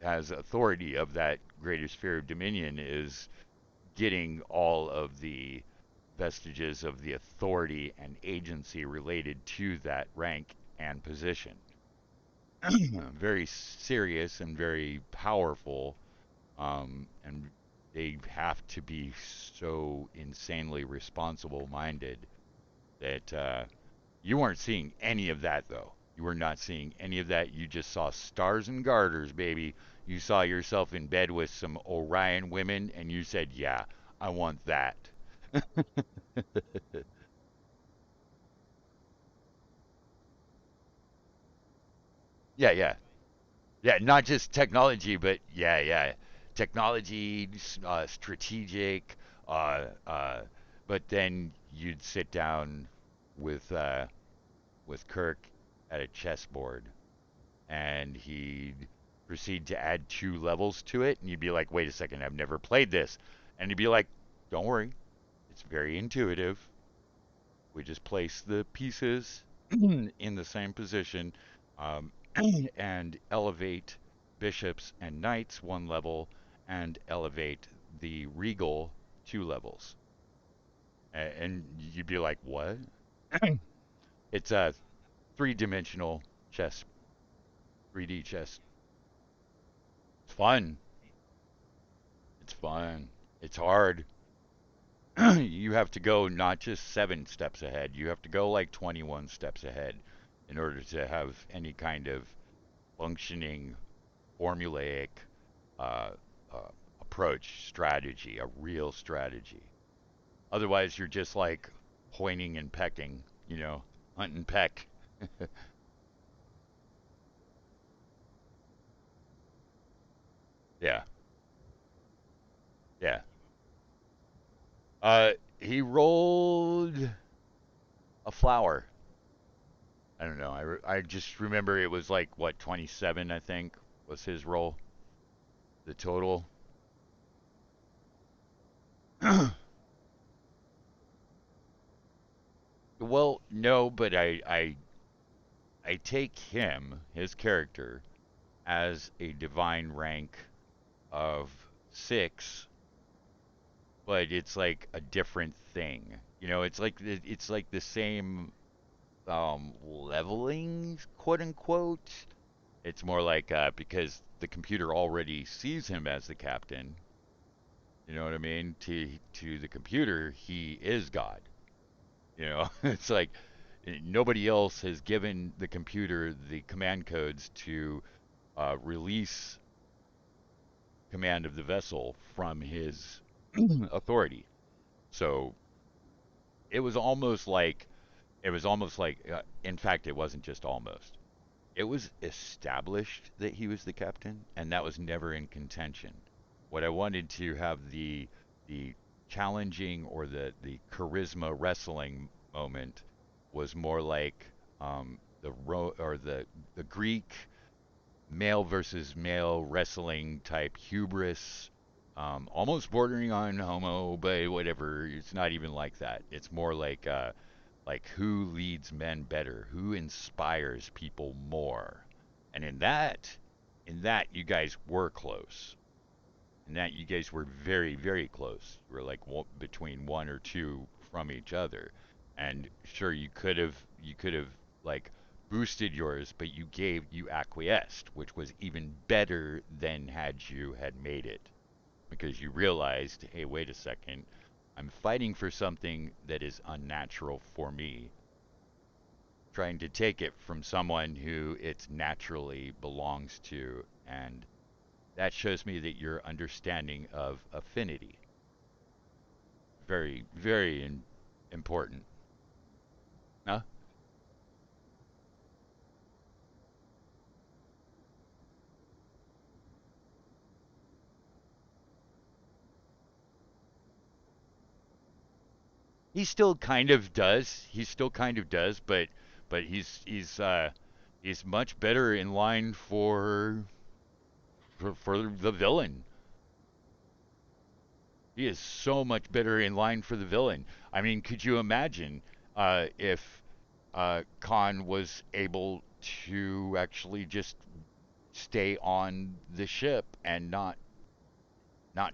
has authority of that greater sphere of dominion is getting all of the vestiges of the authority and agency related to that rank and position. Very serious and very powerful, and they have to be so insanely responsible minded that you weren't seeing any of that, though. You were not seeing any of that. You just saw stars and garters, baby. You saw yourself in bed with some Orion women, and you said, "Yeah, I want that." Yeah, yeah, yeah. Not just technology, but yeah, yeah, technology, strategic. Uh, uh, but then you'd sit down with Kirk at a chessboard and he'd proceed to add 2 levels to it, and you'd be like, "Wait a second, I've never played this," and he'd be like, "Don't worry, it's very intuitive. We just place the pieces in the same position, um, and elevate bishops and knights 1 level, and elevate the regal 2 levels." And you'd be like, "What?" It's a three-dimensional chess, 3D chess. It's fun. It's fun. It's hard. You have to go not just 7 steps ahead, you have to go like 21 steps ahead in order to have any kind of functioning, formulaic uh, uh, approach, strategy, a real strategy. Otherwise, you're just like pointing and pecking, hunt and peck. Yeah, yeah. He rolled a flower. I don't know. I just remember it was like what 27, I think, was his roll, the total. Well, no, but I take him, his character, as a divine rank of 6, but it's like a different thing. It's like the same leveling, quote unquote. It's more like because the computer already sees him as the captain. You know what I mean? To the computer, he is God. It's like nobody else has given the computer the command codes to release command of the vessel from his authority. So it was almost like in fact, it wasn't just almost. It was established that he was the captain, and that was never in contention. What I wanted to have the challenging or the charisma wrestling moment was more like the Greek male versus male wrestling type hubris, almost bordering on homo, but whatever. It's not even like that. It's more like who leads men better, who inspires people more, and in that you guys were close. In that you guys were very very close. You were like between 1 or 2 from each other, and sure you could have like boosted yours, but you acquiesced, which was even better than had you had made it because you realized, hey, wait a second, I'm fighting for something that is unnatural for me, trying to take it from someone who it naturally belongs to. And that shows me that your understanding of affinity, very, very important. Huh? He still kind of does. He still kind of does, but he's much better in line for the villain. He is so much better in line for the villain. I mean, could you imagine if Khan was able to actually just stay on the ship and not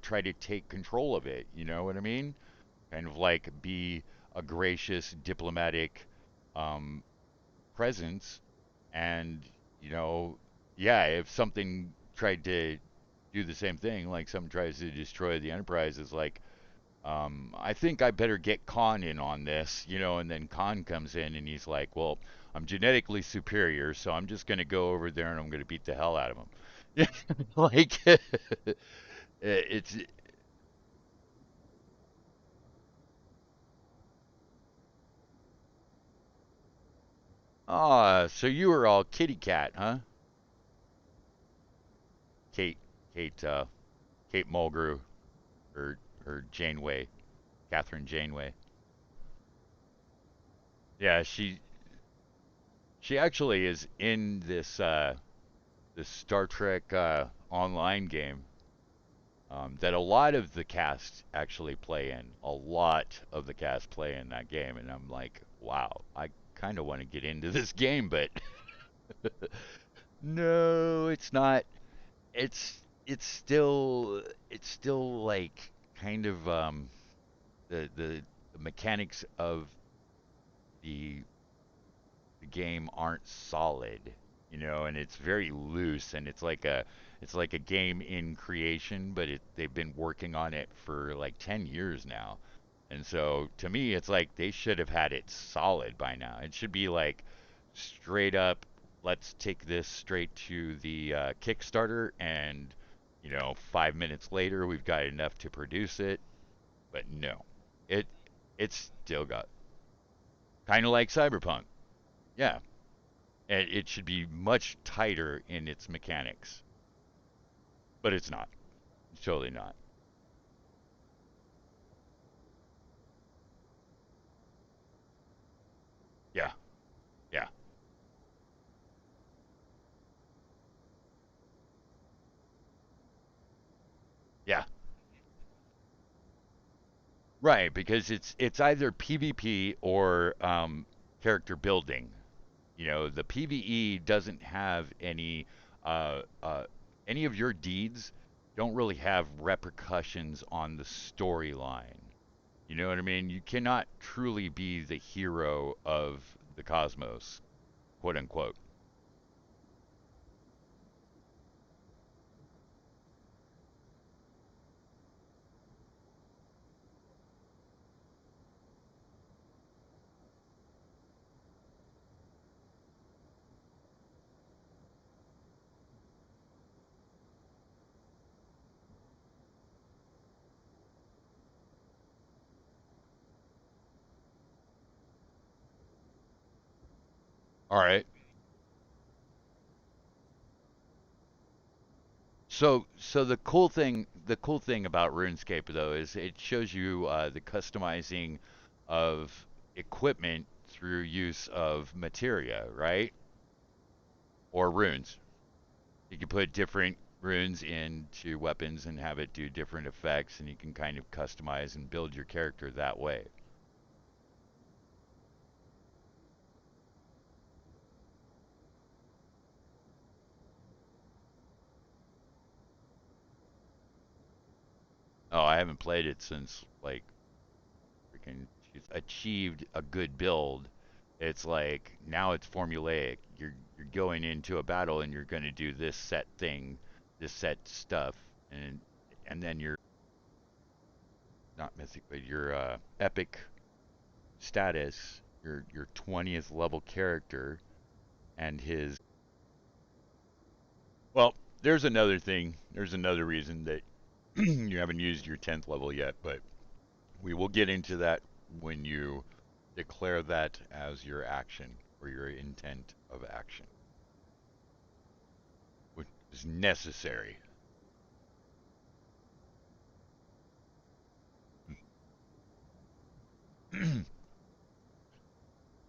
try to take control of it. You know what I mean? Kind of like be a gracious, diplomatic um, presence. And, you know, yeah, if something tried to do the same thing, like someone tries to destroy the Enterprise, is like, I think I better get Khan in on this, you know, and then Khan comes in and he's like, well, I'm genetically superior, so I'm just going to go over there and I'm going to beat the hell out of him. Yeah, like it's so you were all kitty cat, huh? Kate, Kate, Kate Mulgrew, or Janeway, Catherine Janeway. Yeah, she actually is in this Star Trek online game that a lot of the cast actually play in. A lot of the cast play in that game, and I'm like, wow, I kind of want to get into this game, but no, it's not. It's still like kind of the mechanics of the the game aren't solid, you know, and it's very loose, and it's like a game in creation, but they've been working on it for like 10 years now. And so to me it's like they should have had it solid by now. It should be like straight up, let's take this straight to the Kickstarter, and 5 minutes later we've got enough to produce it. But no. It it's still got kind of like Cyberpunk. Yeah, and it should be much tighter in its mechanics, but it's not. It's totally not. Yeah, yeah, yeah. Right, because it's either PvP or character building. You know, the PvE doesn't have uh, uh, any of your deeds don't really have repercussions on the storyline. You know what I mean? You cannot truly be the hero of the cosmos, quote unquote. All right. So the cool thing about RuneScape though is it shows you the customizing of equipment through use of materia, right? Or runes. You can put different runes into weapons and have it do different effects, and you can kind of customize and build your character that way. Oh, I haven't played it since like freaking she's achieved a good build. It's like now it's formulaic. You're going into a battle and you're going to do this set thing, this set stuff, and then you're not mythic, but your epic status, your 20th level character, and his. Well, there's another thing. There's another reason that you haven't used your 10th level yet, but we will get into that when you declare that as your action or your intent of action, which is necessary.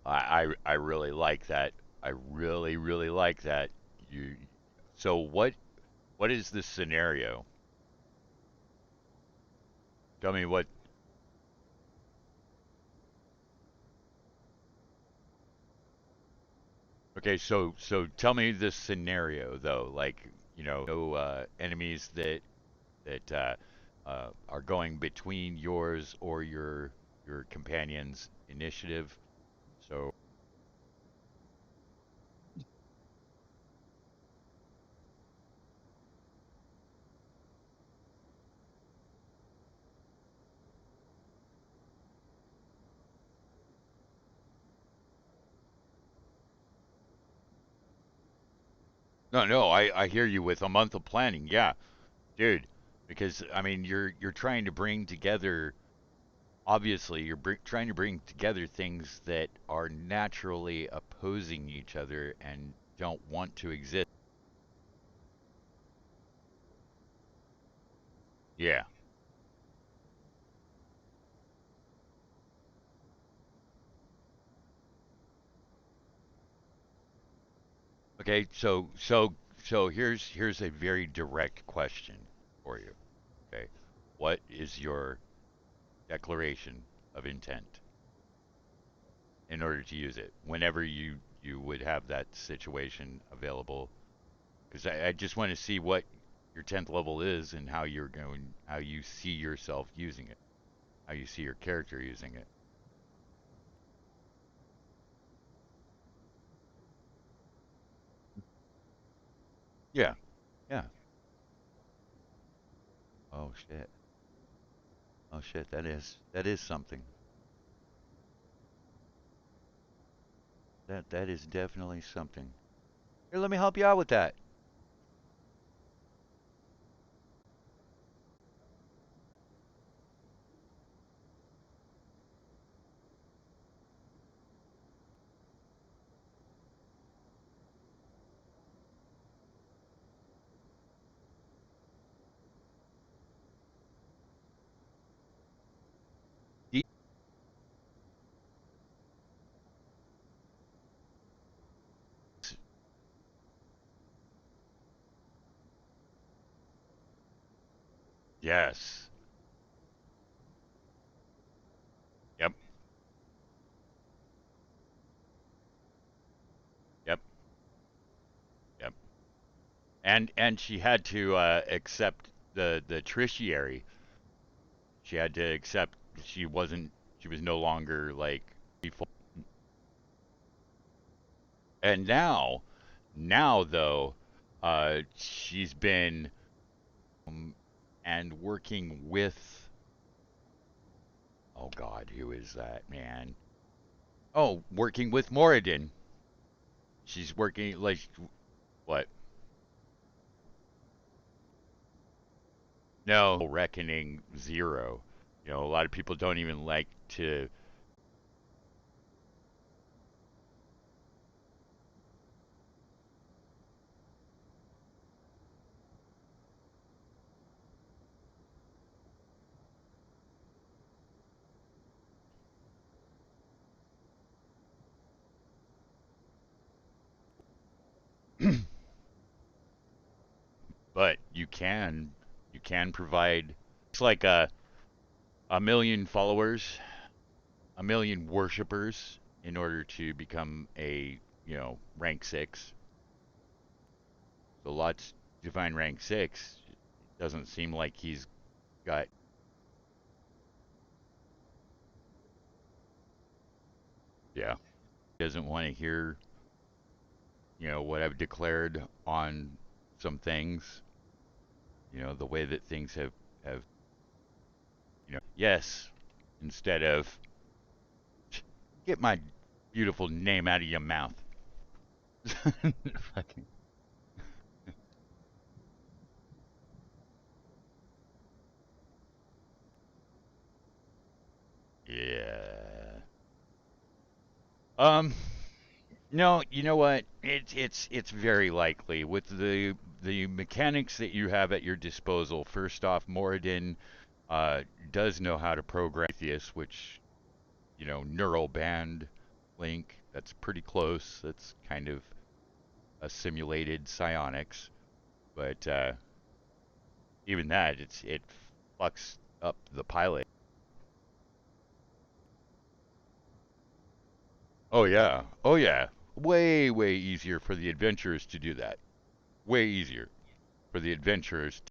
I really like that. I really really like that. You so what is the scenario? Tell me what. Okay, so tell me this scenario though, like enemies that are going between yours or your companion's initiative. So no, no, I hear you with a month of planning, yeah, dude, because I mean you're trying to bring together. Obviously, trying to bring together things that are naturally opposing each other and don't want to exist. Yeah. Okay, so here's a very direct question for you. Okay. What is your declaration of intent in order to use it whenever you would have that situation available? Because I just want to see what your 10th level is and how you see yourself using it, how you see your character using it. Yeah. Yeah. Oh shit. Oh shit. That is something. That is definitely something. Here, let me help you out with that. Yes. Yep. Yep. Yep. And she had to accept the tertiary. She had to accept she was no longer like before. And now though, she's been and working with oh God, who is that man? Oh, working with Moradin. She's working like what? No, Reckoning Zero. A lot of people don't even like to. But you can provide. It's like a million followers, a million worshippers in order to become a rank six. So lots divine rank six. It doesn't seem like he's got. Yeah, he doesn't want to hear what I've declared on some things. The way that things have yes, instead of get my beautiful name out of your mouth. Fucking yeah. Um. No, you know what? It's very likely with the mechanics that you have at your disposal. First off, Moradin does know how to program Prometheus, which neural band link. That's pretty close. That's kind of a simulated psionics, but even that, it fucks up the pilot. Oh yeah, oh yeah. Way, way easier for the adventurers to do that. Way easier for the adventurers